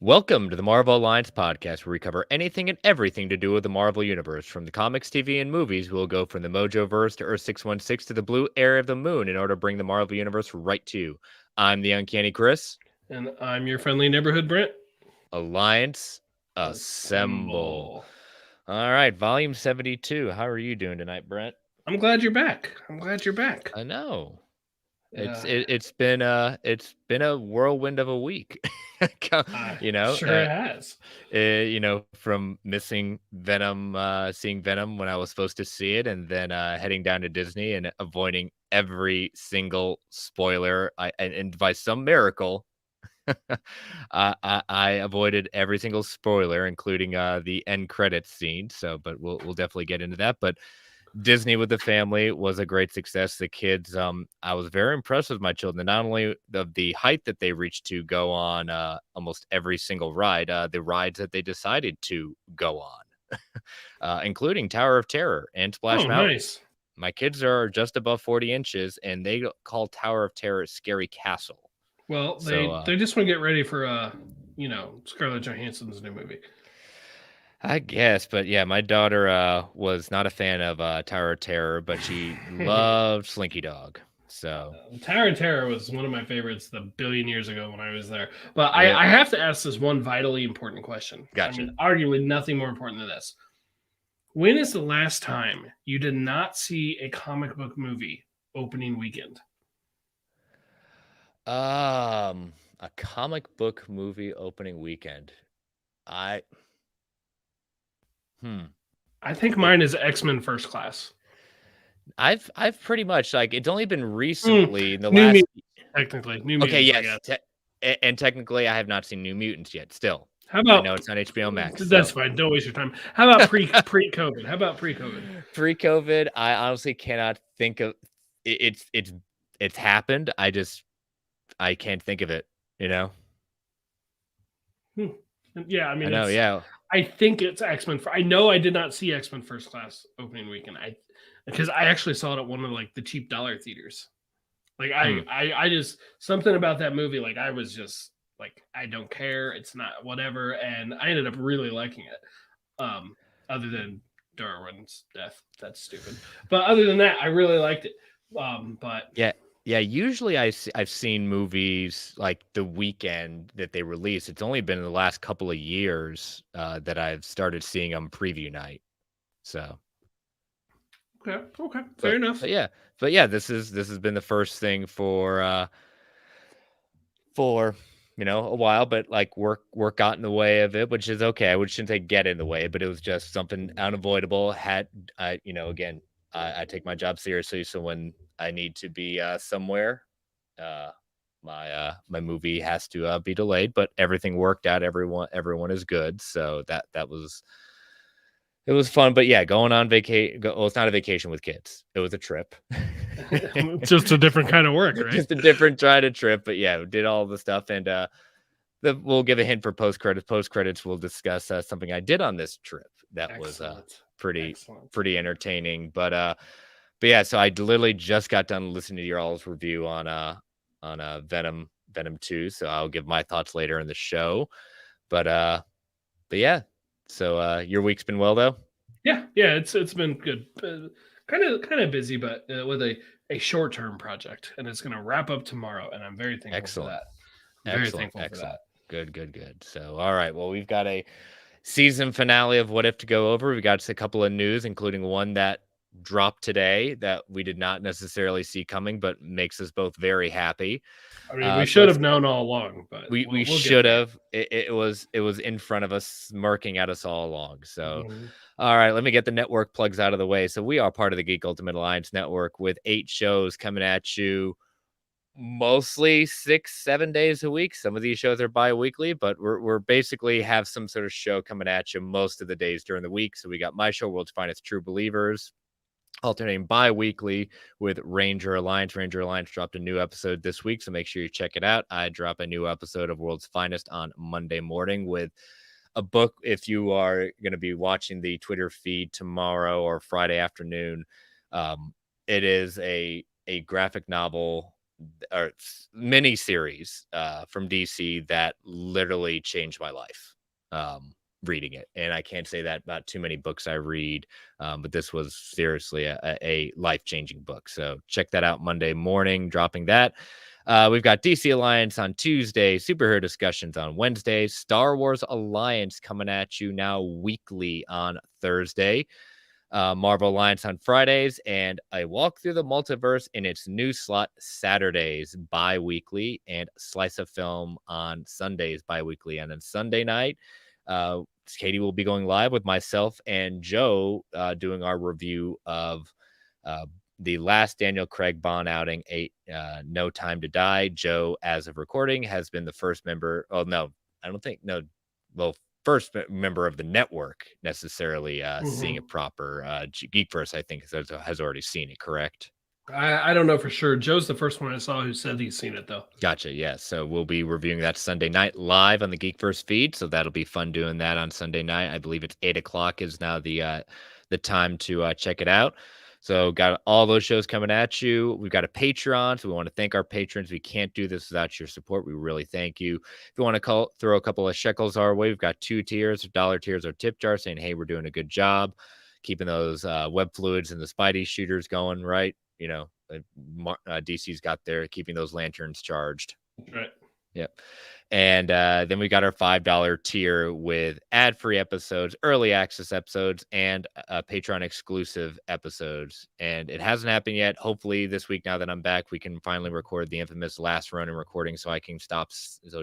Welcome to the Marvel Alliance podcast, where we cover anything and everything to do with the Marvel Universe. From the comics, TV, and movies, we'll go from the Mojoverse to Earth 616 to the blue area of the moon in order to bring the Marvel Universe right to you. I'm the Uncanny Chris. And I'm your friendly neighborhood Brent. Alliance Assemble. All right, volume 72. How are you doing tonight, Brent? I'm glad you're back. I know. Yeah, It's been a whirlwind of a week. you know, sure it has. from missing Venom, seeing Venom when I was supposed to see it, and then heading down to Disney and avoiding every single spoiler. And by some miracle, I avoided every single spoiler, including the end credits scene. So, but we'll definitely get into that. But Disney with the family was a great success. The kids, I was very impressed with my children. Not only of the height that they reached to go on almost every single ride, the rides that they decided to go on, including Tower of Terror and Splash Oh, Mountain. nice. My kids are just above 40 inches, and they call Tower of Terror Scary Castle. Well, So they just want to get ready for Scarlett Johansson's new movie. I guess, but yeah, my daughter was not a fan of Tower of Terror, but she loved Slinky Dog. So Tower of Terror was one of my favorites the billion years ago when I was there. But Yep. I have to ask this one vitally important question. Gotcha. I mean, arguably nothing more important than this. When is the last time you did not see a comic book movie opening weekend? A comic book movie opening weekend. I I think mine is X-Men First Class. I've pretty much, like, it's only been recently in the New last Mutants, technically. New Okay, Mutants, I yes. guess. And technically I have not seen New Mutants yet still. How I know about it's on HBO Max. that's So. fine. Don't waste your time. How about pre-COVID? How about pre-COVID? Pre-COVID, I honestly cannot think of it's happened. I can't think of it, you know? Yeah, I I mean, know, yeah. I think it's X-Men. I know I did not see X-Men First Class opening weekend. Because I actually saw it at one of like the cheap dollar theaters. Like I just something about that movie. Like I was just like I don't care. It's not whatever, and I ended up really liking it. Other than Darwin's death, that's stupid. But other than that, I really liked it. But Yeah, usually I've seen movies like the weekend that they release. It's only been in the last couple of years that I've started seeing them preview night. So, okay, fair enough. but yeah, this has been the first thing for a while, but like work got in the way of it, which is okay. I shouldn't say get in the way, but it was just something unavoidable. Again, I take my job seriously, so when I need to be somewhere, uh, my movie has to be delayed. But everything worked out. Everyone is good, so that was it was fun. But yeah, going on vacation. Well, it's not a vacation with kids. It was a trip. Just a different kind of work, right? Just a different kind of trip. But yeah, we did all the stuff, and we'll give a hint for post credits. Post credits, we'll discuss something I did on this trip that Excellent. was pretty entertaining. But yeah, so I literally just got done listening to your all's review on Venom 2. So I'll give my thoughts later in the show. But yeah. So your week's been well though? Yeah, it's been good. Kind of busy, but with a short term project, and it's going to wrap up tomorrow, and I'm very thankful for that. Very thankful for that. Good. So all right, well, we've got a season finale of What If to go over. We got a couple of news, including one that dropped today that we did not necessarily see coming, but makes us both very happy. I mean, we should have known all along, but we should have. It was in front of us, smirking at us all along. So, all right, let me get the network plugs out of the way. So we are part of the Geek Ultimate Alliance network with 8 shows coming at you, mostly 6-7 days a week. Some of these shows are bi-weekly, but we're basically have some sort of show coming at you most of the days during the week. So we got my show, World's Finest True Believers, alternating bi-weekly with Ranger Alliance. Ranger Alliance dropped a new episode this week, so make sure you check it out. I drop a new episode of World's Finest on Monday morning with a book. If you are going to be watching the Twitter feed tomorrow or Friday afternoon, it is a graphic novel or mini series from DC that literally changed my life. Reading it, and I can't say that about too many books I read, but this was seriously a life-changing book. So check that out Monday morning, dropping that. We've got DC Alliance on Tuesday, superhero discussions on Wednesday, Star Wars Alliance coming at you now weekly on Thursday, Marvel Alliance on Fridays, and a walk through the multiverse in its new slot Saturdays bi-weekly, and Slice of Film on Sundays bi-weekly. And then Sunday night, Katie will be going live with myself and Joe doing our review of the last Daniel Craig Bond outing, No Time to Die. Joe, as of recording, has been the first member. Oh, no, I don't think. No, well, first member of the network necessarily seeing a proper Geekverse, I think, has already seen it, correct? I don't know for sure. Joe's the first one I saw who said he's seen it, though. Gotcha. Yeah. So we'll be reviewing that Sunday night live on the Geekverse feed. So that'll be fun doing that on Sunday night. I believe it's 8:00 is now the time to check it out. So got all those shows coming at you. We've got a Patreon, so we want to thank our patrons. We can't do this without your support. We really thank you. If you want to throw a couple of shekels our way, we've got 2 tiers, dollar tiers or tip jar, saying, hey, we're doing a good job keeping those web fluids and the Spidey shooters going, right? DC's got there keeping those lanterns charged. Right. Yep. And then we got our $5 tier with ad-free episodes, early access episodes, and Patreon exclusive episodes. And it hasn't happened yet. Hopefully this week, now that I'm back, we can finally record the infamous last run and recording so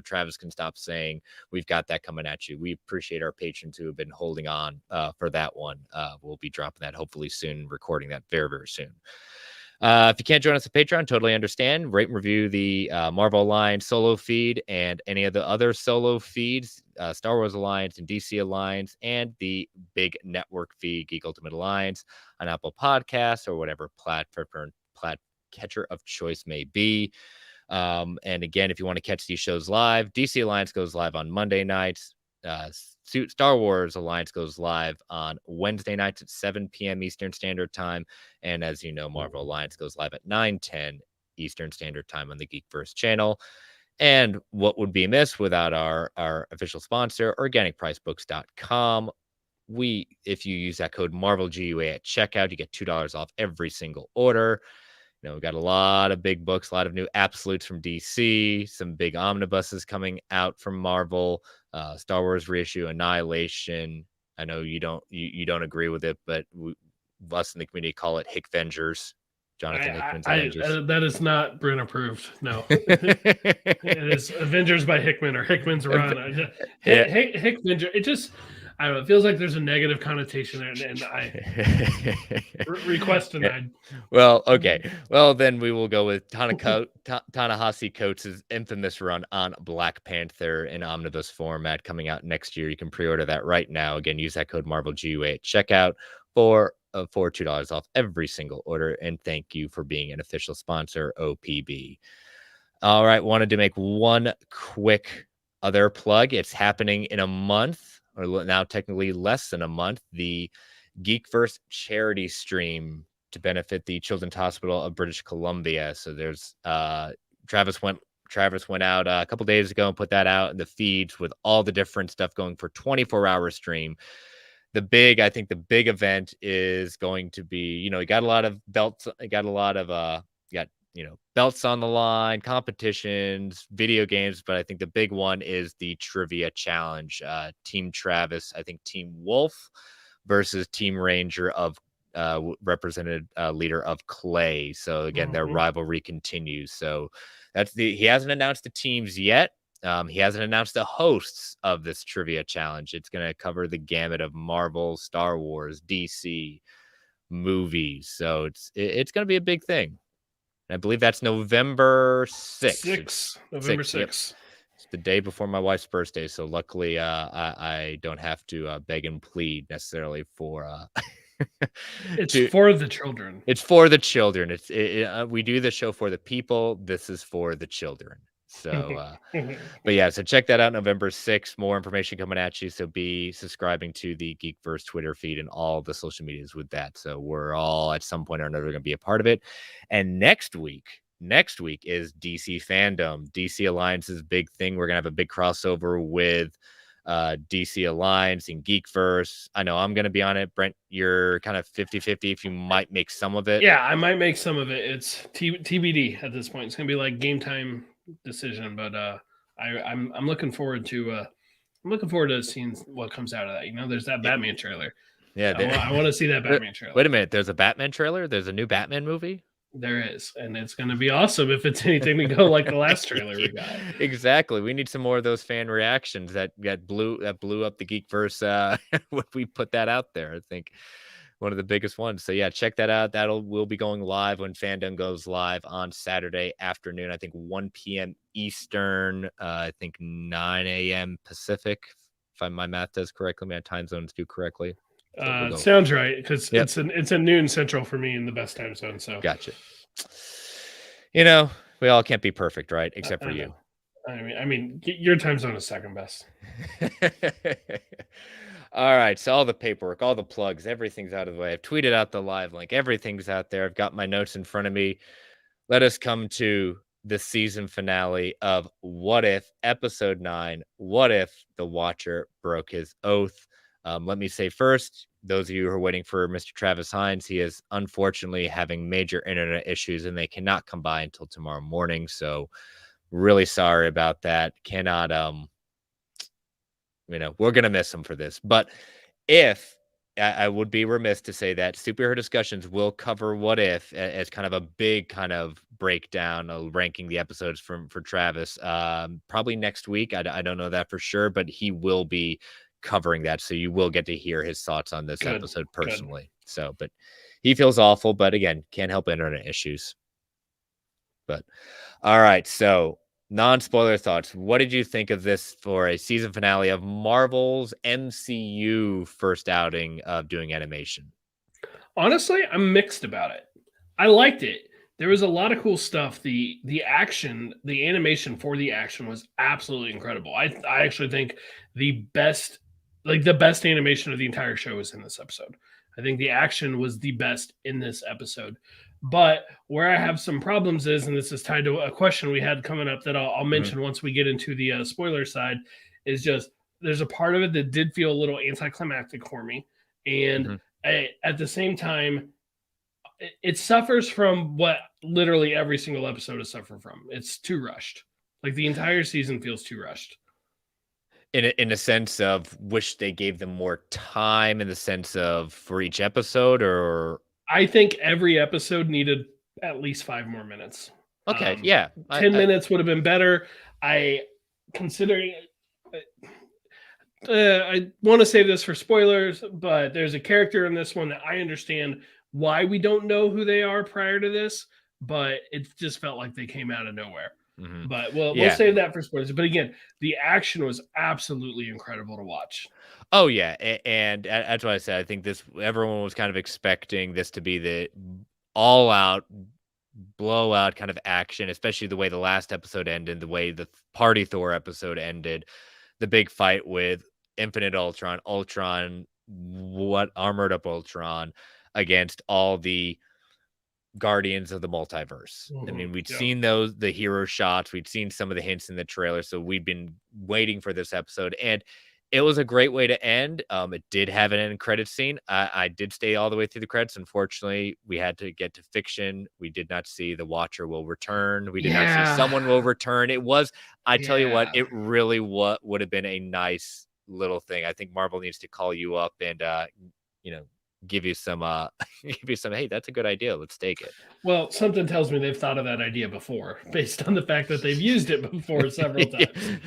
Travis can stop saying we've got that coming at you. We appreciate our patrons who have been holding on for that one. We'll be dropping that hopefully soon, recording that very, very soon. If you can't join us at Patreon, totally understand. Rate and review the Marvel Alliance solo feed and any of the other solo feeds, Star Wars Alliance and DC Alliance, and the big network feed, Geek Ultimate Alliance, on Apple Podcasts or whatever platform catcher of choice may be. And again, if you want to catch these shows live, DC Alliance goes live on Monday nights. Star Wars Alliance goes live on Wednesday nights at 7 p.m. Eastern Standard Time. And as you know, Marvel Alliance goes live at 9:10 Eastern Standard Time on the Geekverse channel. And what would be amiss without our official sponsor, organicpricebooks.com. If you use that code MarvelGUA at checkout, you get $2 off every single order. We've got a lot of big books, a lot of new absolutes from DC, some big omnibuses coming out from Marvel, Star Wars reissue, Annihilation. I know you don't agree with it, but us in the community call it Hickvengers. Jonathan Hickman's Avengers. That is not Bryn approved. No, it is Avengers by Hickman or Hickman's run. Hickvenger. It just, I don't know. It feels like there's a negative connotation there, and I request denied. Well, okay. Well, then we will go with Ta-Nehisi Coates' infamous run on Black Panther in omnibus format coming out next year. You can pre-order that right now. Again, use that code MarvelGUA at checkout for $2 off every single order. And thank you for being an official sponsor, OPB. All right. Wanted to make one quick other plug. It's happening in a month, or now technically less than a month, the Geekverse charity stream to benefit the Children's Hospital of British Columbia. So there's Travis went out a couple days ago and put that out in the feeds with all the different stuff going for 24-hour stream. The big event is going to be, you got a lot of belts, belts on the line, competitions, video games, but I think the big one is the trivia challenge. Team Travis, I think Team Wolf versus Team Ranger of represented leader of Clay. So again, their rivalry continues. So he hasn't announced the teams yet. He hasn't announced the hosts of this trivia challenge. It's going to cover the gamut of Marvel, Star Wars, DC movies. So it's going to be a big thing. And I believe that's November 6th. November 6th. Yep. It's the day before my wife's birthday. So luckily, I don't have to beg and plead necessarily for. It's for the children. It's for the children. We do the show for the people. This is for the children. So, but yeah, so check that out November 6th. More information coming at you. So be subscribing to the Geekverse Twitter feed and all the social medias with that. So we're all at some point or another going to be a part of it. And next week, next week is DC fandom. DC Alliance's big thing. We're gonna have a big crossover with DC Alliance and Geekverse. I know I'm gonna be on it. Brent, you're kind of 50-50 if you might make some of it. Yeah, I might make some of it. It's TBD at this point. It's gonna be like game time decision, but I'm looking forward to seeing what comes out of that. You know, there's that Batman trailer. Yeah, I want to see that Batman trailer. Wait a minute, there's a Batman trailer? There's a new Batman movie? There is, and it's going to be awesome if it's anything to go like the last trailer we got. Exactly. We need some more of those fan reactions that blew up the Geekverse when we put that out there. I think one of the biggest ones. So yeah, check that out. We'll be going live when fandom goes live on Saturday afternoon. I think 1 p.m. Eastern. I think 9 a.m. Pacific. If my math does correctly, my time zones do correctly. So sounds right, because it's a noon central for me in the best time zone. So gotcha. You know, we all can't be perfect, right? Except for you. I mean, your time zone is second best. All right, so all the paperwork, all the plugs, everything's out of the way. I've tweeted out the live link. Everything's out there. I've got my notes in front of me. Let us come to the season finale of What If, episode 9. What if the Watcher broke his oath? Let me say first, those of you who are waiting for Mr. Travis Hines, he is unfortunately having major internet issues and they cannot come by until tomorrow morning. So really sorry about that. Cannot, we're going to miss him for this. But if I would be remiss to say that Superhero Discussions will cover What If as kind of a big kind of breakdown, ranking the episodes for Travis. Probably next week. I don't know that for sure, but he will be covering that, so you will get to hear his thoughts on this episode personally. So, but he feels awful, but again, can't help internet issues. But all right, so non-spoiler thoughts. What did you think of this for a season finale of Marvel's MCU first outing of doing animation? Honestly, I'm mixed about it. I liked it. There was a lot of cool stuff. The action, the animation for the action was absolutely incredible. I actually think the best animation of the entire show is in this episode. I think the action was the best in this episode. But where I have some problems is, and this is tied to a question we had coming up that I'll mention once we get into the spoiler side, is just there's a part of it that did feel a little anticlimactic for me. And at the same time, it suffers from what literally every single episode is suffering from. It's too rushed. Like the entire season feels too rushed. In a sense of wish they gave them more time in the sense of for each episode, or I think every episode needed at least 5 more minutes. Okay, yeah. 10 minutes would have been better. Considering I want to save this for spoilers, but there's a character in this one that I understand why we don't know who they are prior to this, but it just felt like they came out of nowhere. But we'll save that for spoilers. But again, the action was absolutely incredible to watch. Oh yeah, and that's what I said. I think everyone was kind of expecting this to be the all-out blowout kind of action, especially the way the last episode ended, the way the Party Thor episode ended, the big fight with Infinite Ultron, Armored Up Ultron against all the Guardians of the Multiverse. I mean, we'd seen the hero shots, we'd seen some of the hints in the trailer, so we'd been waiting for this episode, and it was a great way to end. It did have an end credit scene. I did stay all the way through the credits. Unfortunately, we had to get to fiction. We did not see the Watcher will return. We did not see someone will return. It was, tell you what, it really would have been a nice little thing. I think Marvel needs to call you up and give you some hey, that's a good idea, let's take it. Well, something tells me they've thought of that idea before based on the fact that they've used it before several times.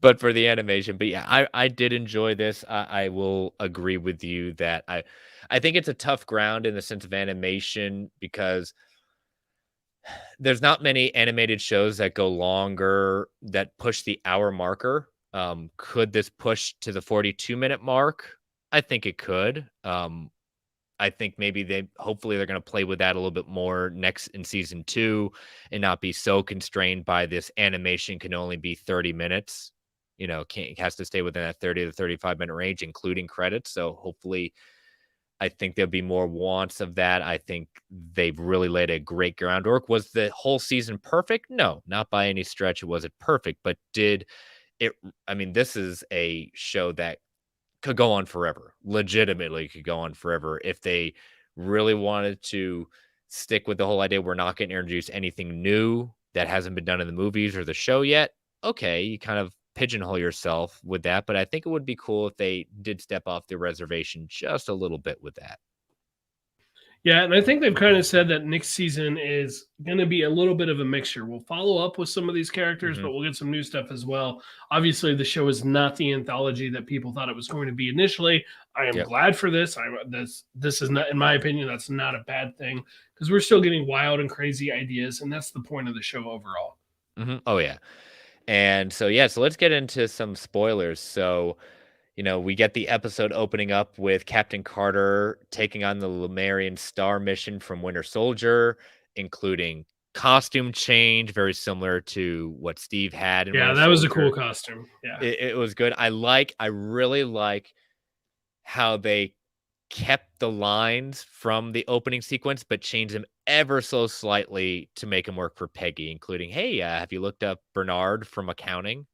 But for the animation, but yeah, I did enjoy this. I will agree with you that I think it's a tough ground in the sense of animation because there's not many animated shows that go longer, that push the hour marker. Could this push to the 42-minute mark? I think it could. I think maybe hopefully they're going to play with that a little bit more next in season 2 and not be so constrained by this animation can only be 30 minutes. It has to stay within that 30 to 35 minute range, including credits. So hopefully I think there'll be more wants of that. I think they've really laid a great groundwork. Was the whole season perfect? No, not by any stretch. Was it perfect, but did it? I mean, this is a show that could go on forever. Legitimately could go on forever if they really wanted to stick with the whole idea. We're not going to introduce anything new that hasn't been done in the movies or the show yet. Okay, you kind of pigeonhole yourself with that, but I think it would be cool if they did step off the reservation just a little bit with that. Yeah, and I think they've kind of said that next season is going to be a little bit of a mixture. We'll follow up with some of these characters, but we'll get some new stuff as well. Obviously, the show is not the anthology that people thought it was going to be initially. I am glad for this. This is not, in my opinion, that's not a bad thing because we're still getting wild and crazy ideas, and that's the point of the show overall. Oh yeah, and so so let's get into some spoilers. So, we get the episode opening up with Captain Carter taking on the Lemurian Star mission from Winter Soldier, including costume change, very similar to what Steve had in Winter that was a Soldier. cool costume. Yeah, it was good. I really like how they kept the lines from the opening sequence, but changed them ever so slightly to make them work for Peggy, including, hey, have you looked up Bernard from accounting?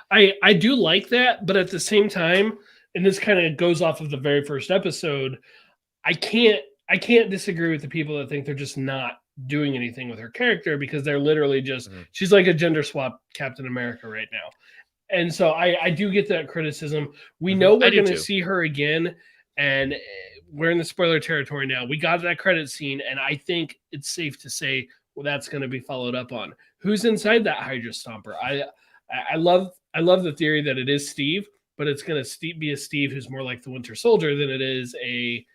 I do like that, but at the same time, and this kind of goes off of the very first episode, I can't disagree with the people that think they're just not doing anything with her character because they're literally just she's like a gender swap Captain America right now. And so I do get that criticism. We know we're going to see her again, and we're in the spoiler territory now. We got that credit scene, and I think it's safe to say that's going to be followed up on. Who's inside that Hydra Stomper? I love the theory that it is Steve, but it's going to be a Steve who's more like the Winter Soldier than it is a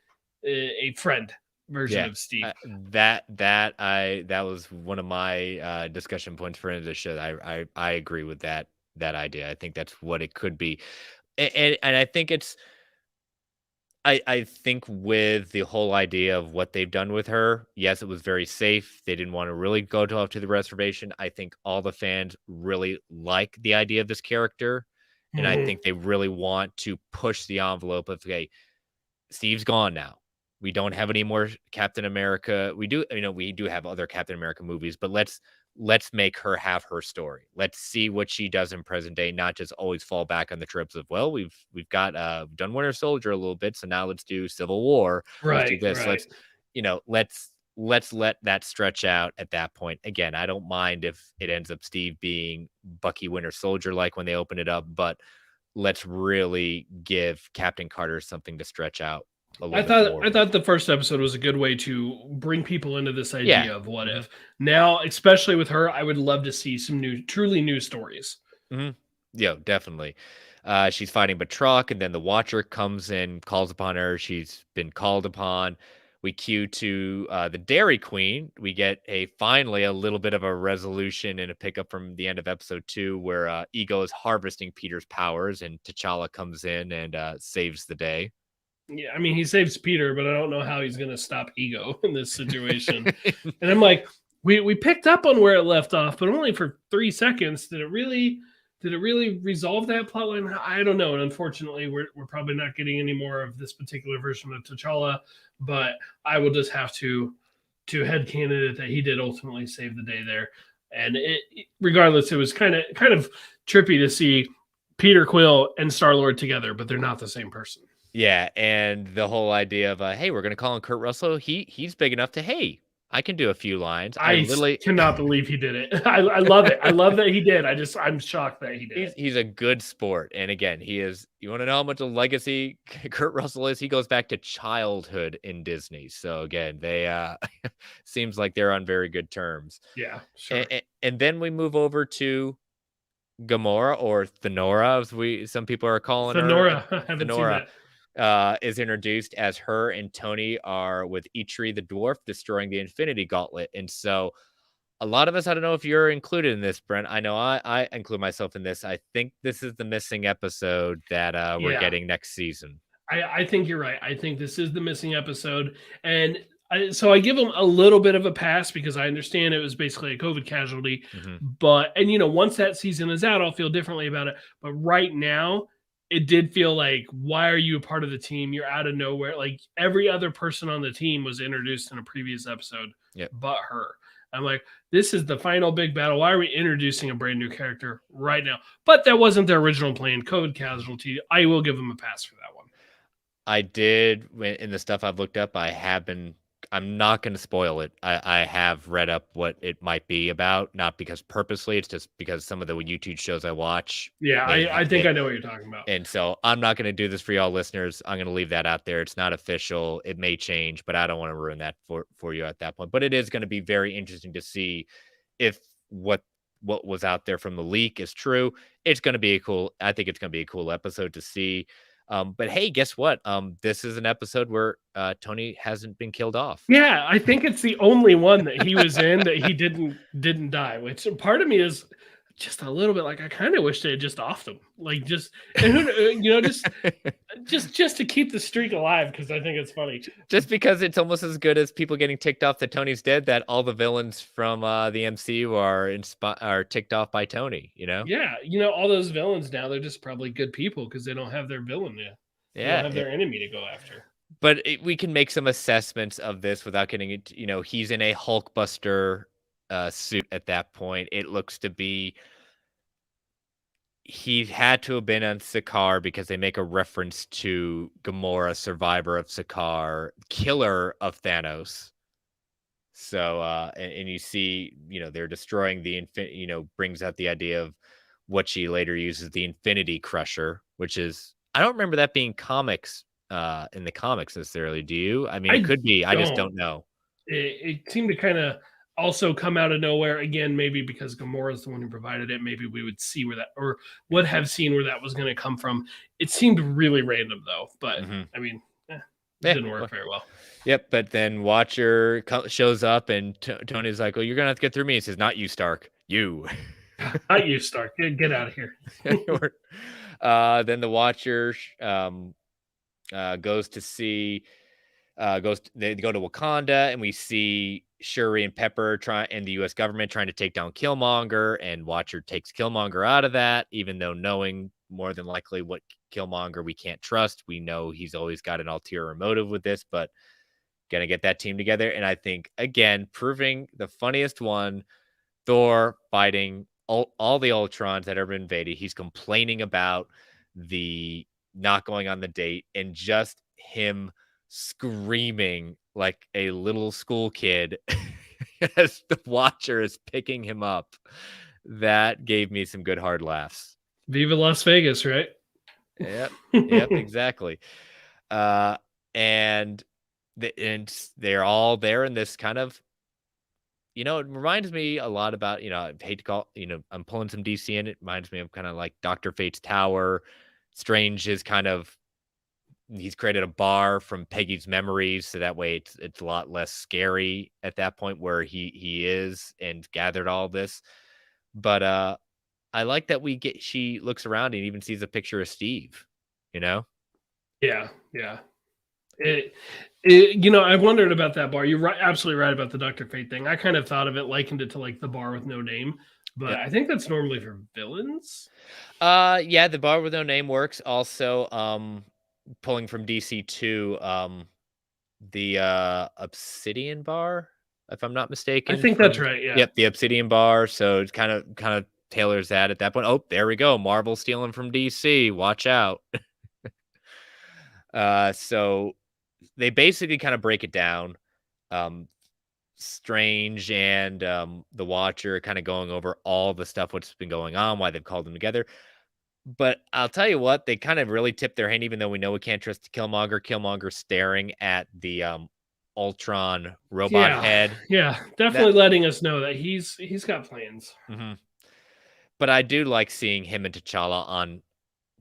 friend version of Steve. That was one of my discussion points for the show. I agree with that idea. I think that's what it could be, and I think it's. I think with the whole idea of what they've done with her, yes, it was very safe. They didn't want to really go off to the reservation. I think all the fans really like the idea of this character. And I think they really want to push the envelope of, okay, Steve's gone now. We don't have any more Captain America. We do have other Captain America movies, but let's make her have her story. Let's see what she does in present day, not just always fall back on the tropes of, well, we've got done Winter Soldier a little bit, so now let's do Civil War. Let's do this. Right. Let's let that stretch out at that point. Again, I don't mind if it ends up Steve being Bucky Winter Soldier like when they open it up, but let's really give Captain Carter something to stretch out. I thought the first episode was a good way to bring people into this idea of what if. Now, especially with her, I would love to see some truly new stories. Yeah, definitely. She's fighting Batroc, and then the Watcher comes in, calls upon her. She's been called upon. We cue to the Dairy Queen. We get finally a little bit of a resolution and a pickup from the end of episode 2, where Ego is harvesting Peter's powers, and T'Challa comes in and saves the day. Yeah, I mean, he saves Peter, but I don't know how he's going to stop Ego in this situation. And I'm like, we picked up on where it left off, but only for 3 seconds. Did it really resolve that plotline? I don't know. And unfortunately, we're probably not getting any more of this particular version of T'Challa, but I will just have to headcanon it that he did ultimately save the day there. And regardless, it was kind of trippy to see Peter Quill and Star-Lord together, but they're not the same person. Yeah, and the whole idea of hey, we're gonna call him Kurt Russell. He's big enough to hey, I can do a few lines. I cannot believe he did it. I love it. I love that he did. I'm shocked that he did. He's a good sport, and again, he is. You want to know how much of legacy Kurt Russell is? He goes back to childhood in Disney. So again, they seems like they're on very good terms. Yeah, sure. And then we move over to Gamora, or Thenora, as some people are calling her. Thenora. Is introduced as her and Tony are with Eitri the dwarf destroying the Infinity Gauntlet. And so a lot of us, I don't know if you're included in this, Brent. I know I include myself in this. I think this is the missing episode that we're getting next season. I think you're right. I think this is the missing episode. And so I give them a little bit of a pass because I understand it was basically a COVID casualty. But, and once that season is out, I'll feel differently about it. But right now, it did feel like, why are you a part of the team? You're out of nowhere. Like every other person on the team was introduced in a previous episode, but her. I'm like, this is the final big battle. Why are we introducing a brand new character right now? But that wasn't their original plan. Code casualty. I will give them a pass for that one. I did in the stuff I've looked up. I'm not going to spoil it. I have read up what it might be about, not because purposely, it's just because some of the YouTube shows I watch. Yeah, I think I know what you're talking about. And so I'm not going to do this for y'all listeners. I'm going to leave that out there. It's not official. It may change, but I don't want to ruin that for you at that point. But it is going to be very interesting to see if what was out there from the leak is true. It's going to be I think it's going to be a cool episode to see. But hey, guess what? This is an episode where Tony hasn't been killed off. Yeah, I think it's the only one that he was in that he didn't die. Which part of me is just a little bit like, I kind of wish they had just offed him, like just just to keep the streak alive, because I think it's funny. Just because it's almost as good as people getting ticked off that Tony's dead, that all the villains from the MCU are ticked off by Tony. Yeah, all those villains now, they're just probably good people because they don't have their villain yet. They don't have their enemy to go after. But we can make some assessments of this without getting it. He's in a Hulkbuster suit at that point. It looks to be he had to have been on Sakaar, because they make a reference to Gamora, survivor of Sakaar, killer of Thanos. So, and you see, they're destroying the brings out the idea of what she later uses, the Infinity Crusher, which is, I don't remember that being comics in the comics necessarily. Do you? I mean, it could be. I just don't know. It seemed to kind of also come out of nowhere again, maybe because Gamora is the one who provided it. Maybe we would see where that, or would have seen where that was going to come from. It seemed really random though, but I mean, it didn't work very well. Yep, but then Watcher shows up and Tony's like, "Oh, you're gonna have to get through me." He says, "Not you, Stark. You." Not you, Stark. Get out of here. Then the Watcher goes to see. They go to Wakanda, and we see Shuri and Pepper and the U.S. government trying to take down Killmonger, and Watcher takes Killmonger out of that, even though knowing more than likely what Killmonger we can't trust. We know he's always got an ulterior motive with this, but gonna get that team together. And I think, again, proving the funniest one, Thor fighting all the Ultrons that are invaded. He's complaining about the not going on the date, and just him screaming like a little school kid as the Watcher is picking him up. That gave me some good hard laughs. Viva Las Vegas, right? Yep, exactly. And they're all there in this kind of, it reminds me a lot about, I hate to call, I'm pulling some DC in. It reminds me of kind of like Dr. Fate's Tower. Strange is kind of, he's created a bar from Peggy's memories, so that way it's a lot less scary at that point where he is and gathered all this. But I like that she looks around and even sees a picture of Steve. Yeah. I wondered about that bar. You're right, absolutely right about the Dr. Fate thing. I kind of thought of it, likened it to like the bar with no name, but I think that's normally for villains. Yeah, the bar with no name works. Also, pulling from DC 2, the Obsidian bar, if I'm not mistaken. I think that's right. Yeah. Yep, the Obsidian bar. So it kind of tailors that at that point. Oh, there we go. Marvel stealing from DC. Watch out. So they basically kind of break it down. Strange and the Watcher kind of going over all the stuff, what's been going on, why they've called them together. But I'll tell you what, they kind of really tipped their hand, even though we know we can't trust Killmonger. Killmonger staring at the Ultron robot head. Yeah, definitely letting us know that he's got plans. But I do like seeing him and T'Challa on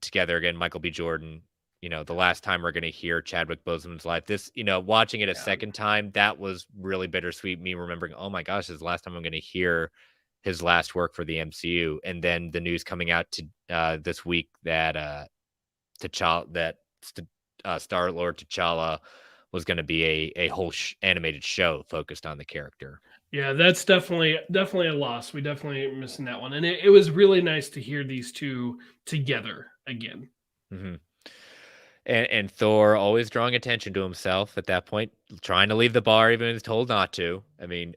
together again. Michael B. Jordan. The last time we're going to hear Chadwick Boseman's life. This, watching it a second time, that was really bittersweet. Me remembering, oh my gosh, this is the last time I'm going to hear his last work for the MCU. And then the news coming out to this week that Star-Lord T'Challa was going to be a whole animated show focused on the character. Yeah, that's definitely a loss. We definitely are missing that one. And it was really nice to hear these two together again. Mm-hmm. And Thor always drawing attention to himself at that point, trying to leave the bar even when he's told not to. I mean,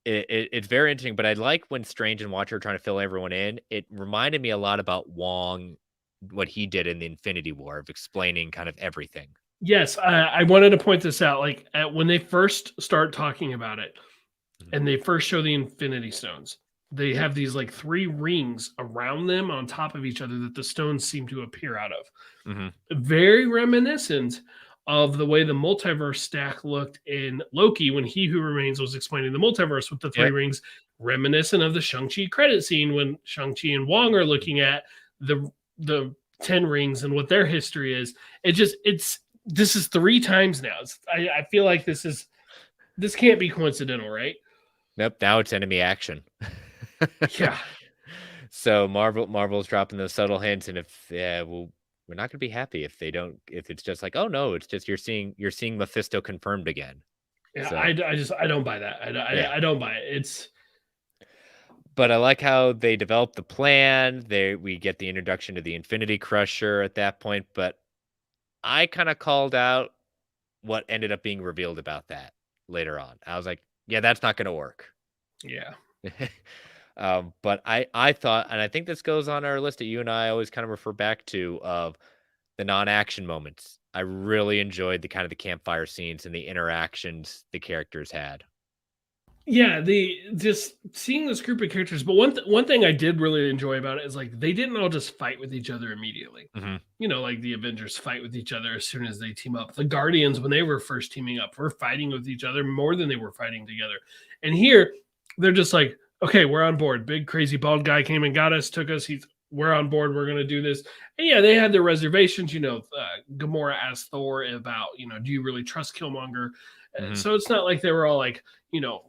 it's very interesting, but I like when Strange and Watcher are trying to fill everyone in. It reminded me a lot about Wong, what he did in the Infinity War of explaining kind of everything. Yes, I wanted to point this out. Like when they first start talking about it, and they first show the Infinity Stones, they have these like 3 rings around them on top of each other that the stones seem to appear out of. Mm-hmm. Very reminiscent of the way the multiverse stack looked in Loki when He Who Remains was explaining the multiverse with the 3 rings, reminiscent of the Shang-Chi credit scene when Shang-Chi and Wong are looking at the 10 rings and what their history is. This is 3 times now. I feel like this can't be coincidental, right? Nope. Now it's enemy action. Yeah. So Marvel's dropping those subtle hints, and we're not gonna be happy if they don't. If it's just like, oh no, it's just you're seeing Mephisto confirmed again. Yeah, So, I don't buy that. I don't buy it. But I like how they develop the plan. We get the introduction to the Infinity Crusher at that point, but I kind of called out what ended up being revealed about that later on. I was like, yeah, that's not going to work. Yeah. But I thought, and I think this goes on our list that you and I always kind of refer back to of the non-action moments. I really enjoyed the kind of the campfire scenes and the interactions the characters had. Yeah, just seeing this group of characters. But one thing I did really enjoy about it is like they didn't all just fight with each other immediately. Mm-hmm. You know, like the Avengers fight with each other as soon as they team up. The Guardians, when they were first teaming up, were fighting with each other more than they were fighting together. And here, they're just like, okay, we're on board. Big crazy bald guy came and got us, took us. We're on board. We're going to do this. And yeah, they had their reservations. You know, Gamora asked Thor about, do you really trust Killmonger? Mm-hmm. So it's not like they were all like,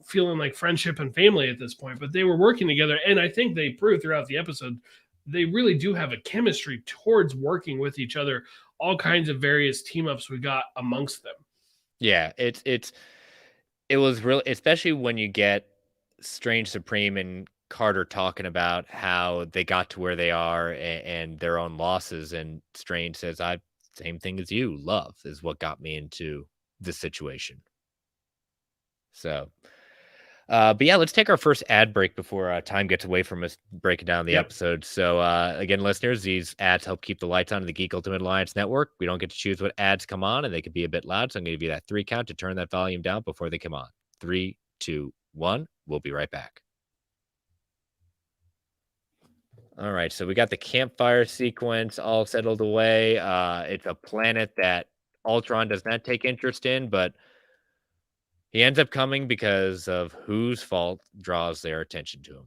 feeling like friendship and family at this point, but they were working together. And I think they proved throughout the episode, they really do have a chemistry towards working with each other. All kinds of various team ups we got amongst them. Yeah, it was really, especially when you get Strange Supreme and Carter talking about how they got to where they are and their own losses. And Strange says, same thing as you. Love is what got me into this situation. So, but yeah, let's take our first ad break before time gets away from us breaking down the episode. So, again, listeners, these ads help keep the lights on in the Geek Ultimate Alliance Network. We don't get to choose what ads come on, and they can be a bit loud. So I'm going to give you that 3 count to turn that volume down before they come on. 3, 2, 1. We'll be right back. All right, so we got the campfire sequence all settled away. It's a planet that Ultron does not take interest in, but he ends up coming because of whose fault draws their attention to him.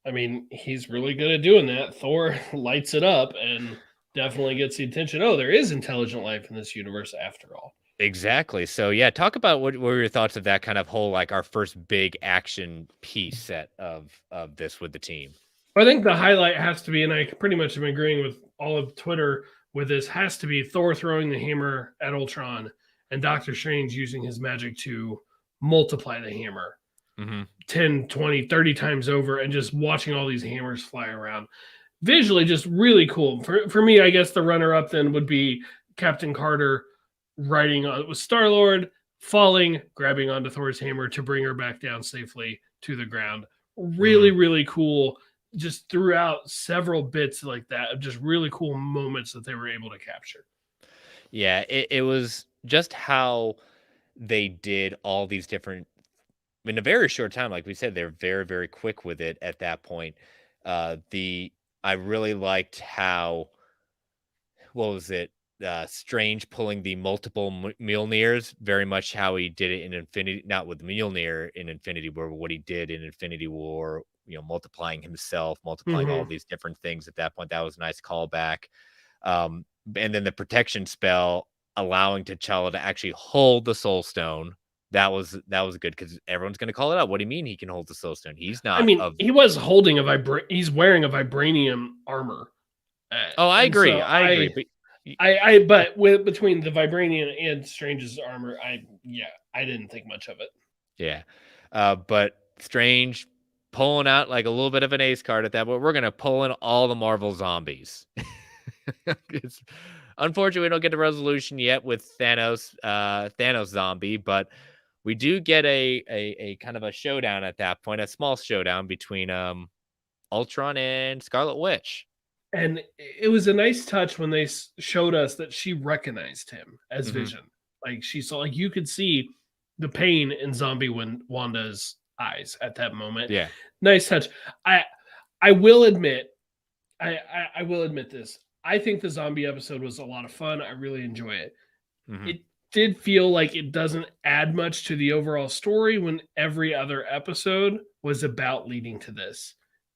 I mean, he's really good at doing that. Thor lights it up and definitely gets the attention. Oh, there is intelligent life in this universe after all. Exactly. So yeah, talk about what were your thoughts of that kind of whole, like our first big action piece set of this with the team. I think the highlight has to be, and I pretty much am agreeing with all of Twitter with this, has to be Thor throwing the hammer at Ultron and Doctor Strange using his magic to multiply the hammer 10, 20, 30 times over and just watching all these hammers fly around. Visually, just really cool. For me, I guess the runner-up then would be Captain Carter riding on with Star-Lord, falling, grabbing onto Thor's hammer to bring her back down safely to the ground. Really, really cool. Just throughout several bits like that of just really cool moments that they were able to capture. Yeah, it was just how they did all these different in a very short time. Like we said, they're very, very quick with it at that point. I really liked how, what was it? Strange pulling the multiple Mjolnirs, very much how he did it in Infinity, not with Mjolnir in Infinity War, but what he did in Infinity War, multiplying himself, multiplying all these different things at that point. That was a nice callback. And then the protection spell allowing T'Challa to actually hold the Soul Stone. That was good because everyone's going to call it out. What do you mean he can hold the Soul Stone? He's not. I mean, he was holding he's wearing a vibranium armor. I agree. So I agree. But between the vibranium and Strange's armor, I didn't think much of it. Yeah. But Strange pulling out like a little bit of an ace card at that, but we're going to pull in all the Marvel zombies. Unfortunately, we don't get a resolution yet with Thanos zombie, but we do get a kind of a showdown at that point, a small showdown between Ultron and Scarlet Witch. And it was a nice touch when they showed us that she recognized him as Vision. Like she saw, like you could see the pain in Zombie Wanda's eyes at that moment. Yeah. Nice touch. I will admit, I will admit this. I think the zombie episode was a lot of fun. I really enjoy it. It did feel like it doesn't add much to the overall story when every other episode was about leading to this.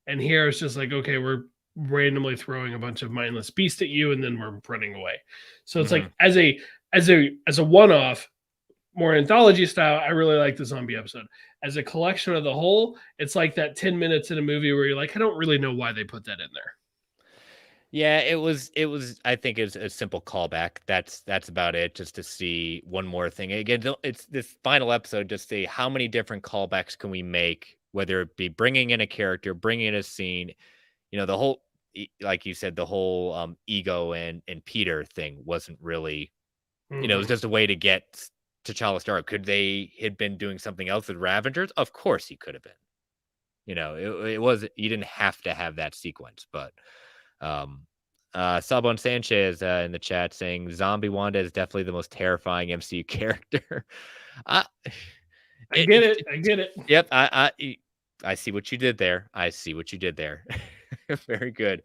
And here it's just like, okay, we're randomly throwing a bunch of mindless beasts at you and then we're running away. So it's like as a one-off, more anthology style, I really like the zombie episode. As a collection of the whole, it's like that 10 minutes in a movie where you're like, I don't really know why they put that in there. Yeah, it was I think it's a simple callback. That's about it, just to see one more thing. Again, it's this final episode just see how many different callbacks can we make, whether it be bringing in a character, bringing in a scene, the whole, like you said, the whole Ego and Peter thing wasn't really, it was just a way to get T'Challa started. Could they had been doing something else with Ravengers? Of course he could have been. It was, you didn't have to have that sequence, but Sabon Sanchez in the chat saying Zombie Wanda is definitely the most terrifying MCU character. I get it. Yep, I see what you did there. Very good.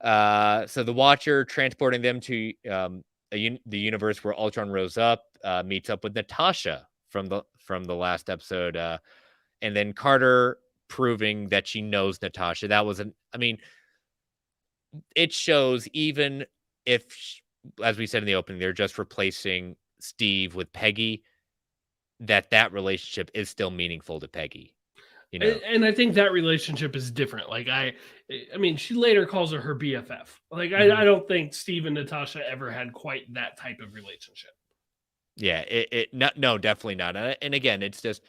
So the Watcher transporting them to the universe where Ultron rose up, meets up with Natasha from the last episode, and then Carter proving that she knows Natasha. That was it shows, even if, as we said in the opening, they're just replacing Steve with Peggy, that relationship is still meaningful to Peggy. And I think that relationship is different. Like I mean, she later calls her BFF. Like I don't think Steve and Natasha ever had quite that type of relationship. Yeah, no, definitely not. And again, it's just,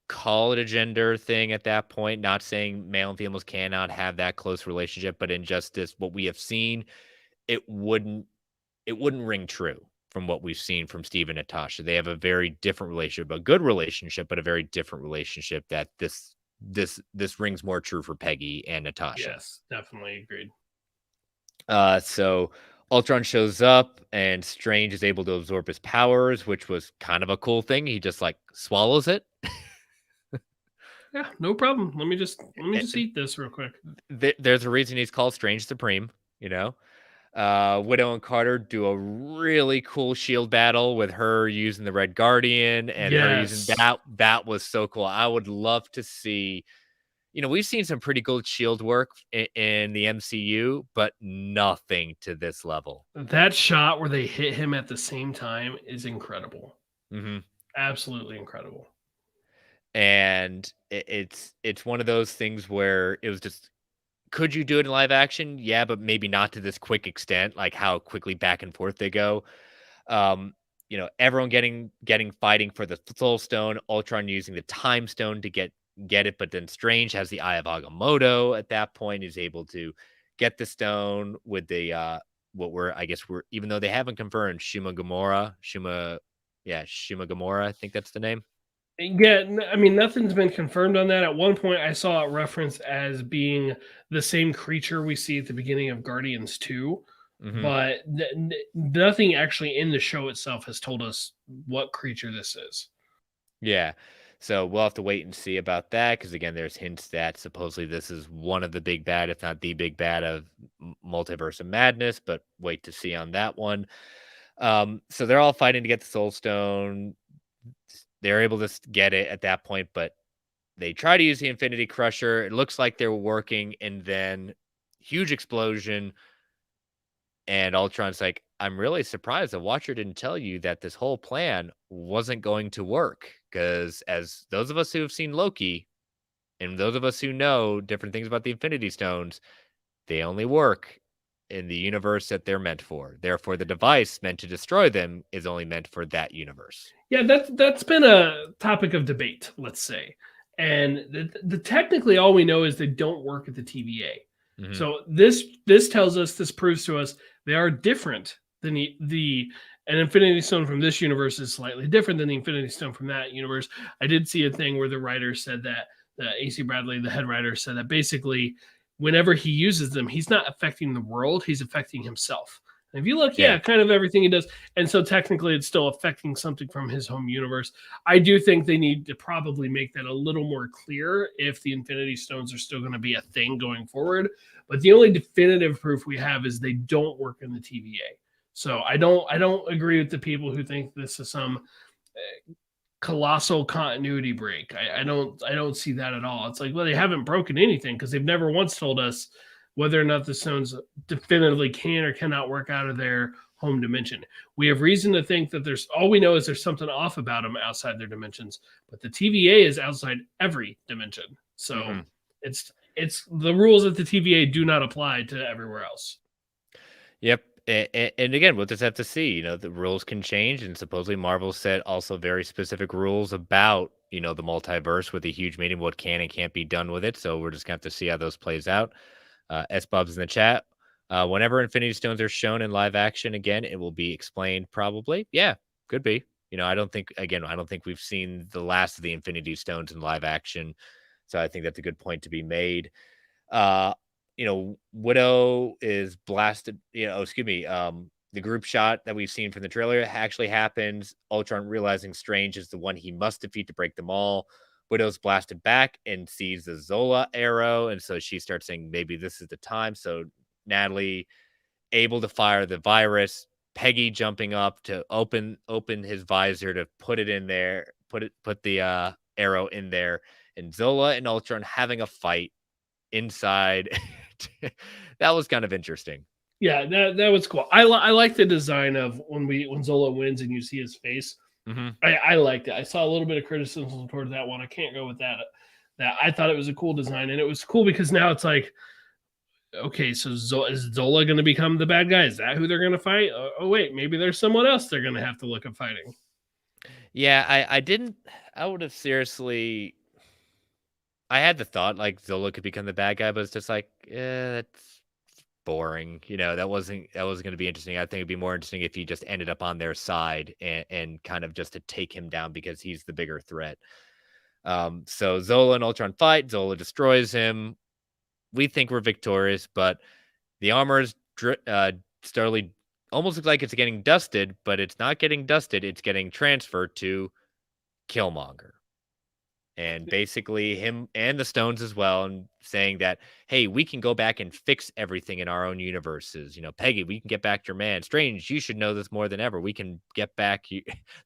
call it a gender thing at that point. Not saying male and females cannot have that close relationship, but in just this, what we have seen, it wouldn't ring true from what we've seen from Steve and Natasha. They have a very different relationship, a good relationship, but a very different relationship that this rings more true for Peggy and Natasha. Yes, definitely agreed. So Ultron shows up and Strange is able to absorb his powers, which was kind of a cool thing. He just like swallows it. Yeah, no problem. Let me just eat this real quick. There's a reason he's called Strange Supreme, Widow and Carter do a really cool shield battle with her using the Red Guardian and her using that was so cool. I would love to see, we've seen some pretty good shield work in the MCU, but nothing to this level. That shot where they hit him at the same time is incredible. Absolutely incredible. And it's one of those things where it was just, could you do it in live action? Yeah, but maybe not to this quick extent, like how quickly back and forth they go. Everyone getting fighting for the Soul Stone, Ultron using the Time Stone to get it, but then Strange has the Eye of Agamotto at that point, is able to get the stone with the even though they haven't confirmed, Shuma Gamora, I think that's the name. Yeah, I mean, nothing's been confirmed on that. At one point, I saw it referenced as being the same creature we see at the beginning of Guardians 2, but nothing actually in the show itself has told us what creature this is. Yeah, so we'll have to wait and see about that, because again, there's hints that supposedly this is one of the big bad, if not the big bad of Multiverse of Madness, but wait to see on that one. So they're all fighting to get the Soul Stone. They're able to get it at that point, but they try to use the Infinity Crusher. It looks like they're working, and then huge explosion. And Ultron's like, I'm really surprised the Watcher didn't tell you that this whole plan wasn't going to work. Because as those of us who have seen Loki, and those of us who know different things about the Infinity Stones, they only work in the universe that they're meant for. Therefore, the device meant to destroy them is only meant for that universe. Yeah, that's been a topic of debate, let's say. And the technically all we know is they don't work at the TVA. So this tells us, this proves to us They are different than an Infinity Stone from this universe is slightly different than the Infinity Stone from that universe. I did see a thing where the writer said that AC Bradley, the head writer, said that basically whenever he uses them, he's not affecting the world, he's affecting himself. And if you look, Yeah. kind of everything he does. And so technically it's still affecting something from his home universe. I do think they need to probably make that a little more clear if the Infinity Stones are still going to be a thing going forward. But the only definitive proof we have is they don't work in the TVA. So I don't agree with the people who think this is some colossal continuity break. I don't see that at all. It's like, well, they haven't broken anything because they've never once told us whether or not the stones definitively can or cannot work out of their home dimension. We have reason to think that all we know is there's something off about them outside their dimensions, but the TVA is outside every dimension. So it's the rules of the TVA do not apply to everywhere else. Yep. And again, we'll just have to see. You know, the rules can change, and supposedly Marvel set also very specific rules about, you know, the multiverse with a huge meaning, what can and can't be done with it. So we're just gonna have to see how those plays out. S Bub's in the chat. Whenever Infinity Stones are shown in live action again, it will be explained. Probably, yeah, could be. You know, I don't think we've seen the last of the Infinity Stones in live action, so I think that's a good point to be made. You know, Widow is blasted. You know, excuse me. The group shot that we've seen from the trailer actually happens. Ultron realizing Strange is the one he must defeat to break them all. Widow's blasted back and sees the Zola arrow, and so she starts saying maybe this is the time. So Natalie able to fire the virus. Peggy jumping up to open his visor to put it in there, put the arrow in there, and Zola and Ultron having a fight inside. That was kind of interesting. Yeah, that was cool. I like the design of when Zola wins and you see his face. I liked it. I saw a little bit of criticism towards that one. I can't go with that. That I thought it was a cool design, and it was cool because now it's like, okay, so is Zola going to become the bad guy? Is that who they're going to fight? Oh wait, maybe there's someone else they're going to have to look at fighting. Yeah, I would have seriously. I had the thought like Zola could become the bad guy, but it's just like, that's boring. You know, that wasn't going to be interesting. I think it'd be more interesting if he just ended up on their side and kind of just to take him down because he's the bigger threat. So Zola and Ultron fight. Zola destroys him. We think we're victorious, but the armor is startly almost looks like it's getting dusted, but it's not getting dusted. It's getting transferred to Killmonger. And basically him and the Stones as well, and saying that, hey, we can go back and fix everything in our own universes. You know, Peggy, we can get back your man. Strange, you should know this more than ever. We can get back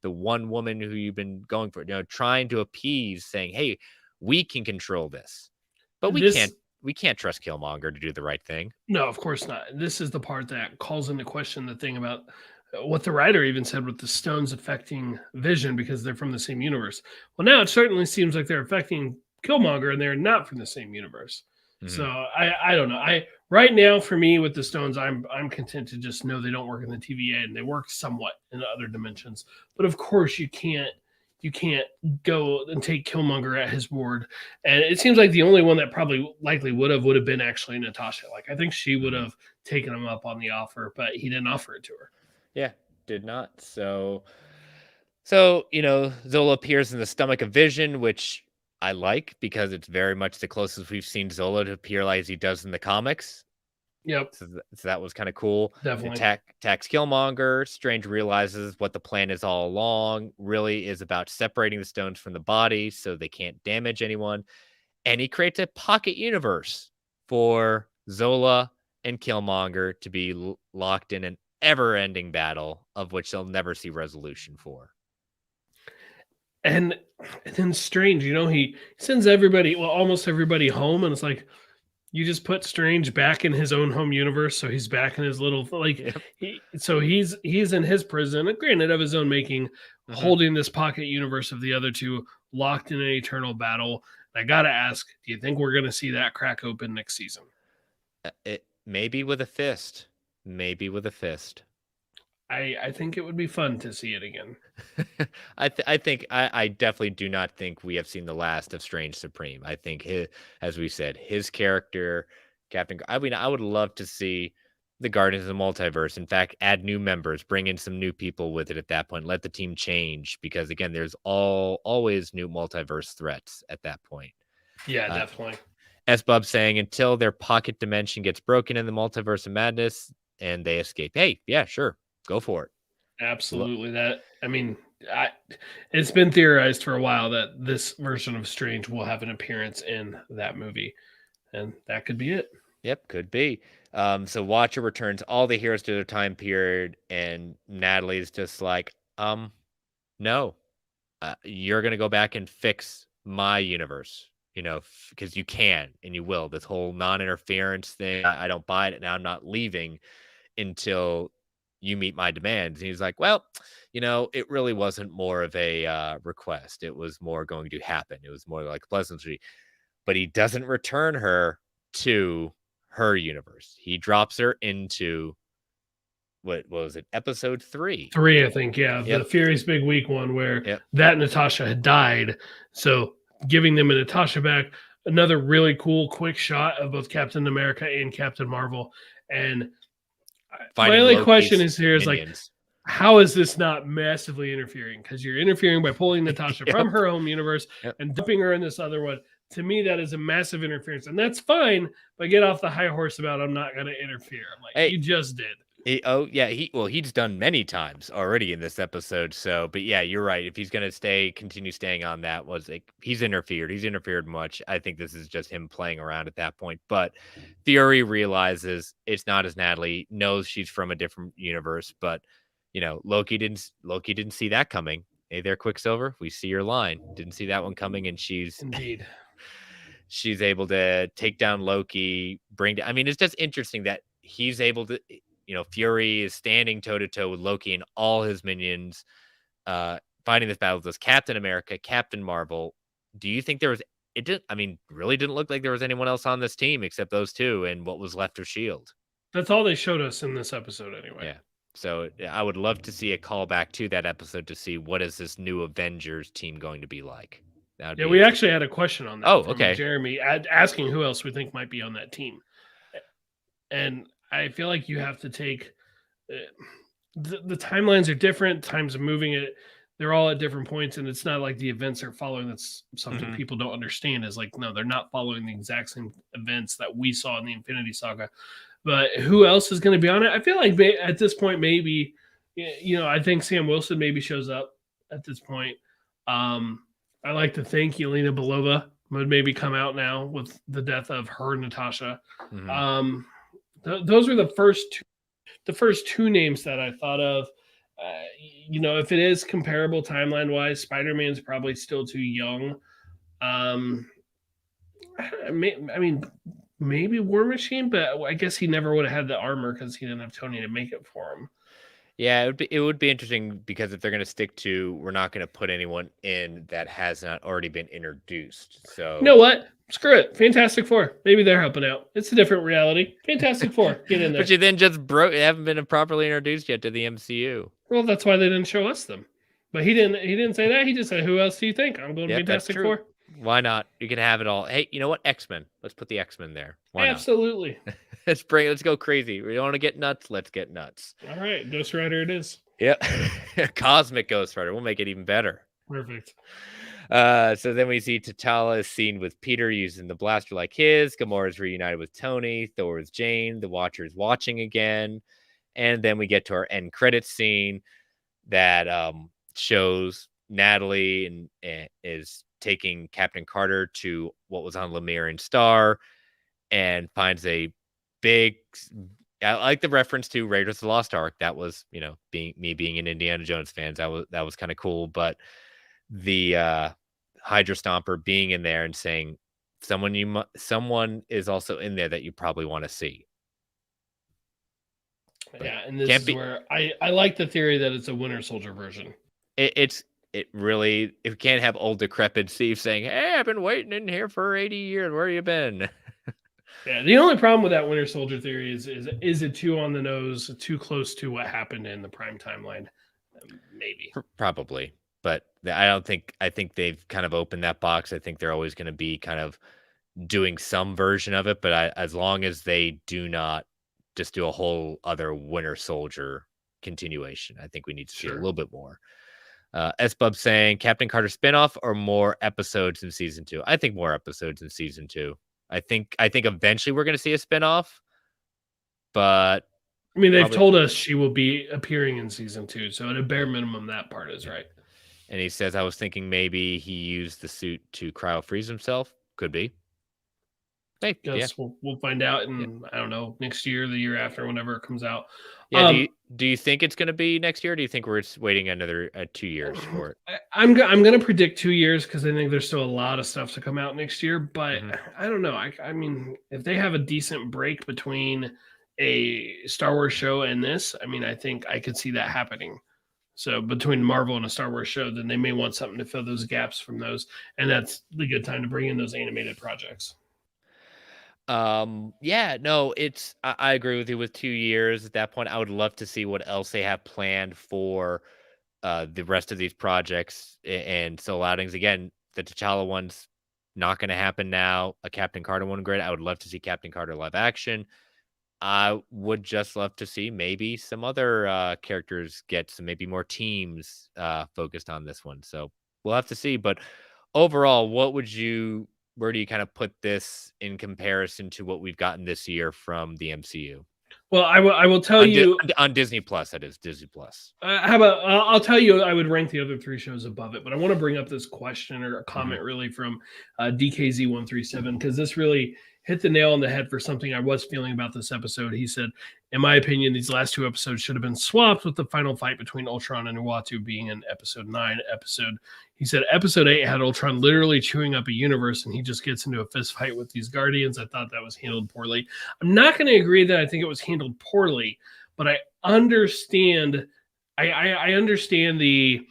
the one woman who you've been going for, you know, trying to appease, saying, hey, we can control this. But we can't trust Killmonger to do the right thing. No, of course not. This is the part that calls into question the thing about what the writer even said with the stones affecting Vision because they're from the same universe. Well, now it certainly seems like they're affecting Killmonger and they're not from the same universe. So I don't know. Right now for me with the stones, I'm content to just know they don't work in the TVA and they work somewhat in other dimensions. But of course you can't go and take Killmonger at his word. And it seems like the only one that probably likely would have been actually Natasha. Like I think she would have taken him up on the offer, but he didn't offer it to her. Yeah, did not. So you know, Zola appears in the stomach of Vision, which I like because it's very much the closest we've seen Zola to appear like as he does in the comics. Yep. So that was kind of cool. Definitely. Attacks Killmonger. Strange realizes what the plan is all along. Really is about separating the stones from the body so they can't damage anyone. And he creates a pocket universe for Zola and Killmonger to be locked in an ever-ending battle of which they'll never see resolution for. And then Strange, you know, he sends everybody, well, almost everybody home, and it's like you just put Strange back in his own home universe, so he's back in his little he's in his prison, granted of his own making, holding this pocket universe of the other two, locked in an eternal battle. And I gotta ask, do you think we're gonna see that crack open next season? It maybe with a fist. Maybe with a fist. I think it would be fun to see it again. I definitely do not think we have seen the last of Strange Supreme. I think as we said, his character, Captain. I mean, I would love to see the Guardians of the Multiverse. In fact, add new members, bring in some new people with it at that point. Let the team change because again, there's always new multiverse threats at that point. Yeah, definitely. As Bub's saying, until their pocket dimension gets broken in the Multiverse of Madness and they escape. Hey, yeah, sure, go for it. Absolutely. It's been theorized for a while that this version of Strange will have an appearance in that movie, and that could be it. Yep, could be. So Watcher returns all the heroes to their time period, and Natalie's just like, no, you're gonna go back and fix my universe, because you can and you will. This whole non-interference thing, I don't buy it, and I'm not leaving until you meet my demands. And he's like, well, it really wasn't more of a request. It was more going to happen. It was more like pleasantry. But he doesn't return her to her universe. He drops her into what was it, episode 3? 3, I think. Yeah, Yep. the Fury's Big Week one where that Natasha had died. So giving them a Natasha back, another really cool quick shot of both Captain America and Captain Marvel. And my only question is here is like, how is this not massively interfering? Because you're interfering by pulling Natasha from her home universe and dumping her in this other one. To me, that is a massive interference, and that's fine. But get off the high horse about I'm not going to interfere. I'm like, hey, you just did. He's done many times already in this episode. So, but yeah, you're right. If he's going to continue staying on that, was like he's interfered much. I think this is just him playing around at that point. But Fury realizes it's not as Natalie, knows she's from a different universe, but Loki didn't see that coming. Hey there, Quicksilver, we see your line. Didn't see that one coming, and she's able to take down Loki. It's just interesting that he's able to. Fury is standing toe to toe with Loki and all his minions, fighting this battle with Captain America, Captain Marvel. Do you think there was? Really didn't look like there was anyone else on this team except those two and what was left of Shield. That's all they showed us in this episode, anyway. Yeah. So I would love to see a callback to that episode to see what is this new Avengers team going to be like. We actually had a question on that. Oh, okay. Jeremy asking who else we think might be on that team. And I feel like you have to take the timelines are different. Times are moving it. They're all at different points. And it's not like the events are following. That's something people don't understand is like, no, they're not following the exact same events that we saw in the Infinity Saga. But who else is going to be on it? I feel like at this point, maybe, I think Sam Wilson maybe shows up at this point. I like to think Yelena Belova would maybe come out now with the death of her Natasha. Those were the first two names that I thought of. If it is comparable timeline-wise, Spider-Man's probably still too young. Maybe War Machine, but I guess he never would have had the armor because he didn't have Tony to make it for him. Yeah, it would be interesting because if they're going to stick to, we're not going to put anyone in that has not already been introduced. So you know what? Screw it. Fantastic Four. Maybe they're helping out. It's a different reality. Fantastic Four. Get in there. But you then just haven't been properly introduced yet to the MCU. Well, that's why they didn't show us them. But he didn't say that. He just said, "Who else do you think?" I'm going Fantastic Four. Why not? You can have it all. Hey, you know what? X-Men. Let's put the X-Men there. Why Absolutely. Not? Let's go crazy. We don't want to get nuts. Let's get nuts. All right. Ghost Rider it is. Yep. Cosmic Ghost Rider. We'll make it even better. Perfect. So then we see T'Challa is seen with Peter using the blaster like his. Gamora's reunited with Tony. Thor is Jane. The Watcher is watching again. And then we get to our end credits scene that shows Natalie and is taking Captain Carter to what was on Lemurian Star and finds a big, I like the reference to Raiders of the Lost Ark. That was, being an Indiana Jones fan, that was kind of cool. But the Hydra Stomper being in there and saying someone is also in there that you probably want to see. Yeah, and this is where I like the theory that it's a Winter Soldier version. It can't have old decrepit Steve saying, "Hey, I've been waiting in here for 80 years. Where you been?" Yeah, the only problem with that Winter Soldier theory is it too on the nose, too close to what happened in the Prime timeline? Maybe. Probably. But I think they've kind of opened that box. I think they're always going to be kind of doing some version of it. But as long as they do not just do a whole other Winter Soldier continuation. I think we need to see a little bit more. S Bub saying Captain Carter spinoff or more episodes in season 2. I think more episodes in season 2. I think eventually we're going to see a spinoff, but I mean, they've told us she will be appearing in season 2, so at a bare minimum, that part is right. And he says, I was thinking maybe he used the suit to cryo freeze himself. Could be. Hey, guess we'll find out in I don't know, next year, the year after, whenever it comes out. Yeah. Do you think it's going to be next year? Or do you think we're waiting another 2 years for it? I'm going to predict 2 years because I think there's still a lot of stuff to come out next year. But I don't know. I mean, if they have a decent break between a Star Wars show and this, I mean, I think I could see that happening. So between Marvel and a Star Wars show, then they may want something to fill those gaps from those, and that's the good time to bring in those animated projects. Yeah, no, I agree with you with 2 years. At that point, I would love to see what else they have planned for the rest of these projects and Soul Outings. Again, the T'Challa one's not going to happen now. A Captain Carter one, great. I would love to see Captain Carter live action. I would just love to see maybe some other characters get some, maybe more teams focused on this one. So we'll have to see. But overall, where do you kind of put this in comparison to what we've gotten this year from the MCU? Well, I will tell you on Disney Plus. That is Disney Plus. How about I'll tell you, I would rank the other 3 shows above it, but I want to bring up this question or a comment really from DKZ137 because this really hit the nail on the head for something I was feeling about this episode. He said, in my opinion, these last 2 episodes should have been swapped with the final fight between Ultron and Uatu being in episode 9 episode. He said episode 8 had Ultron literally chewing up a universe and he just gets into a fist fight with these Guardians. I thought that was handled poorly. I'm not going to agree that I think it was handled poorly, but I understand I understand the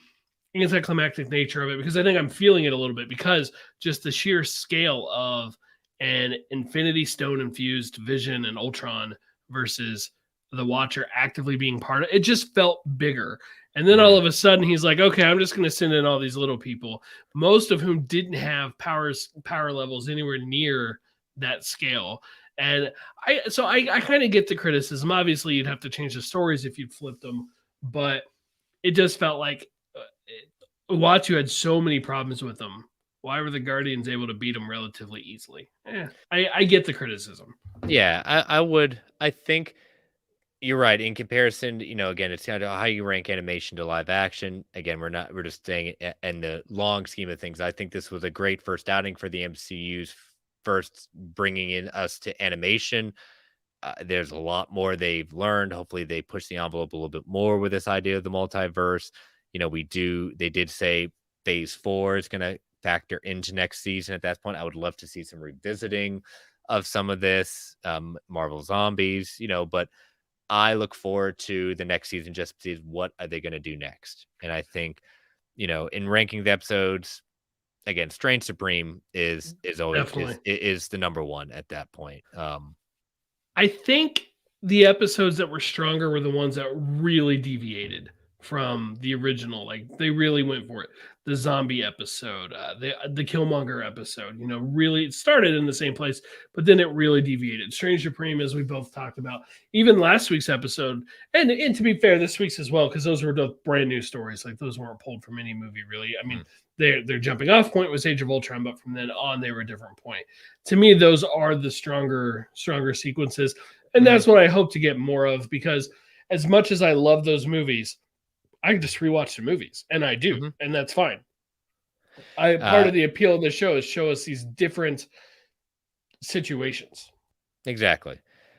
anticlimactic nature of it because I think I'm feeling it a little bit because just the sheer scale of an Infinity Stone infused Vision and Ultron versus the Watcher actively being part of it just felt bigger. And then all of a sudden he's like, okay, I'm just going to send in all these little people, most of whom didn't have power levels anywhere near that scale. And I kind of get the criticism. Obviously, you'd have to change the stories if you'd flipped them, but it just felt like Uatu had so many problems with them. Why were the Guardians able to beat them relatively easily? I get the criticism. Yeah, I think you're right. In comparison, again, it's kind of how you rank animation to live action. Again, we're just staying in the long scheme of things. I think this was a great first outing for the MCU's first bringing in us to animation. There's a lot more they've learned. Hopefully they push the envelope a little bit more with this idea of the multiverse. They did say phase 4 is going to factor into next season. At that point, I would love to see some revisiting of some of this Marvel Zombies, but I look forward to the next season just to see what are they going to do next. And I think, in ranking the episodes, again, Strange Supreme is always is the number 1 at that point. I think the episodes that were stronger were the ones that really deviated from the original. Like they really went for it. The zombie episode, the Killmonger episode, really it started in the same place, but then it really deviated. Strange Supreme, as we both talked about, even last week's episode, and to be fair, this week's as well, because those were both brand new stories. Like those weren't pulled from any movie, really. I mean, their jumping off point was Age of Ultron, but from then on, they were a different point. To me, those are the stronger sequences, and that's what I hope to get more of. Because as much as I love those movies, I just rewatch the movies, and I do, and that's fine. Part of the appeal of the show is show us these different situations. Exactly.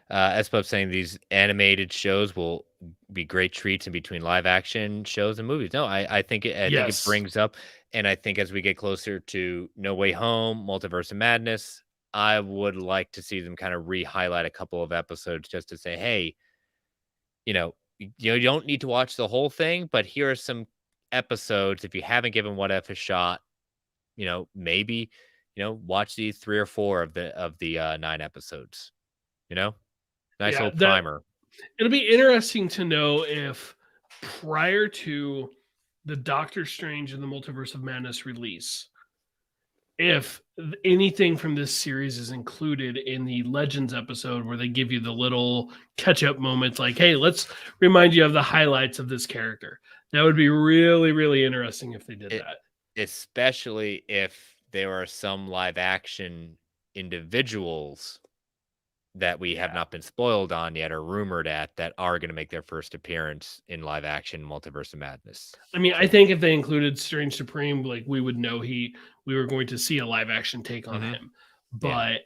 As Pub saying, these animated shows will be great treats in between live action shows and movies. No, I think it brings up, and I think as we get closer to No Way Home, Multiverse of Madness, I would like to see them kind of re-highlight a couple of episodes just to say, hey, you don't need to watch the whole thing, but here are some episodes. If you haven't given What If a shot, maybe, watch these 3 or 4 of the 9 episodes. Nice little primer. It'll be interesting to know if prior to the Doctor Strange and the Multiverse of Madness release, if anything from this series is included in the Legends episode where they give you the little catch-up moments, like, hey, let's remind you of the highlights of this character. That would be really, really interesting if they did that. Especially if there are some live action individuals that we have not been spoiled on yet or rumored at that are going to make their first appearance in live action Multiverse of Madness. I mean, I think if they included Strange Supreme, like we would know we were going to see a live action take on him. But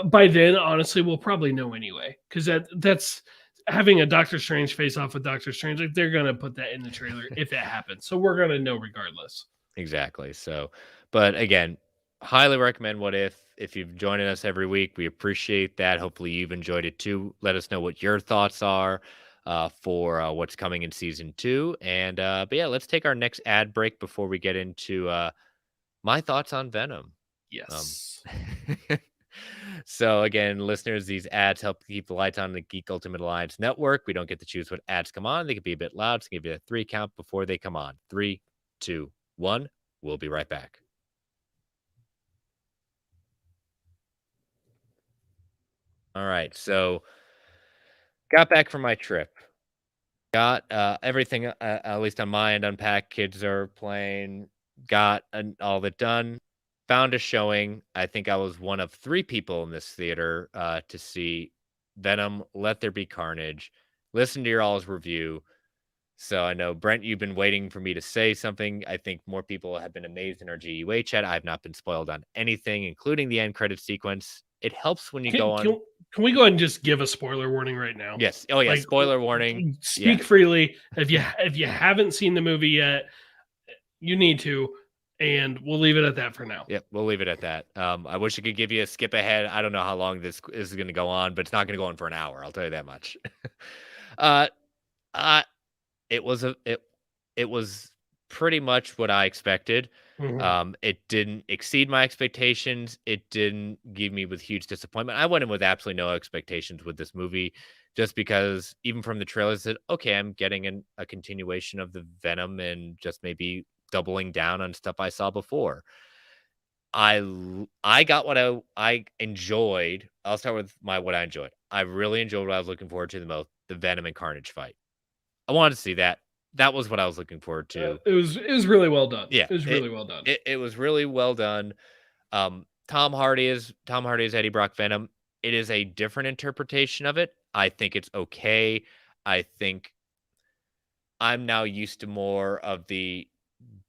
by then, honestly, we'll probably know anyway, because that's having a Doctor Strange face off with Doctor Strange. Like they're gonna put that in the trailer if it happens, so we're gonna know regardless. Exactly. So, but again, highly recommend What If you've joined us every week. We appreciate that. Hopefully, you've enjoyed it too. Let us know what your thoughts are for what's coming in season 2. And but yeah, let's take our next ad break before we get into my thoughts on Venom. Yes. So again, listeners, these ads help keep the lights on in the Geek Ultimate Alliance network. We don't get to choose what ads come on. They can be a bit loud, so give you a 3 count before they come on. 3, 2, 1. We'll be right back. All right, so got back from my trip. Got everything, at least on my end, unpacked. Kids are playing. Got all of it done. Found a showing. I think I was one of 3 people in this theater to see Venom, Let There Be Carnage. Listen to your all's review. So I know, Brent, you've been waiting for me to say something. I think more people have been amazed in our GUA chat. I have not been spoiled on anything, including the end credit sequence. It helps when you go on. Can we go ahead and just give a spoiler warning right now? Yes. Oh, yeah. Like, spoiler warning. Speak freely. If you haven't seen the movie yet, you need to. And we'll leave it at that for now. Yep, we'll leave it at that. I wish I could give you a skip ahead. I don't know how long this is going to go on, but it's not going to go on for an hour. I'll tell you that much. It was pretty much what I expected. Mm-hmm. It didn't exceed my expectations. It didn't give me with huge disappointment. I went in with absolutely no expectations with this movie, just because even from the trailers, I said, okay, I'm getting a continuation of the Venom and just maybe doubling down on stuff I saw before. I got what I enjoyed. I'll start with what I enjoyed. I really enjoyed what I was looking forward to the most, the Venom and Carnage fight. I wanted to see that. That was what I was looking forward to. It was really well done. Yeah, it was really well done. It was really well done. Tom Hardy is Eddie Brock Venom. It is a different interpretation of it. I think it's okay. I think I'm now used to more of the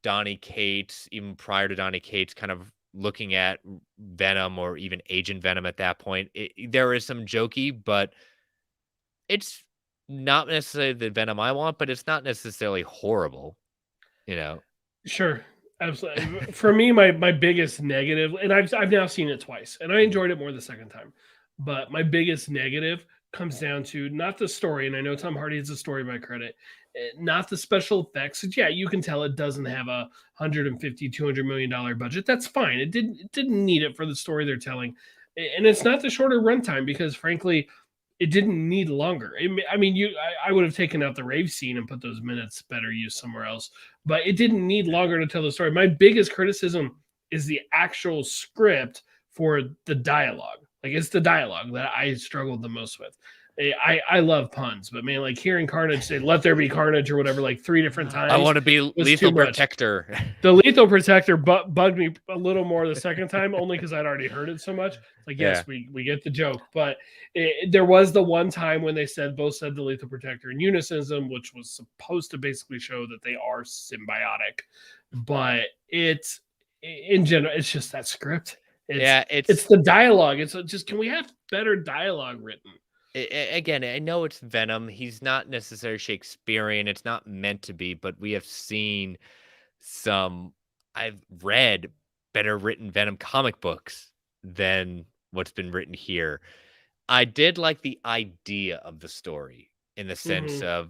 Donny Cates, even prior to Donny Cates, kind of looking at Venom or even Agent Venom at that point. There is some jokey, but it's not necessarily the Venom I want, but it's not necessarily horrible, you know? Sure. Absolutely. For me, my biggest negative, and I've now seen it twice, and I enjoyed it more the second time, but my biggest negative comes down to not the story, and I know Tom Hardy is a story by credit, not the special effects. Yeah, you can tell it doesn't have a $150-200 million budget. That's fine. It didn't need it for the story they're telling, and it's not the shorter runtime because, frankly, it didn't need longer. I mean, I would have taken out the rave scene and put those minutes better used somewhere else, but it didn't need longer to tell the story. My biggest criticism is the actual script for the dialogue. Like, it's the dialogue that I struggled the most with. I love puns, but man, like hearing Carnage say "Let there be carnage" or whatever, like 3 different times. I want to be lethal protector. The lethal protector bugged me a little more the second time, only because I'd already heard it so much. Like, yes, we get the joke, but there was the one time when they both said the lethal protector in unison, which was supposed to basically show that they are symbiotic. But it's in general, it's just that script. It's the dialogue. It's just, can we have better dialogue written? Again, I know it's Venom. He's not necessarily Shakespearean. It's not meant to be, but we have seen I've read better written Venom comic books than what's been written here. I did like the idea of the story in the sense of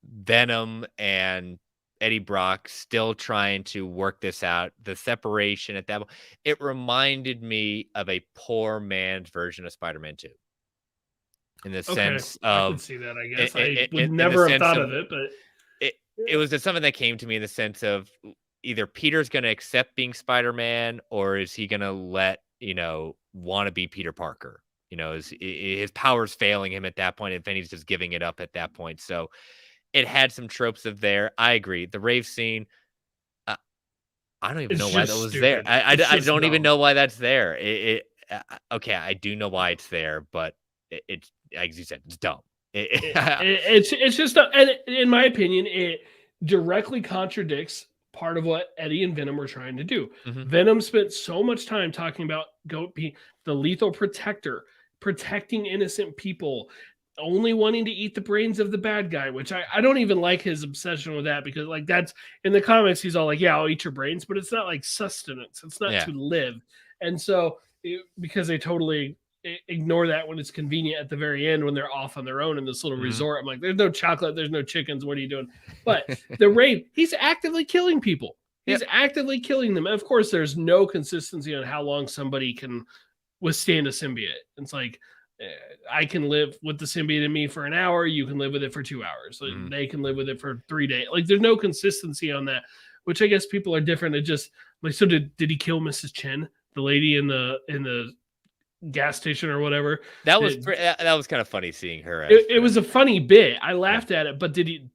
Venom and Eddie Brock still trying to work this out. The separation at that point, it reminded me of a poor man's version of Spider-Man 2. In the sense of, I can see that. I guess I would never have thought of it, but it was just something that came to me in the sense of either Peter's going to accept being Spider-Man, or is he going to let, want to be Peter Parker? Is his powers failing him at that point, and he's just giving it up at that point. So it had some tropes of there. I agree. The rave scene, I don't even know why that was there. Stupid. I don't even know why that's there. Okay, I do know why it's there, but it's like you said, it's dumb. It's just, and in my opinion, it directly contradicts part of what Eddie and Venom were trying to do. Mhm. Venom spent so much time talking about the lethal protector, protecting innocent people, only wanting to eat the brains of the bad guy, which I don't even like his obsession with that, because like that's in the comics, he's all like, yeah, I'll eat your brains, but it's not like sustenance. It's not to live. And so because they totally ignore that when it's convenient at the very end when they're off on their own in this little resort. I'm like, there's no chocolate, there's no chickens. What are you doing? But the rape, he's actively killing people. He's actively killing them. And of course, there's no consistency on how long somebody can withstand a symbiote. It's like, I can live with the symbiote in me for an hour. You can live with it for 2 hours. They can live with it for 3 days. Like, there's no consistency on that, which I guess people are different. It just like, so did he kill Mrs. Chen, the lady in the gas station or whatever? That was kind of funny seeing her. It was a funny bit. I laughed at it, but did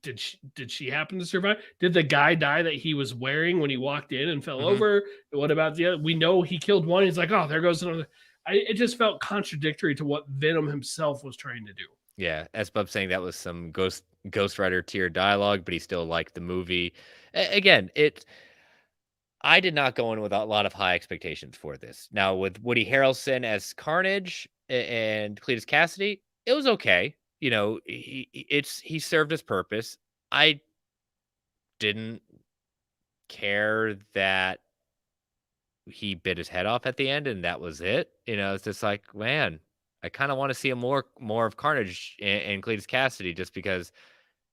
she happen to survive? Did the guy die that he was wearing when he walked in and fell over? What about the other? We know he killed one. He's like, oh, there goes another. It just felt contradictory to what Venom himself was trying to do. Yeah, S-Bub saying that was some Ghost Rider tier dialogue, but he still liked the movie. Again, I did not go in with a lot of high expectations for this. Now, with Woody Harrelson as Carnage and Cletus Cassidy, it was okay. He served his purpose. I didn't care that he bit his head off at the end, and that was it. It's just like, man, I kind of want to see more of Carnage and Cletus Cassidy, just because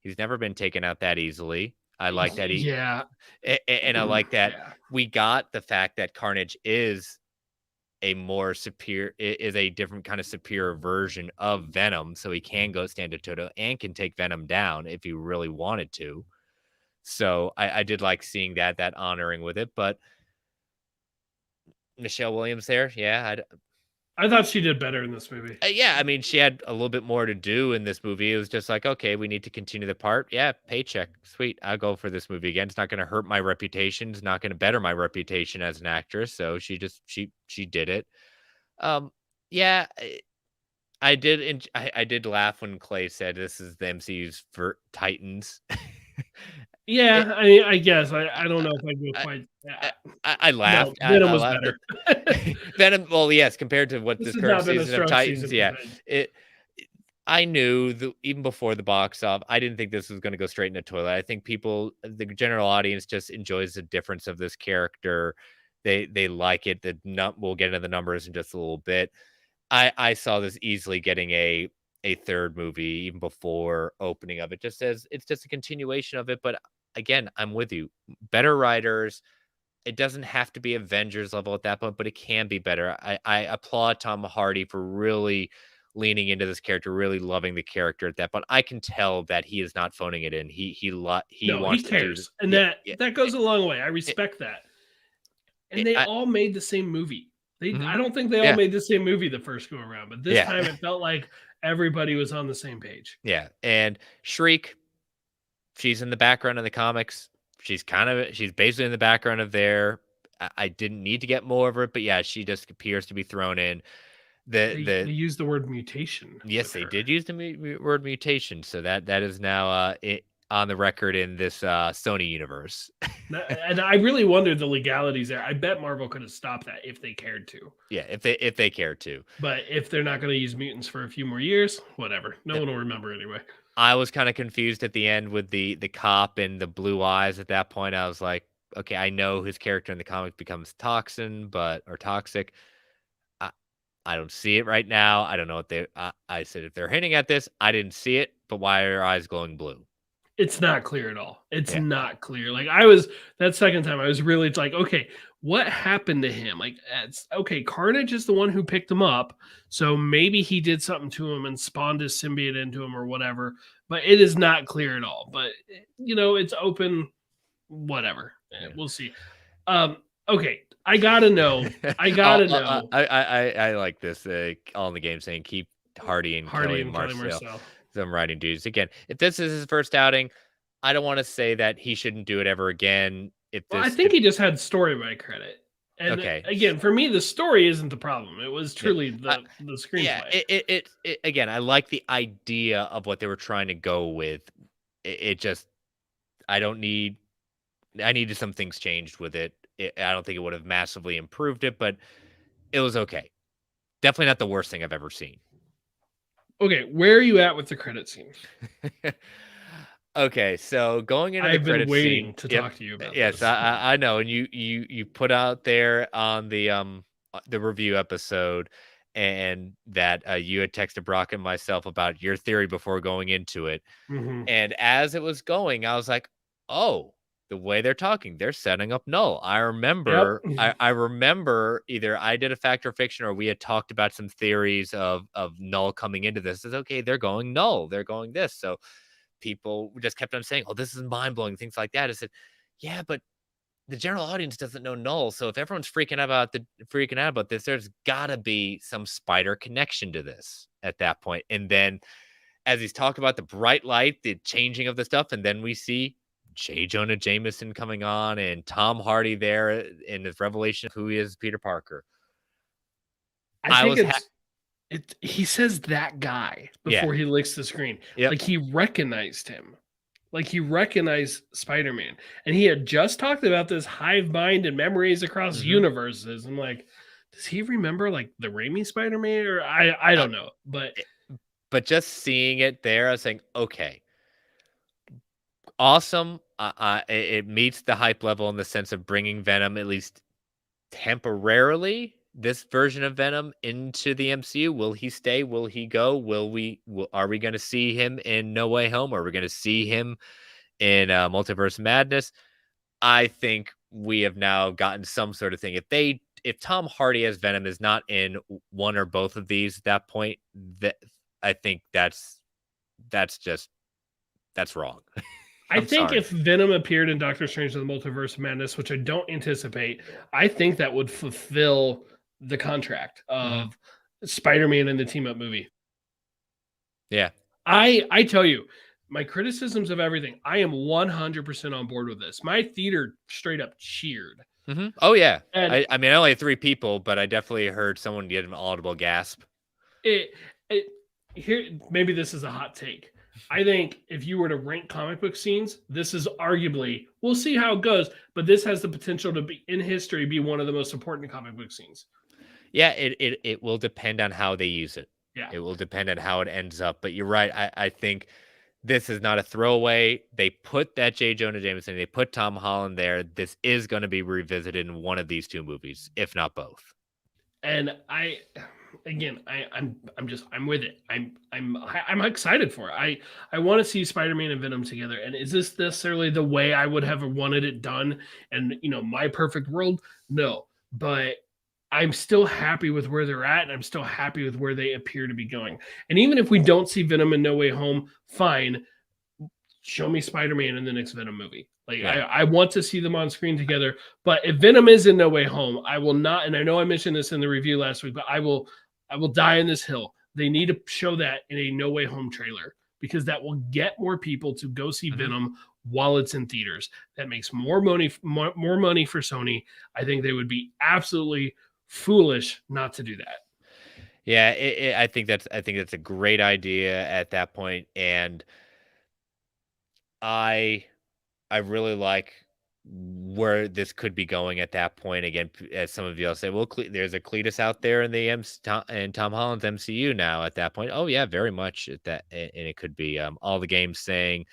he's never been taken out that easily. I like that and I like that we got the fact that Carnage is a more superior, is a different kind of superior version of Venom, so he can go stand to toe and can take Venom down if he really wanted to. So I did like seeing that honoring with it, but Michelle Williams there, I thought she did better in this movie. I mean, she had a little bit more to do in this movie. It was just like, okay, we need to continue the part. Yeah, paycheck. Sweet. I'll go for this movie again. It's not going to hurt my reputation. It's not going to better my reputation as an actress. So she did it. Yeah, I did laugh when Clay said this is the MCU's for Titans. Yeah, I mean, I guess I don't know if I go quite. I laughed. No, Venom was better. Venom, well, yes, compared to what this current season of Titans, I knew even before the box off, I didn't think this was going to go straight in the toilet. I think the general audience just enjoys the difference of this character. They like it. We'll get into the numbers in just a little bit. I saw this easily getting a third movie even before opening of it, just as it's just a continuation of it. But again, I'm with you. Better writers. It doesn't have to be Avengers level at that point, but it can be better. I applaud Tom Hardy for really leaning into this character, really loving the character at that point. I can tell that he is not phoning it in. He wants to do this. And that goes a long way. I respect that. And they all made the same movie. I don't think they all made the same movie the first go around, but this time it felt like everybody was on the same page. Yeah. And Shriek, she's in the background of the comics. She's basically in the background of there. I didn't need to get more of her, but yeah, she just appears to be thrown in. They use the word mutation. Yes, they did use the word mutation. So that is now on the record in this Sony universe. And I really wondered the legalities there. I bet Marvel could have stopped that if they cared to. Yeah, if they cared to. But if they're not going to use mutants for a few more years, whatever. No one will remember anyway. I was kind of confused at the end with the cop and the blue eyes. At that point, I was like, okay, I know his character in the comic becomes toxic. I don't see it right now. I don't know what I said, if they're hinting at this, I didn't see it, but why are your eyes glowing blue? It's not clear at all. It's not clear. Like that second time, I was really like, okay, what happened to him? Like, okay, Carnage is the one who picked him up. So maybe he did something to him and spawned his symbiote into him or whatever, but it is not clear at all. But it's open, whatever. We'll see. Okay, I gotta know. I gotta know. I like this. All in the game saying keep Hardy and Hardy Kelly and Kelly Marcel. Marcel. Some writing dudes. Again, if this is his first outing, I don't want to say that he shouldn't do it ever again. Well, I think he just had story by credit. And okay, again, for me, the story isn't the problem. It was truly the yeah, screenplay. it again, I like the idea of what they were trying to go with. It just I needed some things changed with it. I don't think it would have massively improved it, but it was okay. Definitely not the worst thing I've ever seen. Okay, where are you at with the credit scene? Okay, so going into I've the been credit waiting scene, to talk to you about yes, this. I know, and you put out there on the review episode, and that you had texted Brock and myself about your theory before going into it, Mhm. and as it was going, I was like, oh, the way they're talking, they're setting up Null. I Yep. remember, I remember either I did a fact or fiction, or we had talked about some theories of Null coming into this. Is okay, they're going Null, they're going this, so people just kept on saying, "Oh, this is mind blowing," things like that. I said, "Yeah, but the general audience doesn't know Null, so if everyone's freaking out about this, there's got to be some spider connection to this at that point." And then, as he's talking about the bright light, the changing of the stuff, and then we see J. Jonah Jameson coming on and Tom Hardy there in his revelation of who he is, Peter Parker. I I think was, he says that guy yeah, before he licks the screen. yep, Like he recognized him. Like he recognized Spider-Man. And he had just talked about this hive mind and memories across mhm. universes. I'm like, does he remember like the Raimi Spider-Man? Or I Uh, don't know. But but just seeing it there, I was saying, okay, awesome. It meets the hype level in the sense of bringing Venom, at least temporarily, this version of Venom into the MCU. Will he stay? Will he go? Are we going to see him in No Way Home? Are we going to see him in Multiverse Madness? I think we have now gotten some sort of thing. If Tom Hardy as Venom is not in one or both of these at that point, that I think that's wrong. I I'm think sorry. if Venom appeared in Doctor Strange in the Multiverse of Madness, which I don't anticipate, I think that would fulfill the contract Mhm. of Spider-Man in the team up movie. Yeah. I tell you, my criticisms of everything, I am 100% on board with this. My theater straight up cheered. Oh yeah. And I mean, I only had 3 people, but I definitely heard someone get an audible gasp. it, it here maybe this is a hot take. I think if you were to rank comic book scenes, this is arguably, we'll see how it goes, but this has the potential to be in history be one of the most important comic book scenes. Yeah, it will depend on how they use it. Yeah. It will depend on how it ends up. But you're right. I think this is not a throwaway. They put that J. Jonah Jameson, they put Tom Holland there. This is going to be revisited in one of these 2 movies, if not both. And I'm with it. I'm excited for it. I want to see Spider-Man and Venom together. And is this necessarily the way I would have wanted it done? And my perfect world? No. But I'm still happy with where they're at, and I'm still happy with where they appear to be going. And even if we don't see Venom in No Way Home, fine. Show me Spider-Man in the next Venom movie. Like Yeah. I want to see them on screen together. But if Venom is in No Way Home, I will not. And I know I mentioned this in the review last week, but I will die on this hill. They need to show that in a No Way Home trailer because that will get more people to go see Venom while it's in theaters. That makes more money for Sony. I think they would be absolutely foolish not to do that. Yeah, I think that's a great idea at that point, and I I really like where this could be going at that point. Again, as some of you all say, well, there's a Cletus out there in the Tom Holland's MCU now. At that point, oh yeah, very much at that, and it could be all the games saying,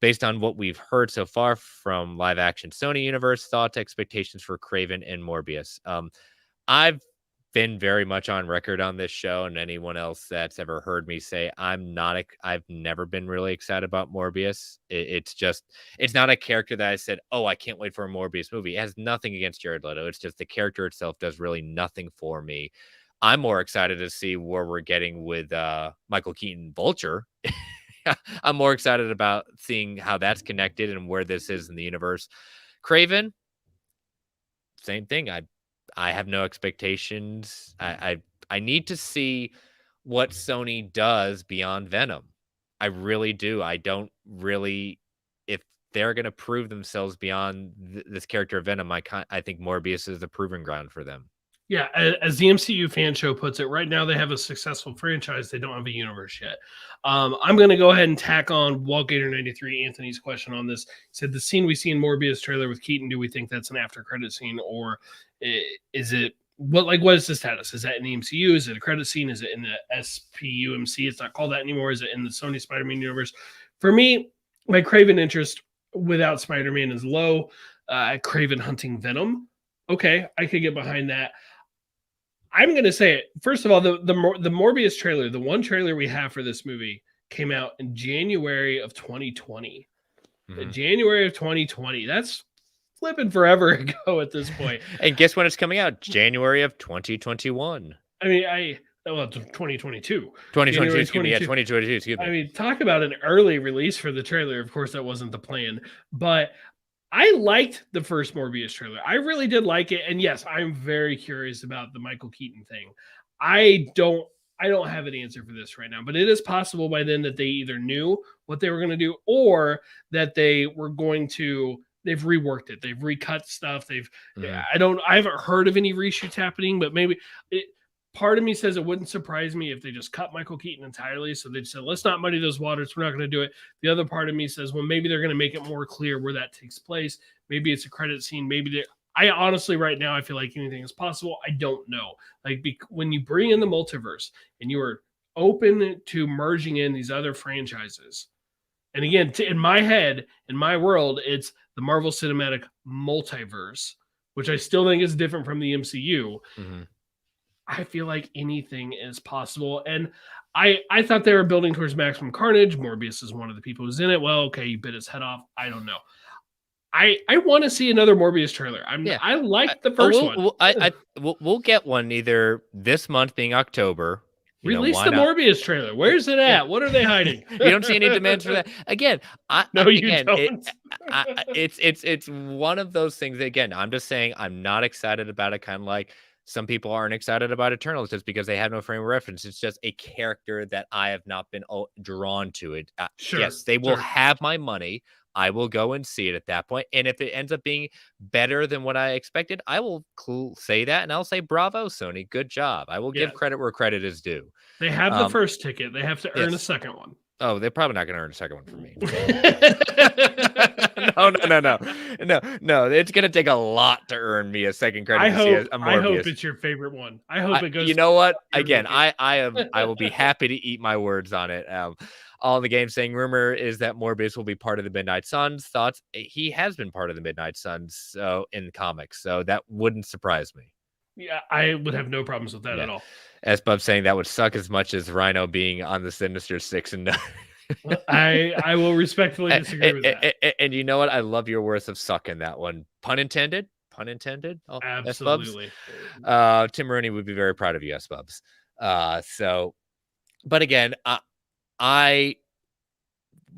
based on what we've heard so far from live action Sony Universe, thoughts, expectations for Craven and Morbius. I've been very much on record on this show, and anyone else that's ever heard me say I've never been really excited about Morbius. It's not a character that I said, oh, I can't wait for a Morbius movie. It has nothing against Jared Leto. It's just the character itself does really nothing for me. I'm more excited to see where we're getting with Michael Keaton Vulture. I'm more excited about seeing how that's connected and where this is in the universe. Craven, same thing. I have no expectations. I need to see what Sony does beyond Venom. I really do. I don't really, if they're going to prove themselves beyond this character of Venom, I think Morbius is the proving ground for them. Yeah, as the MCU fan show puts it, right now they have a successful franchise. They don't have a universe yet. I'm going to go ahead and tack on WaltGator93, Anthony's question on this. He said, the scene we see in Morbius trailer with Keaton, do we think that's an after credit scene, or is it what is the status? Is that in the MCU? Is it a credit scene? Is it in the SPUMC? It's not called that anymore. Is it in the Sony Spider-Man universe? For me, my Craven interest without Spider-Man is low. Craven hunting Venom. Okay, I could get behind that. I'm going to say it. First of all, the Morbius trailer, the one trailer we have for this movie, came out in January of 2020. Mhm. January of 2020. That's flipping forever ago at this point. And guess when it's coming out? January of 2021. I mean, 2022. 2022, excuse me. Yeah, 2022, excuse me. I mean, talk about an early release for the trailer. Of course, that wasn't the plan. But I liked the first Morbius trailer. I really did like it. And yes, I'm very curious about the Michael Keaton thing. I don't have an answer for this right now, but it is possible by then that they either knew what they were going to do or that they've reworked it. They've recut stuff. I haven't heard of any reshoots happening, but maybe part of me says it wouldn't surprise me if they just cut Michael Keaton entirely. So they said, let's not muddy those waters. We're not going to do it. The other part of me says, well, maybe they're going to make it more clear where that takes place. Maybe it's a credit scene. I honestly, right now, I feel like anything is possible. I don't know. When you bring in the multiverse and you are open to merging in these other franchises. And again, in my head, in my world, it's the Marvel Cinematic Multiverse, which I still think is different from the MCU. Mm-hmm. I feel like anything is possible. And I thought they were building towards Maximum Carnage. Morbius is one of the people who's in it. Well, okay, you bit his head off. I don't know. I want to see another Morbius trailer. I like the first one. We'll get one either this month, being October. Release the Morbius trailer. Where's it at? What are they hiding? You don't see any demands for that. Again, you don't. It's one of those things. Again, I'm just saying I'm not excited about it. Kind of like some people aren't excited about Eternals just because they have no frame of reference. It's just a character that I have not been drawn to it. Sure, yes, they will have my money. I will go and see it at that point. And if it ends up being better than what I expected, I will say that. And I'll say, bravo, Sony. Good job. I will give credit where credit is due. They have the first ticket. They have to earn a second one. Oh, they're probably not going to earn a second one from me. No. It's going to take a lot to earn me a second credit. I hope it's your favorite one. I hope it goes. You know what? Again, I will be happy to eat my words on it. All in the game saying rumor is that Morbius will be part of the Midnight Suns. Thoughts? He has been part of the Midnight Suns in comics, so that wouldn't surprise me. Yeah, I would have no problems with that at all. S-Bub saying that would suck as much as Rhino being on the Sinister Six and 9. I will respectfully disagree with that. And you know what? I love your worth of suck in that one. Pun intended. Oh, absolutely. Tim Rooney would be very proud of you, S-Bubs. But again, I,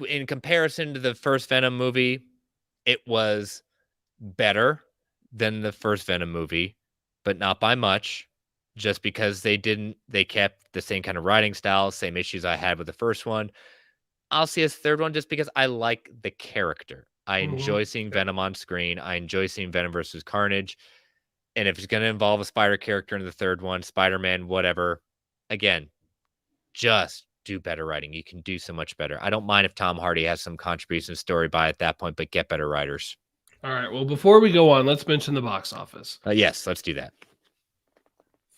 in comparison to the first Venom movie, it was better than the first Venom movie, but not by much, just because they kept the same kind of writing style, same issues I had with the first one. I'll see a third one just because I like the character. I enjoy seeing Venom on screen. I enjoy seeing Venom versus Carnage. And if it's going to involve a spider character in the third one, Spider-Man, whatever, again, just do better writing. You can do so much better. I don't mind if Tom Hardy has some contribution story by at that point, but get better writers. All right. Well, before we go on, let's mention the box office. Yes, let's do that.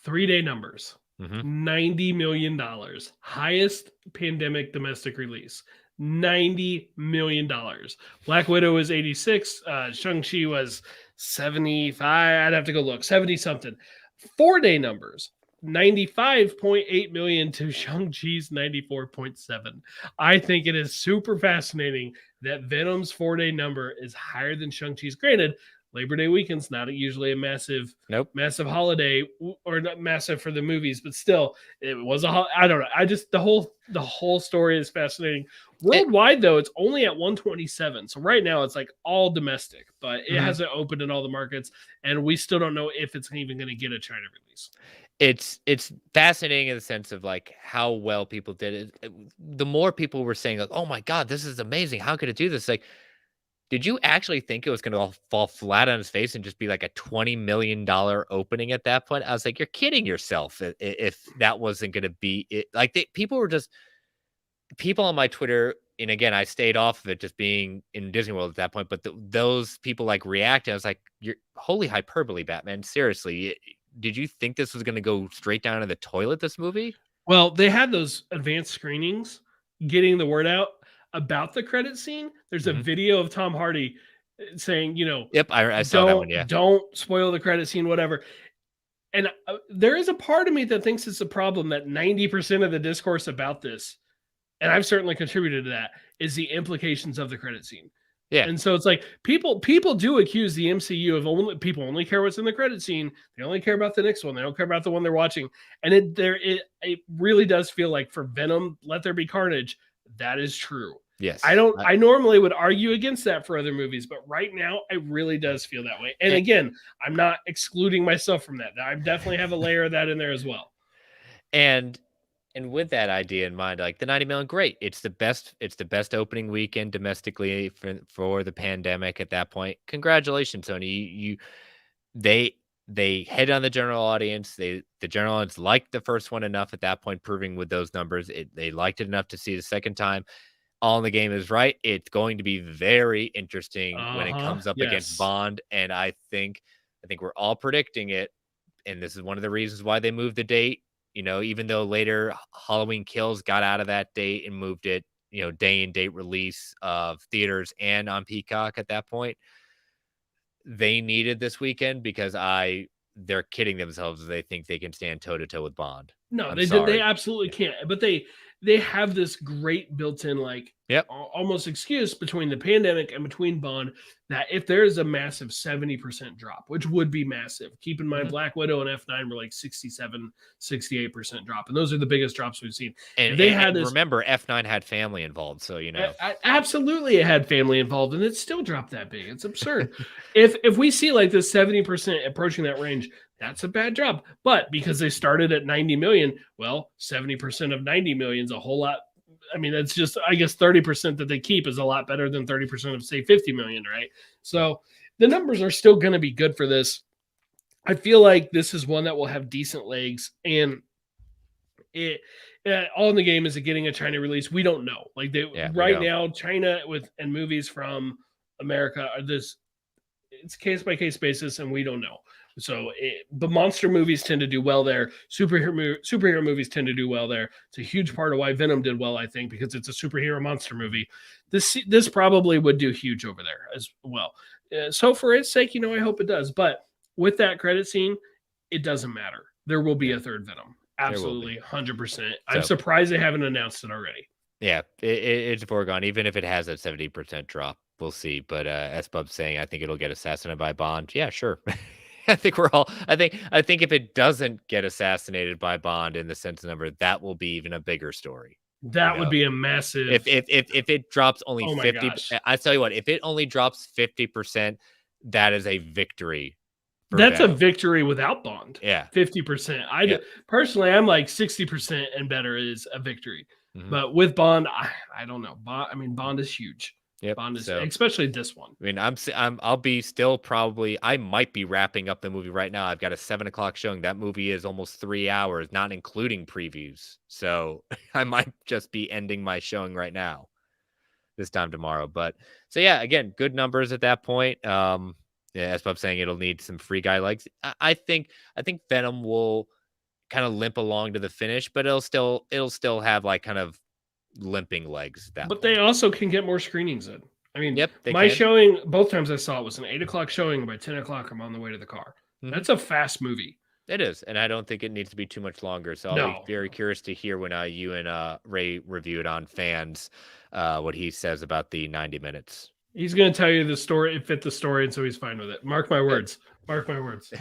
3-day numbers. $90 million. Highest pandemic domestic release. $90 million. Black Widow was 86. Shang-Chi was 75. I'd have to go look. 70 something. 4-day numbers. 95.8 million to Shang-Chi's 94.7. I think it is super fascinating that Venom's 4-day number is higher than Shang-Chi's. Granted, Labor Day weekend's not usually a massive Nope. holiday, or not massive for the movies, but still, it was I don't know. I just the whole story is fascinating. Worldwide, though, it's only at 127. So right now, it's like all domestic, but it hasn't opened in all the markets, and we still don't know if it's even going to get a China release. It's fascinating in the sense of like how well people did it. The more people were saying like, "Oh my god, this is amazing! How could it do this?" Like, did you actually think it was going to fall flat on its face and just be like a $20 million opening at that point? I was like, "You're kidding yourself!" If that wasn't going to be it, like people were just people on my Twitter. And again, I stayed off of it just being in Disney World at that point. But those people like reacting. I was like, "You're holy hyperbole, Batman! Seriously, did you think this was going to go straight down to the toilet, this movie?" Well, they had those advanced screenings getting the word out about the credit scene. There's a video of Tom Hardy saying, Yep, I saw that one, yeah. Don't spoil the credit scene, whatever. And there is a part of me that thinks it's a problem that 90% of the discourse about this, and I've certainly contributed to that, is the implications of the credit scene. Yeah. And so it's like people do accuse the MCU of people only care what's in the credit scene. They only care about the next one. They don't care about the one they're watching. And it really does feel like for Venom, Let There Be Carnage, that is true. Yes. I normally would argue against that for other movies, but right now it really does feel that way. And again, I'm not excluding myself from that. I definitely have a layer of that in there as well. And with that idea in mind, like the 90 million, great. It's the best opening weekend domestically for the pandemic at that point. Congratulations, Sony. They hit on the general audience. The general audience liked the first one enough at that point, proving with those numbers. They liked it enough to see the second time. All in the Game is right. It's going to be very interesting when it comes up against Bond. And I think we're all predicting it. And this is one of the reasons why they moved the date. Even though later Halloween Kills got out of that date and moved it, day and date release of theaters and on Peacock at that point, they needed this weekend because they're kidding themselves if they think they can stand toe to toe with Bond. No, they absolutely can't. But they have this great built-in almost excuse between the pandemic and between Bond that if there is a massive 70% drop, which would be massive. Keep in mind Black Widow and F9 were like 67, 68% drop, and those are the biggest drops we've seen. And remember, F9 had family involved, so absolutely it had family involved, and it still dropped that big. It's absurd. if we see like this 70% approaching that range, that's a bad drop. But because they started at 90 million, well, 70% of 90 million is a whole lot. I mean, that's just, I guess 30% that they keep is a lot better than 30% of, say, 50 million, right? So the numbers are still going to be good for this. I feel like this is one that will have decent legs, and all in the game is it getting a China release? We don't know. Like now, China and movies from America are it's case by case basis, and we don't know. So, but monster movies tend to do well there. Superhero movies tend to do well there. It's a huge part of why Venom did well, I think, because it's a superhero monster movie. This probably would do huge over there as well. So for its sake, I hope it does. But with that credit scene, it doesn't matter. There will be a third Venom. Absolutely, 100%. I'm surprised they haven't announced it already. Yeah, it's foregone. Even if it has a 70% drop, we'll see. But as Bub's saying, I think it'll get assassinated by Bond. Yeah, sure. I think if it doesn't get assassinated by Bond in the sense number, that will be even a bigger story. That would be a massive. If it drops only 50, I tell you what, if it only drops 50%, that is a victory. That's Venom. A victory without Bond. Yeah, 50%. Personally, I'm like 60% and better is a victory. But with Bond, I don't know. Bond is huge. Yep. Bond is, especially this one. I mean, I'll be still probably. I might be wrapping up the movie right now. I've got a 7:00 showing. That movie is almost 3 hours, not including previews. So I might just be ending my showing right now, this time tomorrow. But so yeah, again, good numbers at that point. As Bob's saying, it'll need some free guy legs. I think Venom will kind of limp along to the finish, but it'll still have like kind of limping legs. They also can get more screenings in. I mean, my showing, both times I saw it, was an 8:00 showing, and by 10:00 I'm on the way to the car. That's a fast movie. It is, and I don't think it needs to be too much longer. So I'll be very curious to hear when you and Ray review it on Fans, what he says about the 90 minutes. He's going to tell you the story. It fit the story, and so he's fine with it. Mark my words. Mark my words.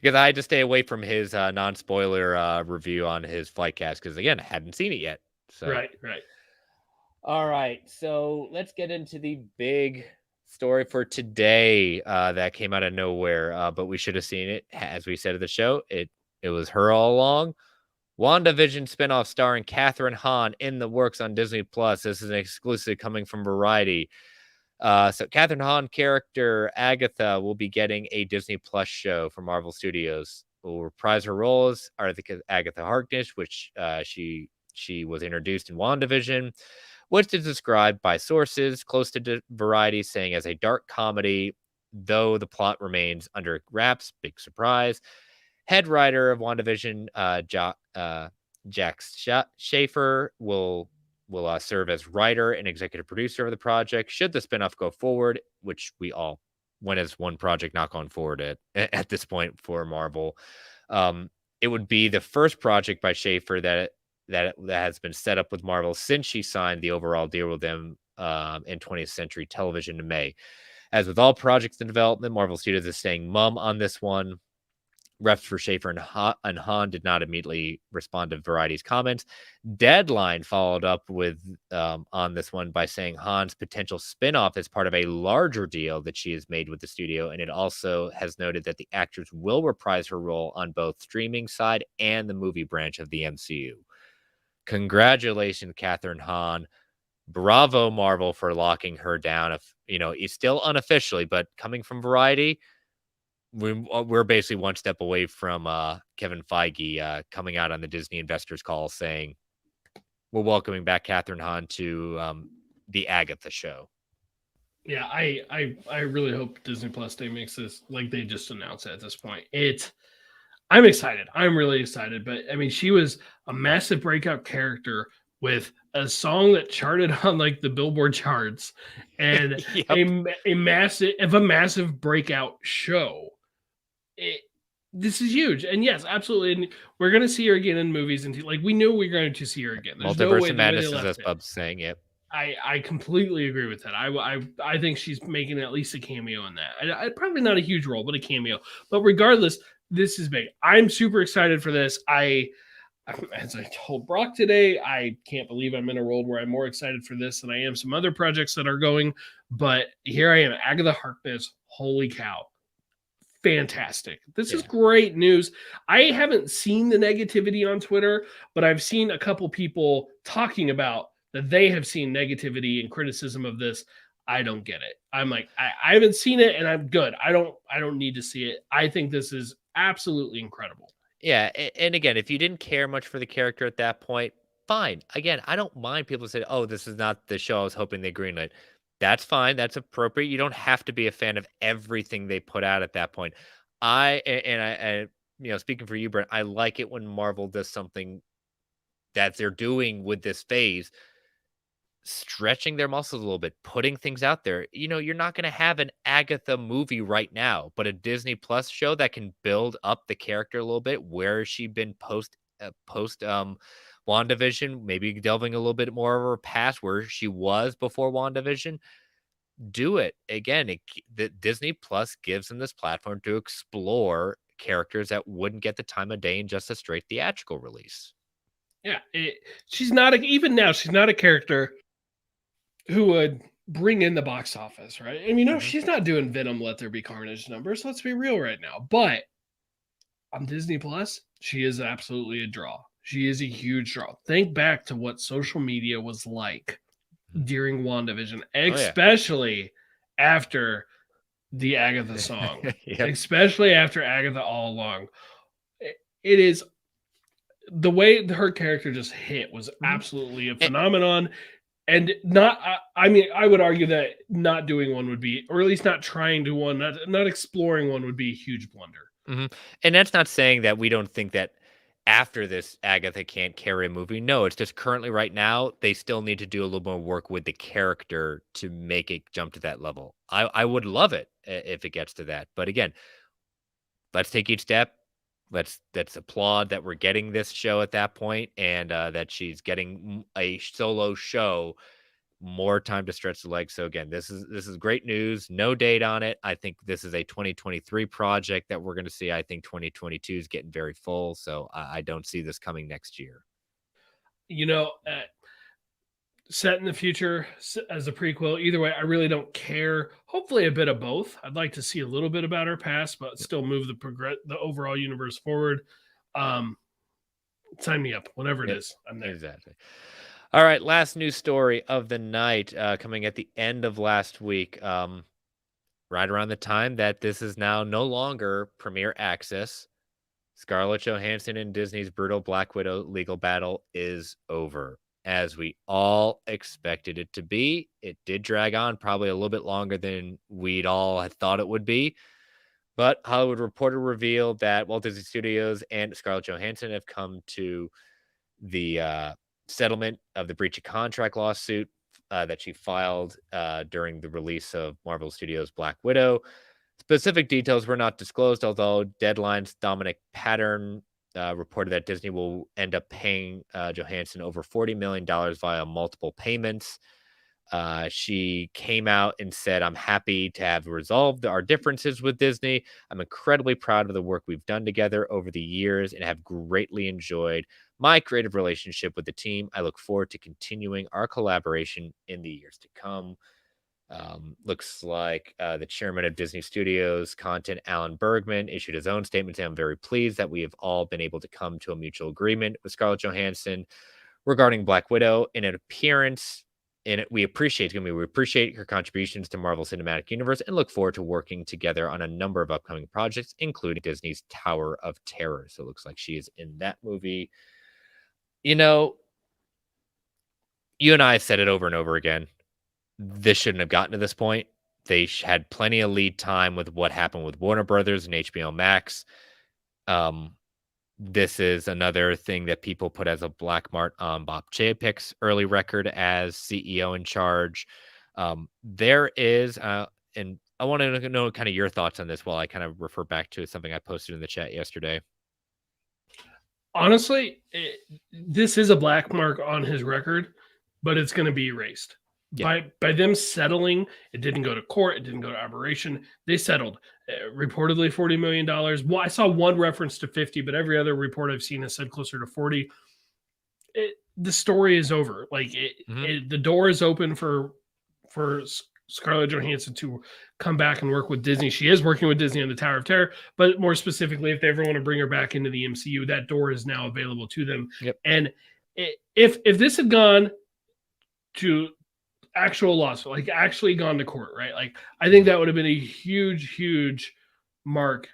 Because I had to stay away from his non-spoiler review on his Flightcast because, again, I hadn't seen it yet. So. Right. All right, so let's get into the big story for today that came out of nowhere, but we should have seen it. As we said at the show, it was her all along. WandaVision spinoff starring Kathryn Hahn in the works on Disney Plus. This is an exclusive coming from Variety. So Kathryn Hahn character Agatha will be getting a Disney Plus show from Marvel Studios. Will reprise her roles are the Agatha Harkness, which she was introduced in WandaVision, which is described by sources close to Variety saying as a dark comedy, though the plot remains under wraps. Big surprise. Head writer of WandaVision, Jack Schaefer, will serve as writer and executive producer of the project. Should the spinoff go forward, which we all, when is one project not going forward at this point for Marvel, it would be the first project by Schaefer that has been set up with Marvel since she signed the overall deal with them in 20th Century Television in May. As with all projects in development, Marvel Studios is staying mum on this one. Reps for Schaefer and Hahn did not immediately respond to Variety's comments. Deadline followed up with on this one by saying Hahn's potential spinoff is part of a larger deal that she has made with the studio, and it also has noted that the actress will reprise her role on both streaming side and the movie branch of the MCU. Congratulations, Kathryn Hahn. Bravo, Marvel, for locking her down. If it's still unofficially, but coming from Variety, we're basically one step away from Kevin Feige coming out on the Disney investors call saying we're welcoming back Kathryn Hahn to the Agatha show. Yeah, I really hope Disney Plus Day makes this like they just announced it at this point. I'm excited. I'm really excited. But I mean, she was a massive breakout character with a song that charted on like the Billboard charts and Yep. a massive breakout show. This is huge, and yes, absolutely. And we're gonna see her again in movies, and like we knew we were going to see her again. There's Multiverse no way of Madness, as Bub's saying. Yep. I completely agree with that. I think she's making at least a cameo in that. I probably not a huge role, but a cameo. But regardless, this is big. I'm super excited for this. As I told Brock today, I can't believe I'm in a world where I'm more excited for this than I am some other projects that are going. But here I am, Agatha Harkness. Holy cow. Fantastic. This is great news. I haven't seen the negativity on Twitter, but I've seen a couple people talking about that they have seen negativity and criticism of this. I don't get it. I'm like, I haven't seen it and I'm good. I don't need to see it. I think this is absolutely incredible. Yeah, and again, if you didn't care much for the character at that point, fine. Again, I don't mind people say, "Oh, this is not the show I was hoping they greenlit." That's fine. That's appropriate. You don't have to be a fan of everything they put out at that point. I speaking for you, Brent, I like it when Marvel does something that they're doing with this phase, stretching their muscles a little bit, putting things out there. You're not going to have an Agatha movie right now, but a Disney Plus show that can build up the character a little bit. Where has she been post WandaVision? Maybe delving a little bit more of her past, where she was before WandaVision. Do it again. The Disney Plus gives them this platform to explore characters that wouldn't get the time of day in just a straight theatrical release. Yeah, she's not even now. She's not a character who would bring in the box office, right? I mean, she's not doing Venom, Let There Be Carnage numbers. Let's be real right now. But on Disney Plus, she is absolutely a draw. She is a huge draw. Think back to what social media was like during WandaVision, especially after the Agatha song, especially after Agatha All Along. It is the way her character just hit was absolutely a phenomenon. And I would argue that not doing one would be, or at least not trying to one, not exploring one would be a huge blunder. Mm-hmm. And that's not saying that we don't think that after this, Agatha can't carry a movie. No, it's just currently right now, they still need to do a little more work with the character to make it jump to that level. I would love it if it gets to that. But again, let's take each step. Let's applaud that we're getting this show at that point, and that she's getting a solo show more time to stretch the legs. So again, this is great news. No date on it. I think this is a 2023 project that we're going to see. I think 2022 is getting very full, so I don't see this coming next year. Set in the future as a prequel. Either way, I really don't care. Hopefully, a bit of both. I'd like to see a little bit about her past, but still move the overall universe forward. Sign me up, whatever it is. I'm there. Exactly. All right, last news story of the night, coming at the end of last week, right around the time that this is now no longer premiere access. Scarlett Johansson and Disney's brutal Black Widow legal battle is over, as we all expected it to be. It did drag on probably a little bit longer than we'd all had thought it would be. But Hollywood Reporter revealed that Walt Disney Studios and Scarlett Johansson have come to the settlement of the breach of contract lawsuit that she filed during the release of Marvel Studios' Black Widow. Specific details were not disclosed, although Deadline's Dominic Pattern reported that Disney will end up paying Johansson over $40 million via multiple payments. She came out and said, "I'm happy to have resolved our differences with Disney. I'm incredibly proud of the work we've done together over the years and have greatly enjoyed my creative relationship with the team. I look forward to continuing our collaboration in the years to come." Looks like the chairman of Disney Studios Content, Alan Bergman, issued his own statement saying, "I'm very pleased that we have all been able to come to a mutual agreement with Scarlett Johansson regarding Black Widow in an appearance. And we appreciate her contributions to Marvel Cinematic Universe and look forward to working together on a number of upcoming projects, including Disney's Tower of Terror." So it looks like she is in that movie. You and I have said it over and over again. This shouldn't have gotten to this point. They had plenty of lead time with what happened with Warner Brothers and HBO Max. This is another thing that people put as a black mark on Bob Chapek's early record as CEO in charge. There is, and I want to know kind of your thoughts on this while I kind of refer back to something I posted in the chat yesterday. Honestly, this is a black mark on his record, but it's going to be erased. Yeah. By them settling. It didn't go to court. It didn't go to arbitration. They settled. Reportedly $40 million. Well, I saw one reference to 50, but every other report I've seen has said closer to 40. The story is over. Like the door is open for Scarlett Johansson to come back and work with Disney. She is working with Disney on the Tower of Terror, but more specifically, if they ever want to bring her back into the MCU, that door is now available to them. Yep. And if this had gone to actual lawsuit, like actually gone to court, right? Like I think that would have been a huge mark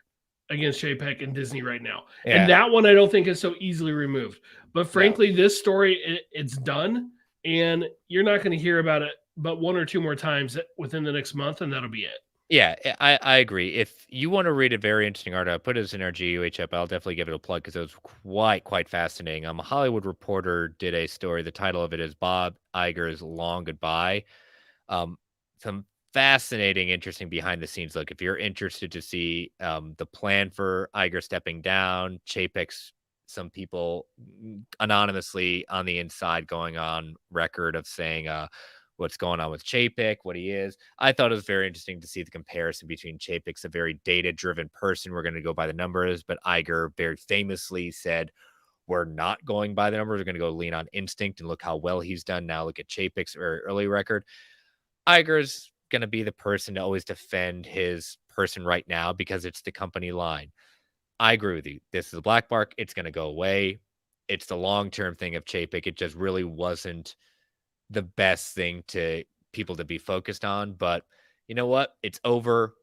against Chapek and Disney right now. Yeah. And that one I don't think is so easily removed. But frankly, this story, it's done, and you're not going to hear about it but one or two more times within the next month, and that'll be it. Yeah, I agree. If you want to read a very interesting article, put it in our GUH app. I'll definitely give it a plug because it was quite fascinating. A Hollywood Reporter did a story. The title of it is Bob Iger's Long Goodbye. Some fascinating, interesting behind the scenes look. If you're interested to see the plan for Iger stepping down, Chapek's, some people anonymously on the inside going on record of saying what's going on with Chapek, what he is. I thought it was very interesting to see the comparison between Chapek's a very data-driven person. We're going to go by the numbers, but Iger very famously said, we're not going by the numbers. We're going to go lean on instinct, and look how well he's done. Now look at Chapek's very early record. Iger's going to be the person to always defend his person right now because it's the company line. I agree with you. This is a black mark. It's going to go away. It's the long-term thing of Chapek. It just really wasn't the best thing to people to be focused on, but you know what? It's over.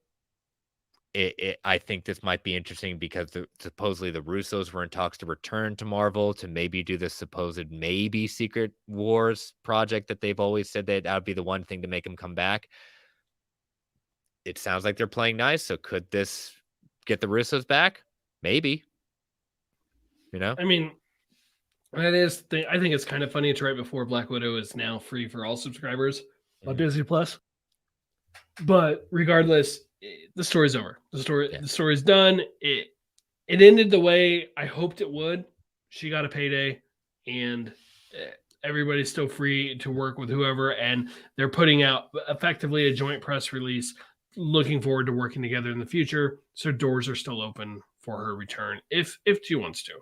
I think this might be interesting because supposedly the Russos were in talks to return to Marvel to maybe do this supposed maybe Secret Wars project that they've always said that would be the one thing to make them come back. It sounds like they're playing nice. So could this get the Russos back? Maybe. I mean, that is, I think it's kind of funny. It's right before Black Widow is now free for all subscribers on Disney Plus. But regardless, the story's over. The story's done. It ended the way I hoped it would. She got a payday, and everybody's still free to work with whoever, and they're putting out effectively a joint press release looking forward to working together in the future. So doors are still open for her return if she wants to.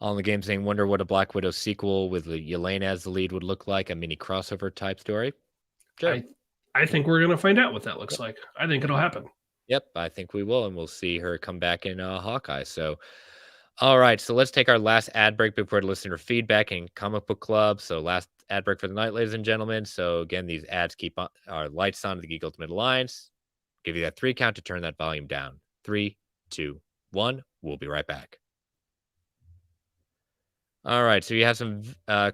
All in the game saying, wonder what a Black Widow sequel with Yelena as the lead would look like, a mini crossover type story. Sure. I think we're going to find out what that looks like. I think it'll happen. Yep, I think we will, and we'll see her come back in Hawkeye. So, all right, so let's take our last ad break before listener feedback and comic book club. So, last ad break for the night, ladies and gentlemen. So, again, these ads keep our lights on to the Geek Ultimate Alliance. Give you that 3 count to turn that volume down. 3, 2, 1. We'll be right back. All right, so you have some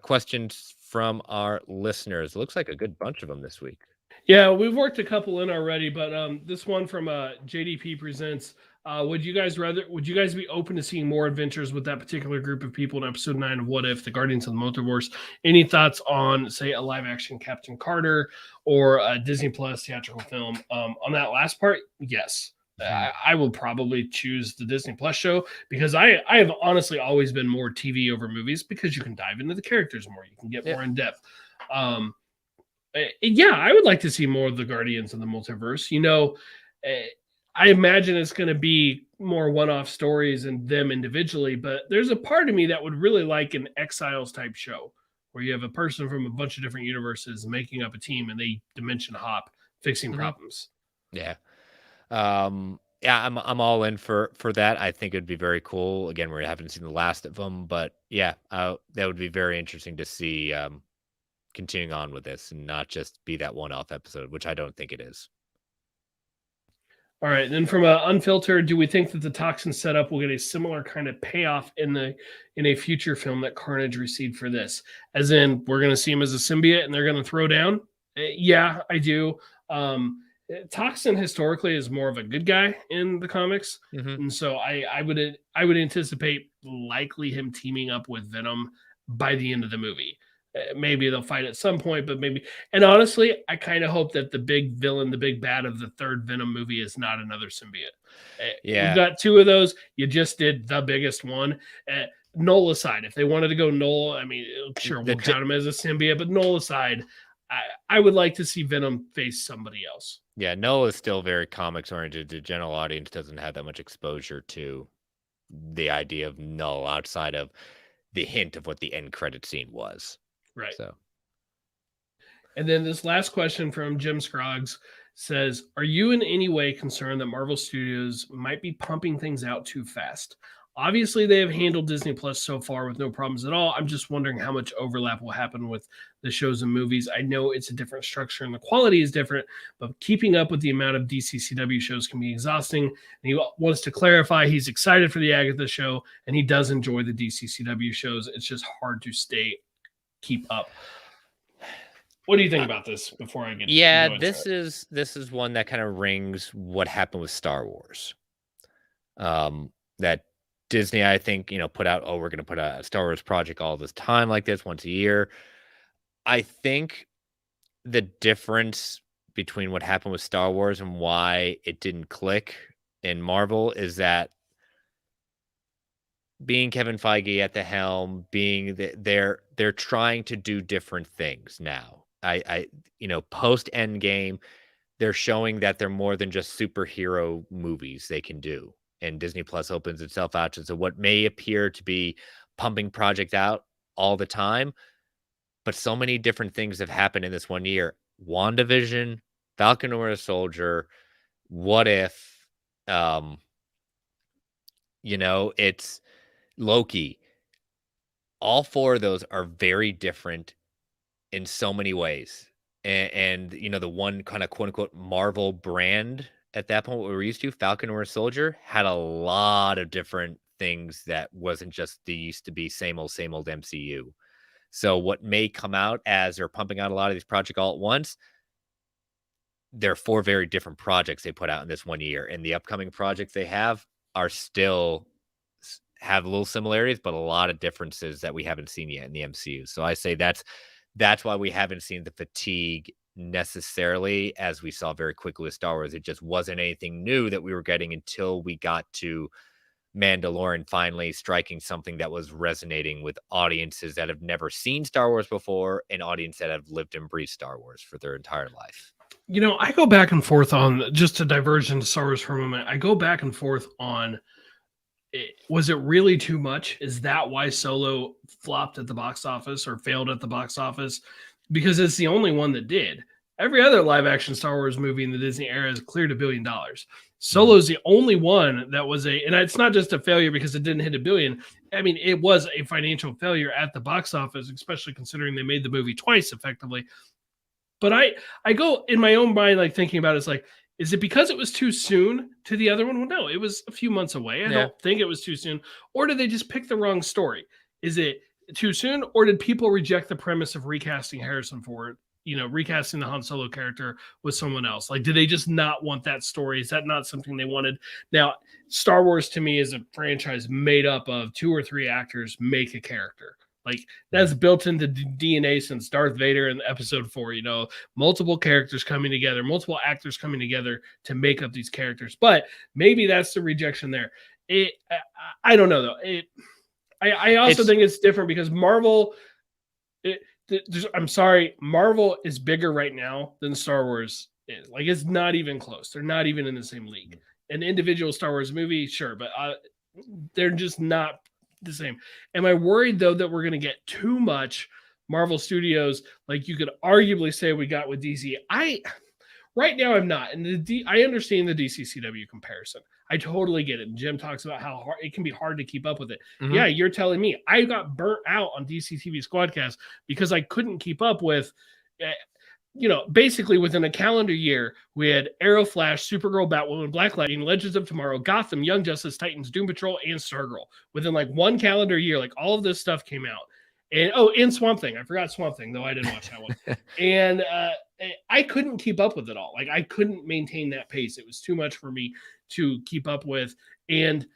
questions from our listeners. It looks like a good bunch of them this week. Yeah, we've worked a couple in already, but this one from JDP presents. Would you guys be open to seeing more adventures with that particular group of people in episode 9 of What If, the Guardians of the Multiverse? Any thoughts on, say, a live action Captain Carter or a Disney Plus theatrical film? On that last part, yes. I will probably choose the Disney Plus show because I have honestly always been more TV over movies because you can dive into the characters more. You can get more in depth. Yeah, I would like to see more of the Guardians of the Multiverse. I imagine it's going to be more one-off stories and them individually, but there's a part of me that would really like an Exiles type show where you have a person from a bunch of different universes making up a team and they dimension hop, fixing problems. Yeah. Yeah, I'm all in for that. I think it'd be very cool. Again, we haven't seen the last of them, but yeah, that would be very interesting to see continuing on with this and not just be that one-off episode, which I don't think it is. All right, then from Unfiltered, do we think that the toxin setup will get a similar kind of payoff in a future film that Carnage received for this? As in, we're going to see him as a symbiote and they're going to throw down? Yeah, I do. Toxin historically is more of a good guy in the comics, and so I would anticipate likely him teaming up with Venom by the end of the movie. Maybe they'll fight at some point, but maybe. And honestly, I kind of hope that the big villain, the big bad of the third Venom movie is not another symbiote. Yeah, you've got 2 of those. You just did the biggest one. Null aside, if they wanted to go Null, I mean, sure, we'll count him as a symbiote, but Null aside, I would like to see Venom face somebody else. Yeah, Null is still very comics oriented. The general audience doesn't have that much exposure to the idea of Null outside of the hint of what the end credit scene was. Right. So, and then this last question from Jim Scroggs says, are you in any way concerned that Marvel Studios might be pumping things out too fast? Obviously, they have handled Disney Plus so far with no problems at all. I'm just wondering how much overlap will happen with the shows and movies. I know it's a different structure and the quality is different, but keeping up with the amount of DCCW shows can be exhausting. And he wants to clarify he's excited for the Agatha show and he does enjoy the DCCW shows. It's just hard to keep up. What do you think about this before I get? Yeah, this is one that kind of rings what happened with Star Wars. That Disney, I think, put out, we're going to put a Star Wars project all this time like this once a year. I think the difference between what happened with Star Wars and why it didn't click in Marvel is that being Kevin Feige at the helm, being they're trying to do different things now. Post Endgame, they're showing that they're more than just superhero movies they can do. And Disney Plus opens itself out to what may appear to be pumping project out all the time, but so many different things have happened in this one year. WandaVision, Falcon and Winter Soldier, What If, it's Loki. All 4 of those are very different in so many ways. And the one kind of quote unquote Marvel brand at that point, what we were used to, Falcon or Soldier, had a lot of different things that wasn't just the used to be same old MCU. So what may come out as they're pumping out a lot of these projects all at once, there are 4 very different projects they put out in this one year. And the upcoming projects they have are still have little similarities, but a lot of differences that we haven't seen yet in the MCU. So I say that's why we haven't seen the fatigue necessarily as we saw very quickly with Star Wars. It just wasn't anything new that we were getting until we got to Mandalorian finally striking something that was resonating with audiences that have never seen Star Wars before, and audience that have lived and breathed Star Wars for their entire life. I go back and forth on, just to diverge into Star Wars for a moment, I go back and forth on, was it really too much? Is that why Solo flopped at the box office or failed at the box office? Because it's the only one that did. Every other live action Star Wars movie in the Disney era has cleared $1 billion. Solo's the only one that was and it's not just a failure because it didn't hit $1 billion. I mean, it was a financial failure at the box office, especially considering they made the movie twice effectively. But I go in my own mind, like thinking about it, it's like, is it because it was too soon to the other one? Well, no, it was a few months away. I don't think it was too soon. Or did they just pick the wrong story? Is it too soon? Or did people reject the premise of recasting Harrison Ford, recasting the Han Solo character with someone else? Like, did they just not want that story? Is that not something they wanted? Now, Star Wars to me is a franchise made up of 2 or 3 actors make a character. Like, that's built into DNA since Darth Vader in episode 4, multiple characters coming together, multiple actors coming together to make up these characters. But maybe that's the rejection there. I don't know, though. I also think it's different because Marvel, I'm sorry, Marvel is bigger right now than Star Wars is. Like, it's not even close. They're not even in the same league. An individual Star Wars movie, sure, but they're just not the same. Am I worried though that we're going to get too much Marvel Studios, like you could arguably say we got with DC? Right now I'm not. And I understand the DC CW comparison. I totally get it. Jim talks about how hard it can be hard to keep up with it. Yeah, you're telling me I got burnt out on DC TV Squadcast because I couldn't keep up with basically within a calendar year, we had Arrow, Flash, Supergirl, Batwoman, Black Lightning, Legends of Tomorrow, Gotham, Young Justice, Titans, Doom Patrol, and Stargirl. Within like one calendar year, like all of this stuff came out. And Swamp Thing. I forgot Swamp Thing, though I didn't watch that one. And I couldn't keep up with it all. Like, I couldn't maintain that pace. It was too much for me to keep up with. And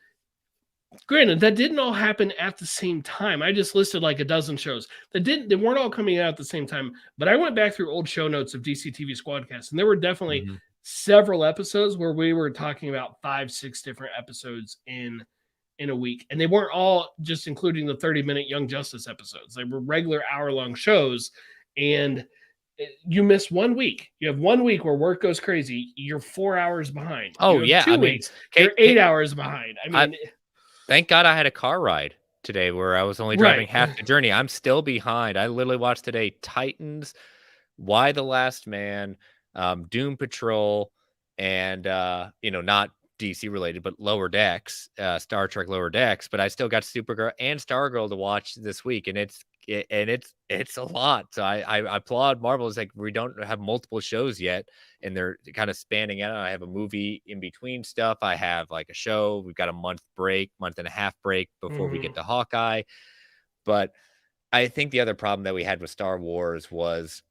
granted, that didn't all happen at the same time. I just listed like a dozen shows they weren't all coming out at the same time. But I went back through old show notes of DC TV Squadcast, and there were definitely several episodes where we were talking about 5-6 different episodes in a week, and they weren't all just including the 30-minute Young Justice episodes. They were regular hour-long shows, and you miss 1 week. You have 1 week where work goes crazy. You're 4 hours behind. Oh, yeah. 2 weeks. You're 8 hours behind. I mean, thank God I had a car ride today where I was only driving half the journey. I'm still behind. I literally watched today Titans, Why the Last Man, Doom Patrol, and not DC related, but Lower Decks, Star Trek Lower Decks. But I still got Supergirl and Stargirl to watch this week, and it's a lot. So I applaud Marvel. It's like we don't have multiple shows yet, and they're kind of spanning out. I have a movie in between stuff. I have like a show. We've got a month and a half break before we get to Hawkeye. But I think the other problem that we had with Star Wars was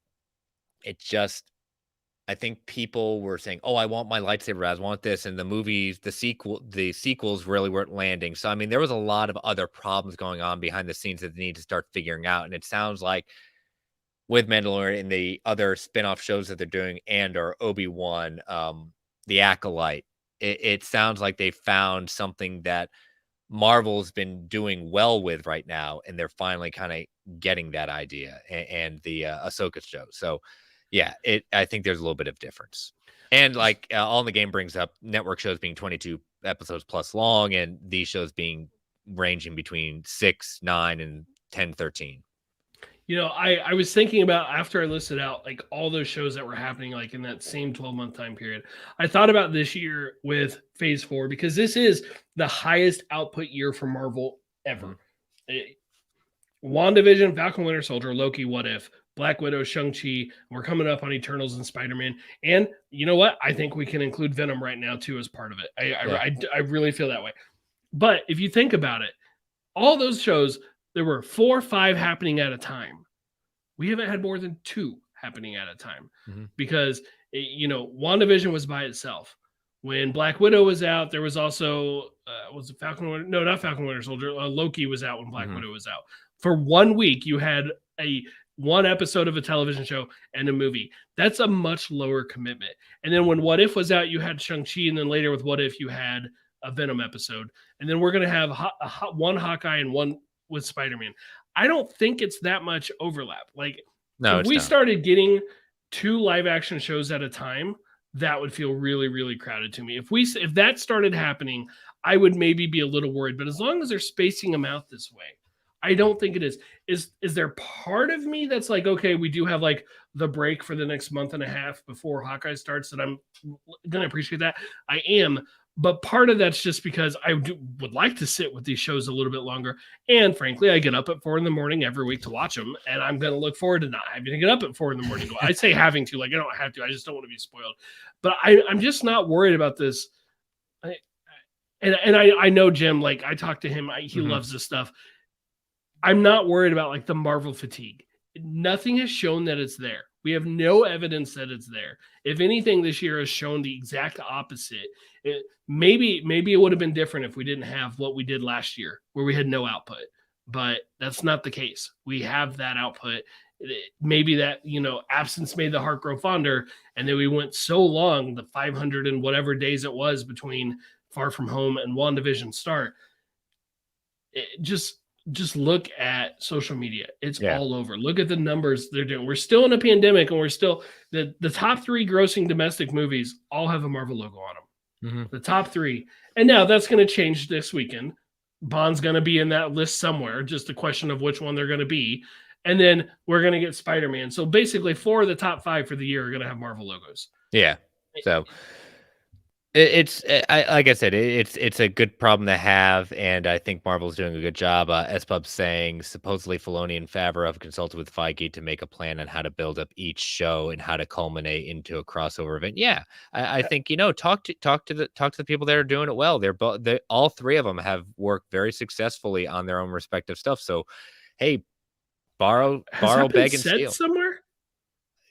I think people were saying, "Oh, I want my lightsaber. I want this," and the sequels really weren't landing. So, I mean, there was a lot of other problems going on behind the scenes that they need to start figuring out. And it sounds like with Mandalorian and the other spinoff shows that they're doing, or Obi-Wan, The Acolyte, it sounds like they found something that Marvel's been doing well with right now, and they're finally kind of getting that idea. And the Ahsoka show, so. Yeah, I think there's a little bit of difference. And like All in the Game brings up network shows being 22 episodes plus long, and these shows being ranging between 6, 9, and 10, 13. I was thinking about, after I listed out like all those shows that were happening like in that same 12-month time period, I thought about this year with Phase 4 because this is the highest output year for Marvel ever. WandaVision, Falcon Winter Soldier, Loki, What If, Black Widow, Shang-Chi, we're coming up on Eternals and Spider-Man. And you know what? I think we can include Venom right now too as part of it. I really feel that way. But if you think about it, all those shows, there were 4 or 5 happening at a time. We haven't had more than 2 happening at a time because, WandaVision was by itself. When Black Widow was out, there was also, was it Falcon Winter? No, not Falcon Winter Soldier. Loki was out when Black Widow was out. For 1 week, you had one episode of a television show and a movie. That's a much lower commitment. And then when What If was out, you had Shang-Chi, and then later with What If, you had a Venom episode, and then we're going to have one Hawkeye and one with Spider-Man. I don't think it's that much overlap. Like, No, if we started getting 2 live action shows at a time, that would feel really, really crowded to me. If that started happening, I would maybe be a little worried. But as long as they're spacing them out this way, I don't think it is. Is there part of me that's like, okay, we do have like the break for the next month and a half before Hawkeye starts, that I'm gonna appreciate that? I am. But part of that's just because would like to sit with these shows a little bit longer. And frankly, I get up at 4 a.m. every week to watch them. And I'm going to look forward to not having to get up at 4 a.m. I say having to, like, I don't have to. I just don't want to be spoiled. But I'm just not worried about this. I know Jim, like, I talked to him. He loves this stuff. I'm not worried about like the Marvel fatigue. Nothing has shown that it's there. We have no evidence that it's there. If anything, this year has shown the exact opposite. Maybe it would have been different if we didn't have what we did last year, where we had no output. But that's not the case. We have that output. Maybe that, absence made the heart grow fonder, and then we went so long, the 500 and whatever days it was between Far From Home and WandaVision start. Just look at social media. It's all over. Look at the numbers they're doing. We're still in a pandemic, and we're still the top 3 grossing domestic movies all have a Marvel logo on them. The top 3. And now that's going to change this weekend. Bond's going to be in that list somewhere. Just a question of which one they're going to be. And then we're going to get Spider-Man. So basically 4 of the top 5 for the year are going to have Marvel logos. Yeah. So it's like I said, it's a good problem to have, and I think Marvel's doing a good job. SPUB saying supposedly Filoni and Favreau have consulted with Feige to make a plan on how to build up each show and how to culminate into a crossover event. Yeah, I think talk to the people that are doing it well. All 3 of them have worked very successfully on their own respective stuff. So, hey, borrow, beg, and steal somewhere.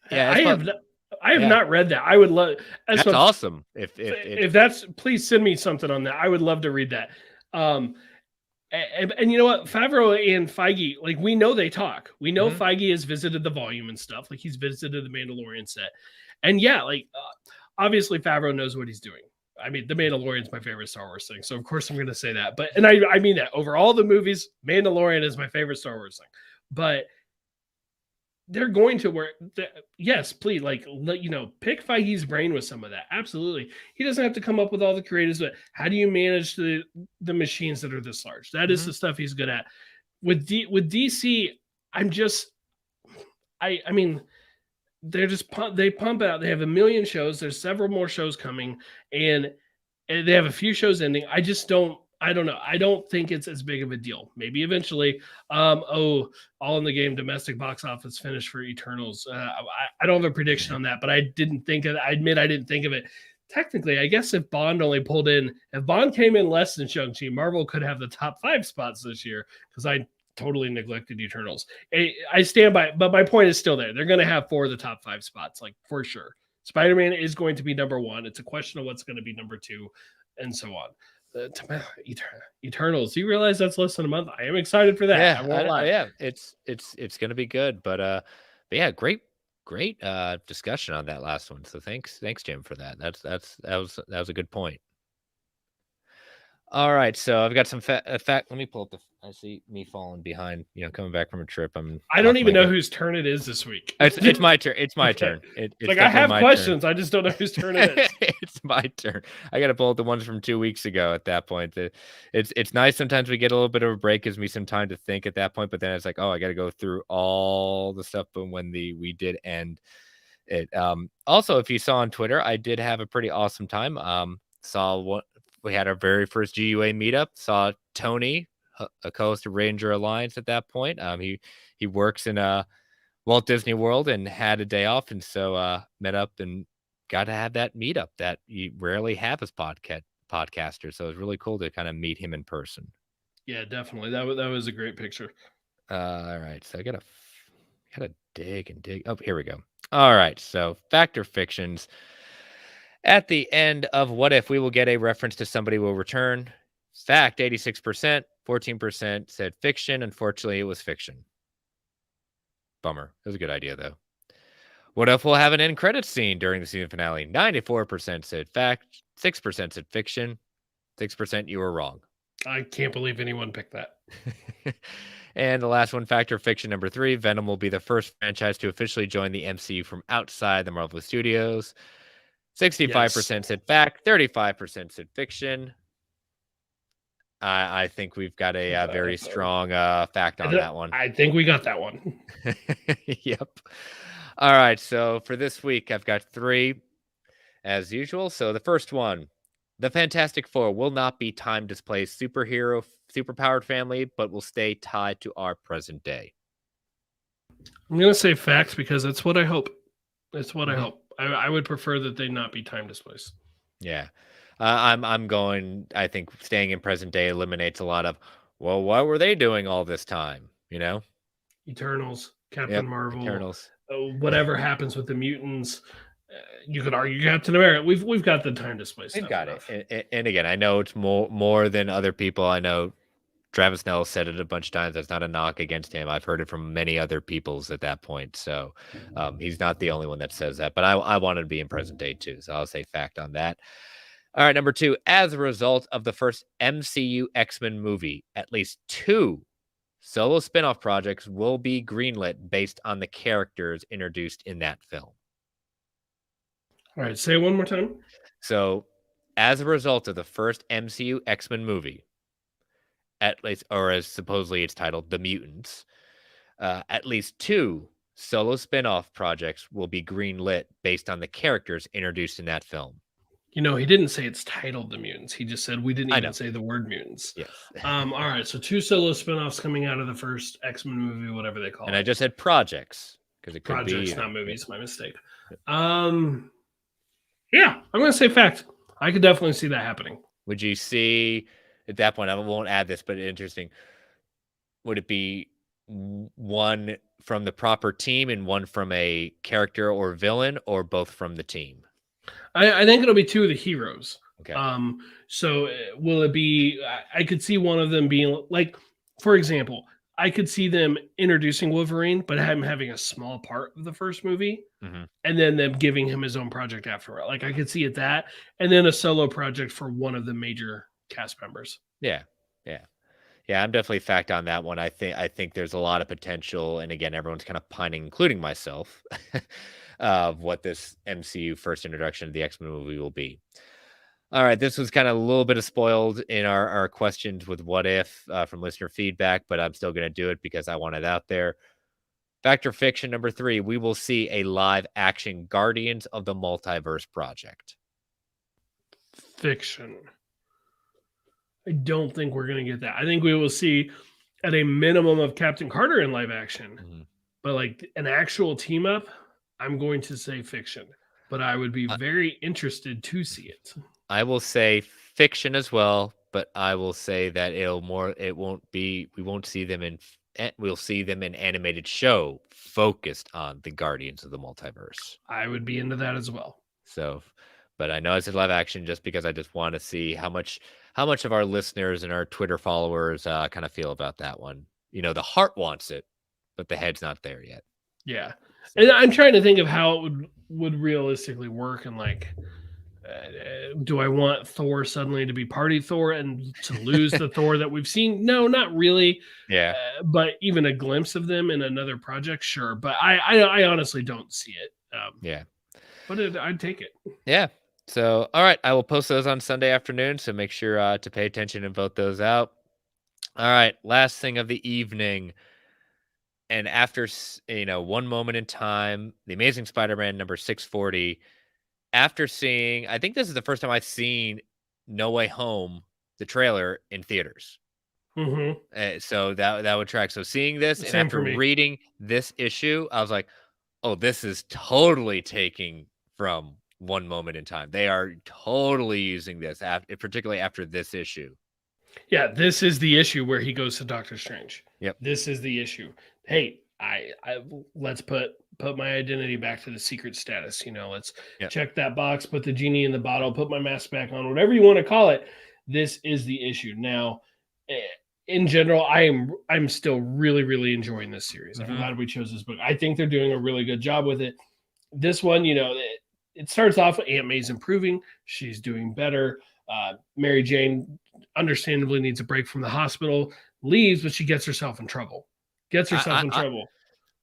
Yeah, I have not read that. I would love. That's awesome. If that's, please send me something on that. I would love to read that. And you know what, Favreau and Feige, like, we know they talk. We know Feige has visited the volume and stuff. Like, he's visited the Mandalorian set, and obviously Favreau knows what he's doing. I mean, the Mandalorian's my favorite Star Wars thing, so of course I'm going to say that. But I mean that over all the movies, Mandalorian is my favorite Star Wars thing. But they're going to work. Yes, please, pick Feige's brain with some of that. Absolutely. He doesn't have to come up with all the creatives, but how do you manage the machines that are this large? That is the stuff he's good at. With DC, I mean, they pump out. They have 1 million shows. There's several more shows coming, and they have a few shows ending. I don't know. I don't think it's as big of a deal. Maybe eventually. All in the game domestic box office finish for Eternals. I don't have a prediction on that, but I admit I didn't think of it. Technically, I guess if Bond came in less than Shang-Chi, Marvel could have the top 5 spots this year, because I totally neglected Eternals. I stand by it, but my point is still there. They're going to have 4 of the top 5 spots, like, for sure. Spider-Man is going to be number 1. It's a question of what's going to be number 2, and so on. Eternals. Do you realize that's less than a month? I am excited for that. Yeah, I won't lie. Yeah, it's going to be good. But yeah, great discussion on that last one. So thanks, Jim, for that. That was a good point. All right, so I've got some fact. Let me pull up I see me falling behind. Coming back from a trip. I don't even know whose turn it is this week. It's my turn. It's my turn. It's like, I have questions. Turn. I just don't know whose turn it is. It's my turn. I got to pull up the ones from 2 weeks ago. At that point, it's nice. Sometimes we get a little bit of a break, gives me some time to think at that point. But then it's like, oh, I got to go through all the stuff. But when we did end it. Also, if you saw on Twitter, I did have a pretty awesome time. Saw what. We had our very first GUA meetup. Saw Tony, a co-host of Ranger Alliance at that point. He works in Walt Disney World and had a day off, and so met up and got to have that meetup that you rarely have as podcaster. So it was really cool to kind of meet him in person. Yeah, definitely. That was a great picture. All right, so I gotta dig. Oh, here we go. All right, so fact or fictions. At the end of What If, we will get a reference to somebody will return. Fact, 86%, 14% said fiction. Unfortunately, it was fiction. Bummer. It was a good idea, though. What If we'll have an end credits scene during the season finale? 94% said fact, 6% said fiction. 6%, you were wrong. I can't believe anyone picked that. And the last one, fact or fiction number 3, Venom will be the first franchise to officially join the MCU from outside the Marvel Studios. 65% said fact, 35% said fiction. I think we've got a very strong fact on that one. I think we got that one. Yep. All right. So for this week, I've got 3 as usual. So the first one, the Fantastic Four will not be time displaced superpowered family, but will stay tied to our present day. I'm going to say fact because that's what I hope. That's what I hope. I would prefer that they not be time displaced. Yeah. I'm going, I think staying in present day eliminates a lot of, well, what were they doing all this time? You know? Eternals, Captain Marvel, Eternals. Whatever happens with the mutants, you could argue Captain America. We've got the time display stuff. We've got it. And again, I know it's more than other people. I know Travis Snell said it a bunch of times. That's not a knock against him. I've heard it from many other peoples at that point. So he's not the only one that says that. But I wanted to be in present day too. So I'll say fact on that. All right, number 2. As a result of the first MCU X-Men movie, at least 2 solo spin-off projects will be greenlit based on the characters introduced in that film. All right, say it one more time. So, as a result of the first MCU X-Men movie, at least, or as supposedly it's titled, The Mutants, at least 2 solo spin-off projects will be greenlit based on the characters introduced in that film. You know, he didn't say it's titled The Mutants. He just said we didn't even say the word mutants. Yes. All right, so 2 solo spinoffs coming out of the first X-Men movie, whatever they call it. And I just said projects because it could projects, be not movies. My mistake. Yeah, I'm going to say fact. I could definitely see that happening. Would you see at that point? I won't add this, but interesting. Would it be one from the proper team and one from a character or villain, or both from the team? I think it'll be 2 of the heroes. Okay. So will it be? I could see one of them being like, for example, I could see them introducing Wolverine, but him having a small part of the first movie, and then them giving him his own project afterward. Like I could see it that, and then a solo project for one of the major cast members. Yeah. I'm definitely fact on that one. I think there's a lot of potential, and again, everyone's kind of pining, including myself, of what this MCU first introduction to the X-Men movie will be. All right, this was kind of a little bit of spoiled in our questions with what if from listener feedback, but I'm still going to do it because I want it out there. Fact or fiction number 3, we will see a live action Guardians of the Multiverse project. Fiction. I don't think we're going to get that. I think we will see at a minimum of Captain Carter in live action, but like an actual team up, I'm going to say fiction, but I would be very interested to see it. I will say fiction as well, but I will say that we'll see them in animated show focused on the Guardians of the Multiverse. I would be into that as well. So, but I know I said live action just because I just want to see how much of our listeners and our Twitter followers kind of feel about that one. You know, the heart wants it, but the head's not there yet. Yeah. So. And I'm trying to think of how it would realistically work. And like, do I want Thor suddenly to be party Thor and to lose the Thor that we've seen? No, not really. Yeah. But even a glimpse of them in another project, sure. But I honestly don't see it. Yeah. But I'd take it. Yeah. So, all right. I will post those on Sunday afternoon. So make sure to pay attention and vote those out. All right. Last thing of the evening. And after, one moment in time, The Amazing Spider-Man number 640, after seeing, I think this is the first time I've seen No Way Home, the trailer, in theaters. So that would track. So seeing this and after reading this issue, I was like, oh, this is totally taking from one moment in time. They are totally using this, particularly after this issue. Yeah, this is the issue where he goes to Doctor Strange. Yep. This is the issue. Hey, I let's put my identity back to the secret status. Let's check that box, put the genie in the bottle, put my mask back on, whatever you want to call it. This is the issue. Now, in general, I'm still really, really enjoying this series. I'm glad we chose this book. I think they're doing a really good job with it. This one, it starts off, Aunt May's improving. She's doing better. Mary Jane understandably needs a break from the hospital, leaves, but she gets herself in trouble.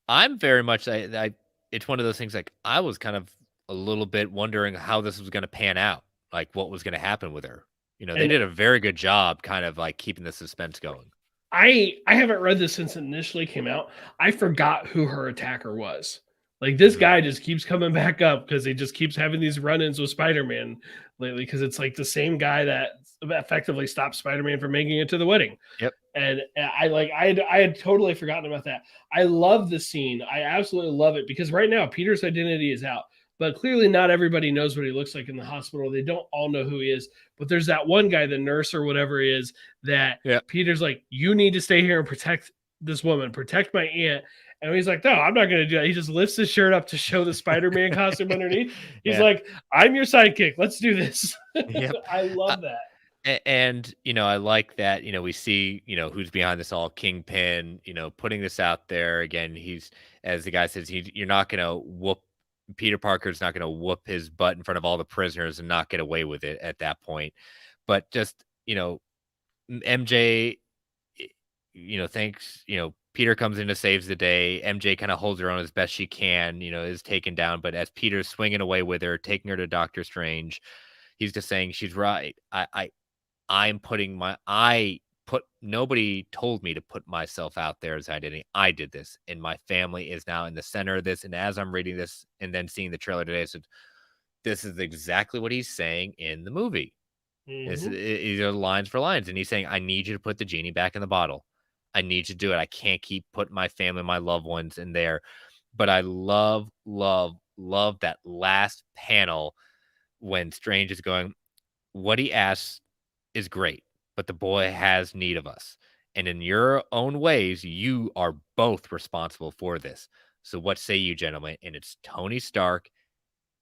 I'm very much, it's one of those things, like, I was kind of a little bit wondering how this was going to pan out, like what was going to happen with her. They And did a very good job kind of like keeping the suspense going. I haven't read this since it initially came out. I forgot who her attacker was. Like, this guy just keeps coming back up because he just keeps having these run-ins with Spider-Man lately, because it's like the same guy that effectively stopped Spider-Man from making it to the wedding. Yep. And I had totally forgotten about that. I love the scene. I absolutely love it, because right now Peter's identity is out, but clearly not everybody knows what he looks like in the hospital. They don't all know who he is, but there's that one guy, the nurse or whatever he is, that Peter's like, you need to stay here and protect this woman, protect my aunt. And he's like, no, I'm not going to do that. He just lifts his shirt up to show the Spider-Man costume underneath. He's like, I'm your sidekick. Let's do this. Yep. I love that. And, I like that, we see, who's behind this all, Kingpin, putting this out there. Again, he's, as the guy says, you're not going to whoop, Peter Parker's not going to whoop his butt in front of all the prisoners and not get away with it at that point. But just, MJ, thanks, Peter comes in to saves the day. MJ kind of holds her own as best she can, is taken down. But as Peter's swinging away with her, taking her to Doctor Strange, he's just saying, she's right. Nobody told me to put myself out there as identity. I did this, and my family is now in the center of this. And as I'm reading this and then seeing the trailer today, I said, this is exactly what he's saying in the movie. These are lines for lines. And he's saying, I need you to put the genie back in the bottle. I need you to do it. I can't keep putting my family, my loved ones in there. But I love that last panel when Strange is going, what he asks is great, but the boy has need of us. And in your own ways, you are both responsible for this. So what say you, gentlemen? And it's Tony Stark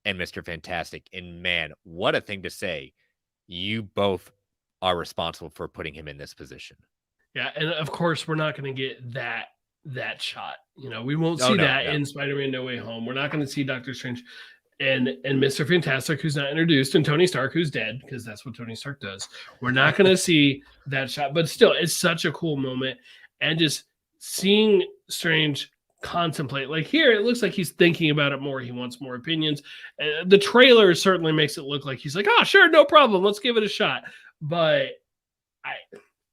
and Mr. Fantastic. And man, what a thing to say. You both are responsible for putting him in this position. Yeah, and of course, we're not going to get that shot. We won't see that in Spider-Man No Way Home. We're not going to see Doctor Strange and Mr. Fantastic, who's not introduced, and Tony Stark, who's dead, because that's what Tony Stark does. We're not going to see that shot, but still, it's such a cool moment. And just seeing Strange contemplate, like here, it looks like he's thinking about it more. He wants more opinions. The trailer certainly makes it look like he's like, oh, sure, no problem. Let's give it a shot. But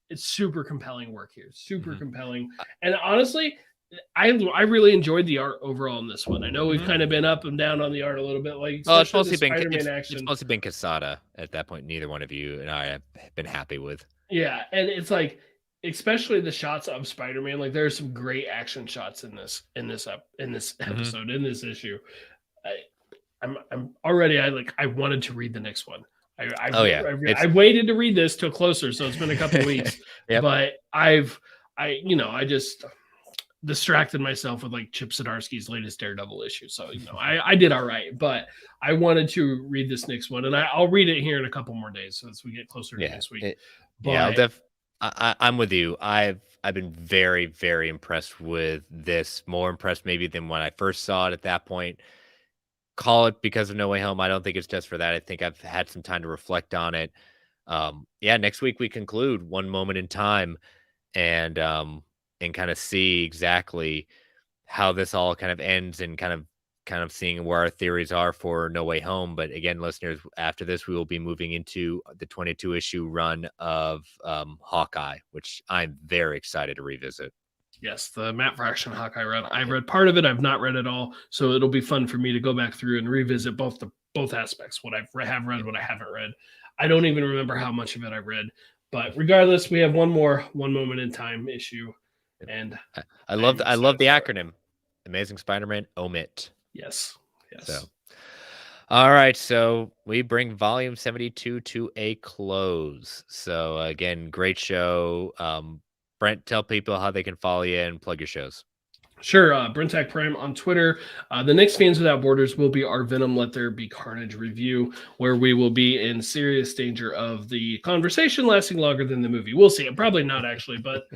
it's super compelling work here. Super compelling. And honestly, I really enjoyed the art overall in this one. I know we've kind of been up and down on the art a little bit. Like, it's mostly been Quesada at that point. Neither one of you and I have been happy with. Yeah, and it's like, especially the shots of Spider-Man. Like, there's some great action shots in this episode, in this issue. I'm already. I wanted to read the next one. I waited to read this till closer, so it's been a couple weeks. But I just distracted myself with like Chip Zdarsky's latest Daredevil issue. So I did all right, but I wanted to read this next one, and I'll read it here in a couple more days, so as we get closer to next week. I'm with you. I've been very, very impressed with this. More impressed maybe than when I first saw it at that point. Call it because of No Way Home. I don't think it's just for that. I think I've had some time to reflect on it. Next week we conclude One Moment in Time, and kind of see exactly how this all kind of ends, and kind of seeing where our theories are for No Way Home. But again, listeners, after this, we will be moving into the 22 issue run of Hawkeye, which I'm very excited to revisit. Yes, the Matt Fraction Hawkeye run. I've read part of it. I've not read it all, so it'll be fun for me to go back through and revisit both aspects. What I have read, what I haven't read. I don't even remember how much of it I've read. But regardless, we have one more One Moment in Time issue, and I love the acronym, Amazing Spider-Man Omit. Yes. So, all right. So we bring volume 72 to a close. So again, great show. Brent, tell people how they can follow you and plug your shows. Sure. Brentak Prime on Twitter. The next Fans Without Borders will be our Venom Let There Be Carnage review, where we will be in serious danger of the conversation lasting longer than the movie. We'll see. Probably not, actually, but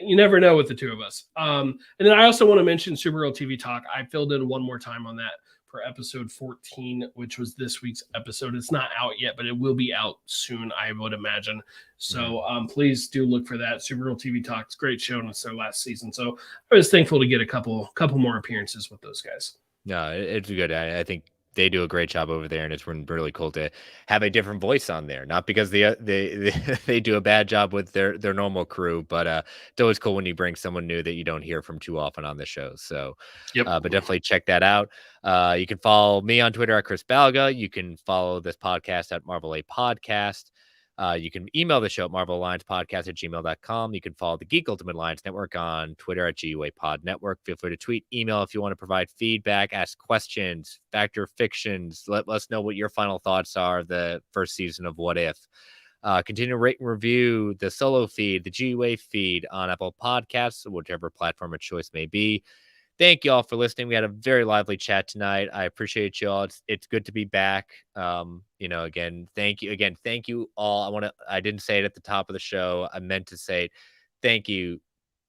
you never know with the two of us. And then I also want to mention Supergirl TV Talk. I filled in one more time on that for episode 14, which was this week's episode. It's not out yet, but it will be out soon, I would imagine. So please do look for that. Supergirl TV Talks, great show, and it's their last season. So I was thankful to get a couple more appearances with those guys. No, it's good. I think they do a great job over there, and it's been really cool to have a different voice on there. Not because they do a bad job with their normal crew, but it's always cool when you bring someone new that you don't hear from too often on the show. So, but definitely check that out. You can follow me on Twitter at Chris Balga. You can follow this podcast at Marvel A Podcast. You can email the show at marvelalliancepodcast@gmail.com. You can follow the Geek Ultimate Alliance Network on Twitter at GUA Pod Network. Feel free to tweet, email if you want to provide feedback, ask questions, factor fictions. Let us know what your final thoughts are of the first season of What If. Continue to rate and review the solo feed, the GUA feed on Apple Podcasts, whichever platform of choice may be. Thank you all for listening. We had a very lively chat tonight. I appreciate you all. It's good to be back. Again, thank you all. I didn't say it at the top of the show. I meant to say it. Thank you,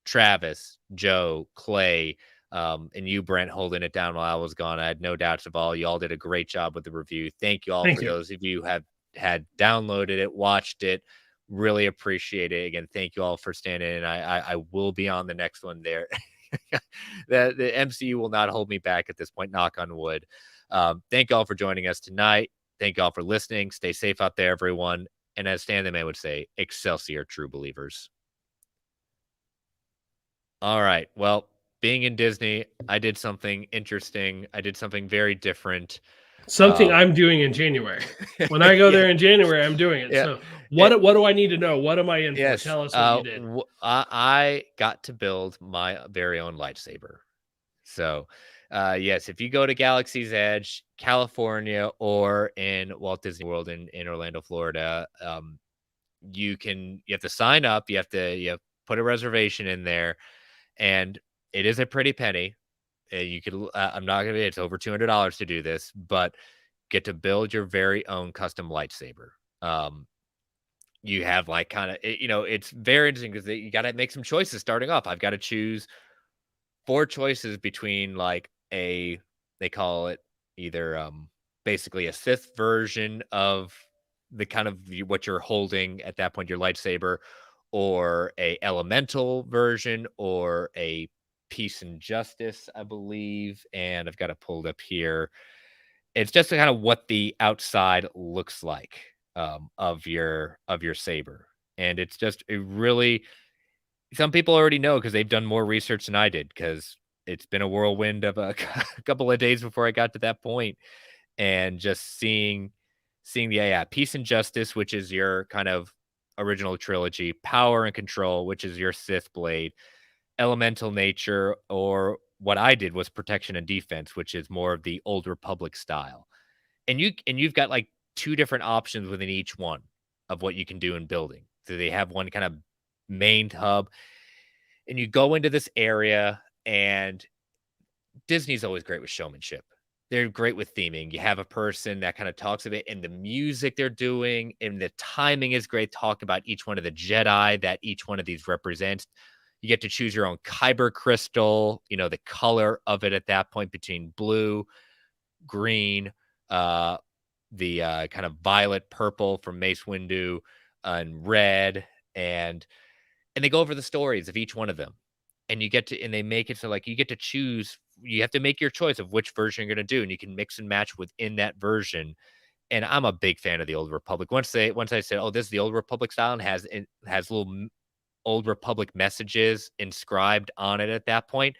Travis, Joe, Clay, and you, Brent, holding it down while I was gone. I had no doubts of all. You all did a great job with the review. Thank you all for those of you who have had downloaded it, watched it. Really appreciate it. Again, thank you all for standing in. I will be on the next one there. The MCU will not hold me back at this point, knock on wood. Thank you all for joining us tonight. Thank you all for listening. Stay safe out there, everyone. And as Stan the Man would say, Excelsior, true believers. All right. Well, being in Disney, I did something interesting. I did something very different. Something I'm doing in January. When I go there in January, I'm doing it. So what do I need to know? What am I in for? Tell us what you did. I got to build my very own lightsaber. So, yes, if you go to Galaxy's Edge, California, or in Walt Disney World in Orlando, Florida, you have to sign up. You have to put a reservation in there, and it is a pretty penny. You could, I'm not going to, it's over $200 to do this, but get to build your very own custom lightsaber. You have it's very interesting because you got to make some choices starting off. I've got to choose 4 choices between they call it either, basically a Sith version of the kind of what you're holding at that point, your lightsaber, or a elemental version, or a Peace and Justice, I believe. And I've got it pulled up here. It's just kind of what the outside looks like of your saber. And it's just some people already know because they've done more research than I did, because it's been a whirlwind of a couple of days before I got to that point. And just seeing the Peace and Justice, which is your kind of original trilogy, Power and Control, which is your Sith blade, Elemental Nature, or what I did was Protection and Defense, which is more of the Old Republic style. And you've got 2 different options within each one of what you can do in building. So they have one kind of main hub, and you go into this area, and Disney's always great with showmanship. They're great with theming. You have a person that kind of talks of it, and the music they're doing, and the timing is great. Talk about each one of the Jedi that each one of these represents. You get to choose your own kyber crystal, the color of it at that point between blue, green, the kind of violet purple from Mace Windu, and red. And they go over the stories of each one of them. And they make it so you get to choose, you have to make your choice of which version you're going to do. And you can mix and match within that version. And I'm a big fan of the Old Republic. Once I said, oh, this is the Old Republic style, and has little Old Republic messages inscribed on it at that point,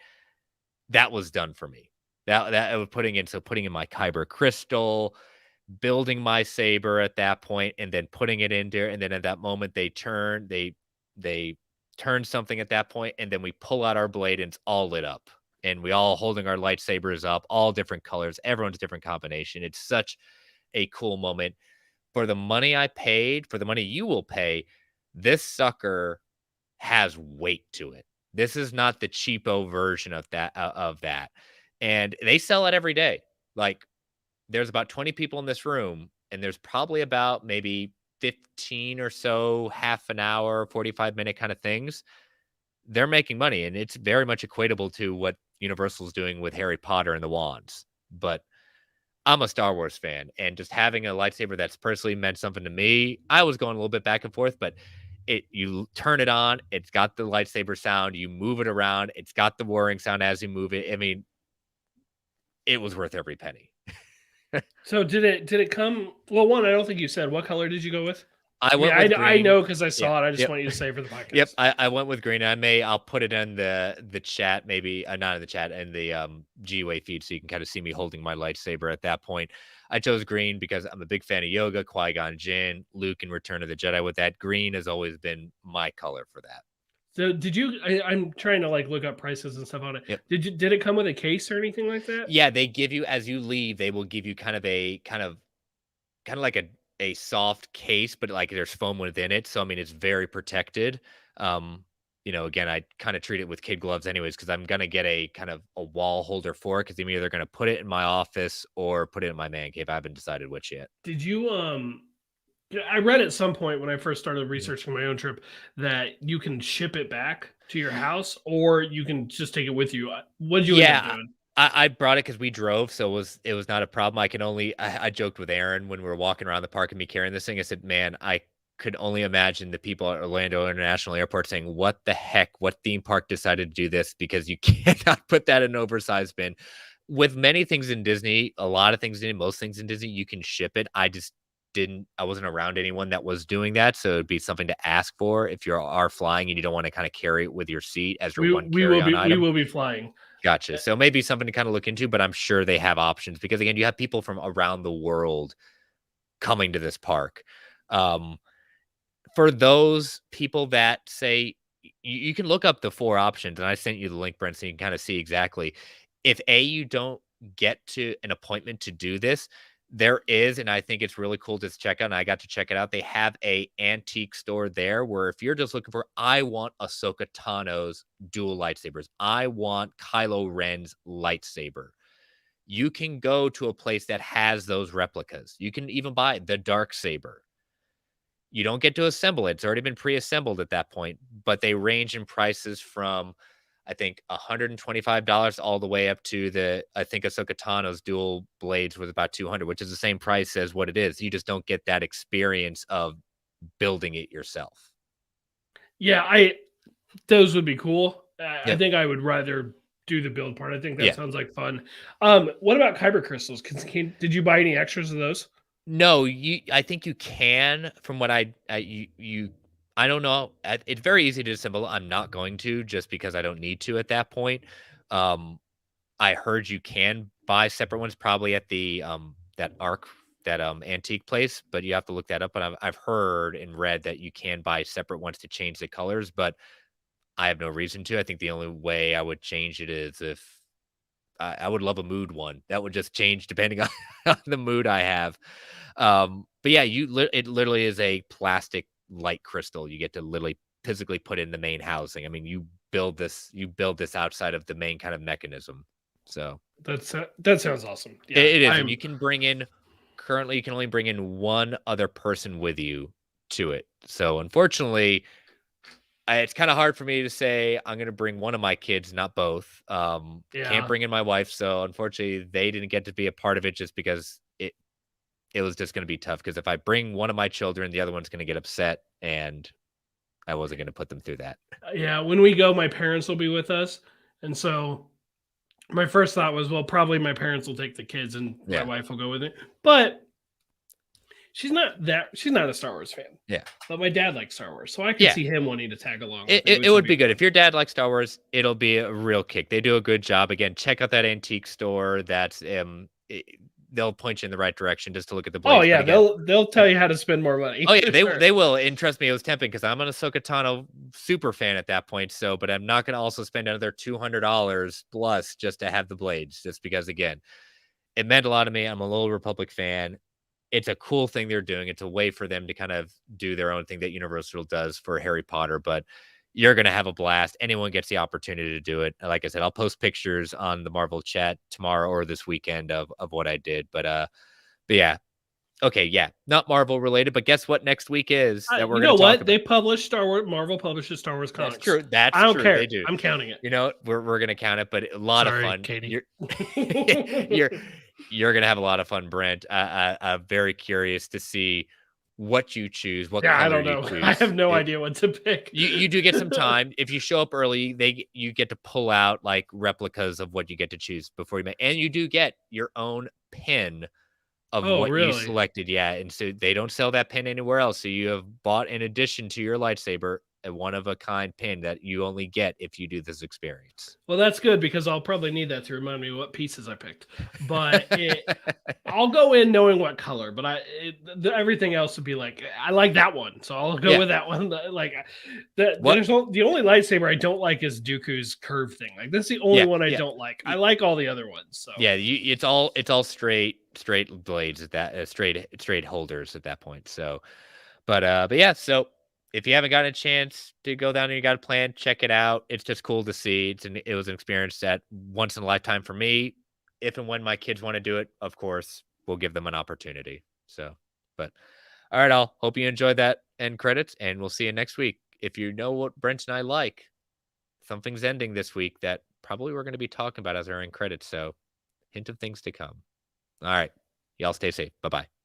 that was done for me. That I was putting in my kyber crystal, building my saber at that point, and then putting it in there. And then at that moment they turn something at that point, and then we pull out our blade, and it's all lit up, and we all holding our lightsabers up, all different colors, everyone's different combination. It's such a cool moment. For the money I paid, for the money you will pay, this sucker has weight to it. This is not the cheapo version of that. And they sell it every day. There's about 20 people in this room, and there's probably about maybe 15 or so, half an hour, 45-minute kind of things. They're making money, and it's very much equatable to what Universal's doing with Harry Potter and the wands. But I'm a Star Wars fan, and just having a lightsaber that's personally meant something to me, I was going a little bit back and forth, but you turn it on, it's got the lightsaber sound, you move it around, it's got the whirring sound as you move it. I mean, it was worth every penny. So did it come? Well, one, I don't think you said what color did you go with. I went with green. I know because I saw Yep, it. I just yep. want you to say for the podcast. Yep, I went with green. I'll put it in the chat, maybe not in the chat, in the GUA feed, so you can kind of see me holding my lightsaber at that point. I chose green because I'm a big fan of Yoga, Qui-Gon Jinn, Luke in Return of the Jedi. With that, green has always been my color for that. So did you? I'm trying to like look up prices and stuff on it. Yep. Did it come with a case or anything like that? Yeah, they give you, as you leave, they will give you kind of like a soft case, but like there's foam within it. So I mean, it's very protected. Again, I kind of treat it with kid gloves anyways, because I'm gonna get a kind of a wall holder for it, because I'm either gonna put it in my office or put it in my man cave. I haven't decided which yet. Did you I read at some point when I first started researching my own trip that you can ship it back to your house, or you can just take it with you. What did you end up doing? I brought it because we drove, so it was not a problem. I joked with Aaron when we were walking around the park and me carrying this thing. I said, man, I could only imagine the people at Orlando International Airport saying, what the heck, what theme park decided to do this? Because you cannot put that in an oversized bin. With many things in Disney, a lot of things in most things in Disney, you can ship it. I wasn't around anyone that was doing that, so it'd be something to ask for if you are flying and you don't want to kind of carry it with your seat as your one carry-on item. We will be flying. Gotcha. So maybe something to kind of look into, but I'm sure they have options, because again, you have people from around the world coming to this park. For those people that say, you can look up the 4 options, and I sent you the link, Brent, so you can kind of see exactly. If you don't get to an appointment to do this, there is, and I think it's really cool to check out, and I got to check it out. They have a antique store there where if you're just looking for, I want Ahsoka Tano's dual lightsabers, I want Kylo Ren's lightsaber, you can go to a place that has those replicas. You can even buy the dark saber. You don't get to assemble it. It's already been pre-assembled at that point, but they range in prices from, I think, $125 all the way up to I think Ahsoka Tano's dual blades was about $200, which is the same price as what it is. You just don't get that experience of building it yourself. Yeah, those would be cool. I think I would rather do the build part. I think that sounds like fun. What about kyber crystals? Did you buy any extras of those? No, I think you can. From what I don't know. It's very easy to assemble. I'm not going to, just because I don't need to at that point. I heard you can buy separate ones, probably at the that antique place, but you have to look that up. But I've heard and read that you can buy separate ones to change the colors, but I have no reason to. I think the only way I would change it is if I would love a mood one that would just change depending on the mood I have. But yeah, it literally is a plastic light crystal. You get to literally physically put in the main housing. I mean, you build this outside of the main kind of mechanism. So that sounds awesome. Yeah, it is. And you can currently you can only bring in one other person with you to it. So unfortunately, it's kind of hard for me to say I'm going to bring one of my kids, not both. Can't bring in my wife. So unfortunately, they didn't get to be a part of it, just because it was just going to be tough. Because if I bring one of my children, the other one's going to get upset, and I wasn't going to put them through that. Yeah, when we go, my parents will be with us. And so my first thought was, well, probably my parents will take the kids and my wife will go with it. But she's not a Star Wars fan. Yeah. But my dad likes Star Wars, so I can see him wanting to tag along. It would be good. If your dad likes Star Wars, it'll be a real kick. They do a good job. Again, check out that antique store. That's they'll point you in the right direction just to look at the blades. Oh yeah, they'll tell you how to spend more money. Oh yeah, they will. And trust me, it was tempting, because I'm an Ahsoka Tano super fan at that point. So, but I'm not going to also spend another $200 plus just to have the blades, just because, again, it meant a lot to me. I'm a Little Republic fan. It's a cool thing they're doing. It's a way for them to kind of do their own thing that Universal does for Harry Potter, but you're going to have a blast. Anyone gets the opportunity to do it. Like I said, I'll post pictures on the Marvel chat tomorrow or this weekend of what I did. But yeah. Okay. Yeah. Not Marvel related, but guess what next week is that we're going to talk about? They publish Star Wars. Marvel publishes Star Wars comics. That's true. I don't care. They do. I'm counting it. You know, we're going to count it, but a lot of fun. Katie. You're gonna have a lot of fun, Brent. I'm very curious to see what you choose, what Yeah, I color don't you know. I choose. have no idea what to pick. You do get some time. If you show up early, you get to pull out like replicas of what you get to choose before you make, and you do get your own pin of Oh, what you really? selected. Yeah, and so they don't sell that pin anywhere else. So you have bought in addition to your lightsaber a one of a kind pin that you only get if you do this experience. Well, that's good because I'll probably need that to remind me what pieces I picked. But I'll go in knowing what color, but everything else would be like, I like that one, so I'll go Yeah. with that one. Like What? the only lightsaber I don't like is Dooku's curve thing. Like that's the only Yeah, one I yeah. don't like. I like all the other ones. So Yeah, it's all straight blades at that straight holders at that point. So, but yeah. So if you haven't gotten a chance to go down and you got a plan, check it out. It's just cool to see. It was an experience that once in a lifetime for me. If and when my kids want to do it, of course, we'll give them an opportunity. So, but all right, I'll hope you enjoyed that end credits, and we'll see you next week. If you know what Brent and I like, something's ending this week that probably we're going to be talking about as our end credits. So hint of things to come. All right. Y'all stay safe. Bye bye.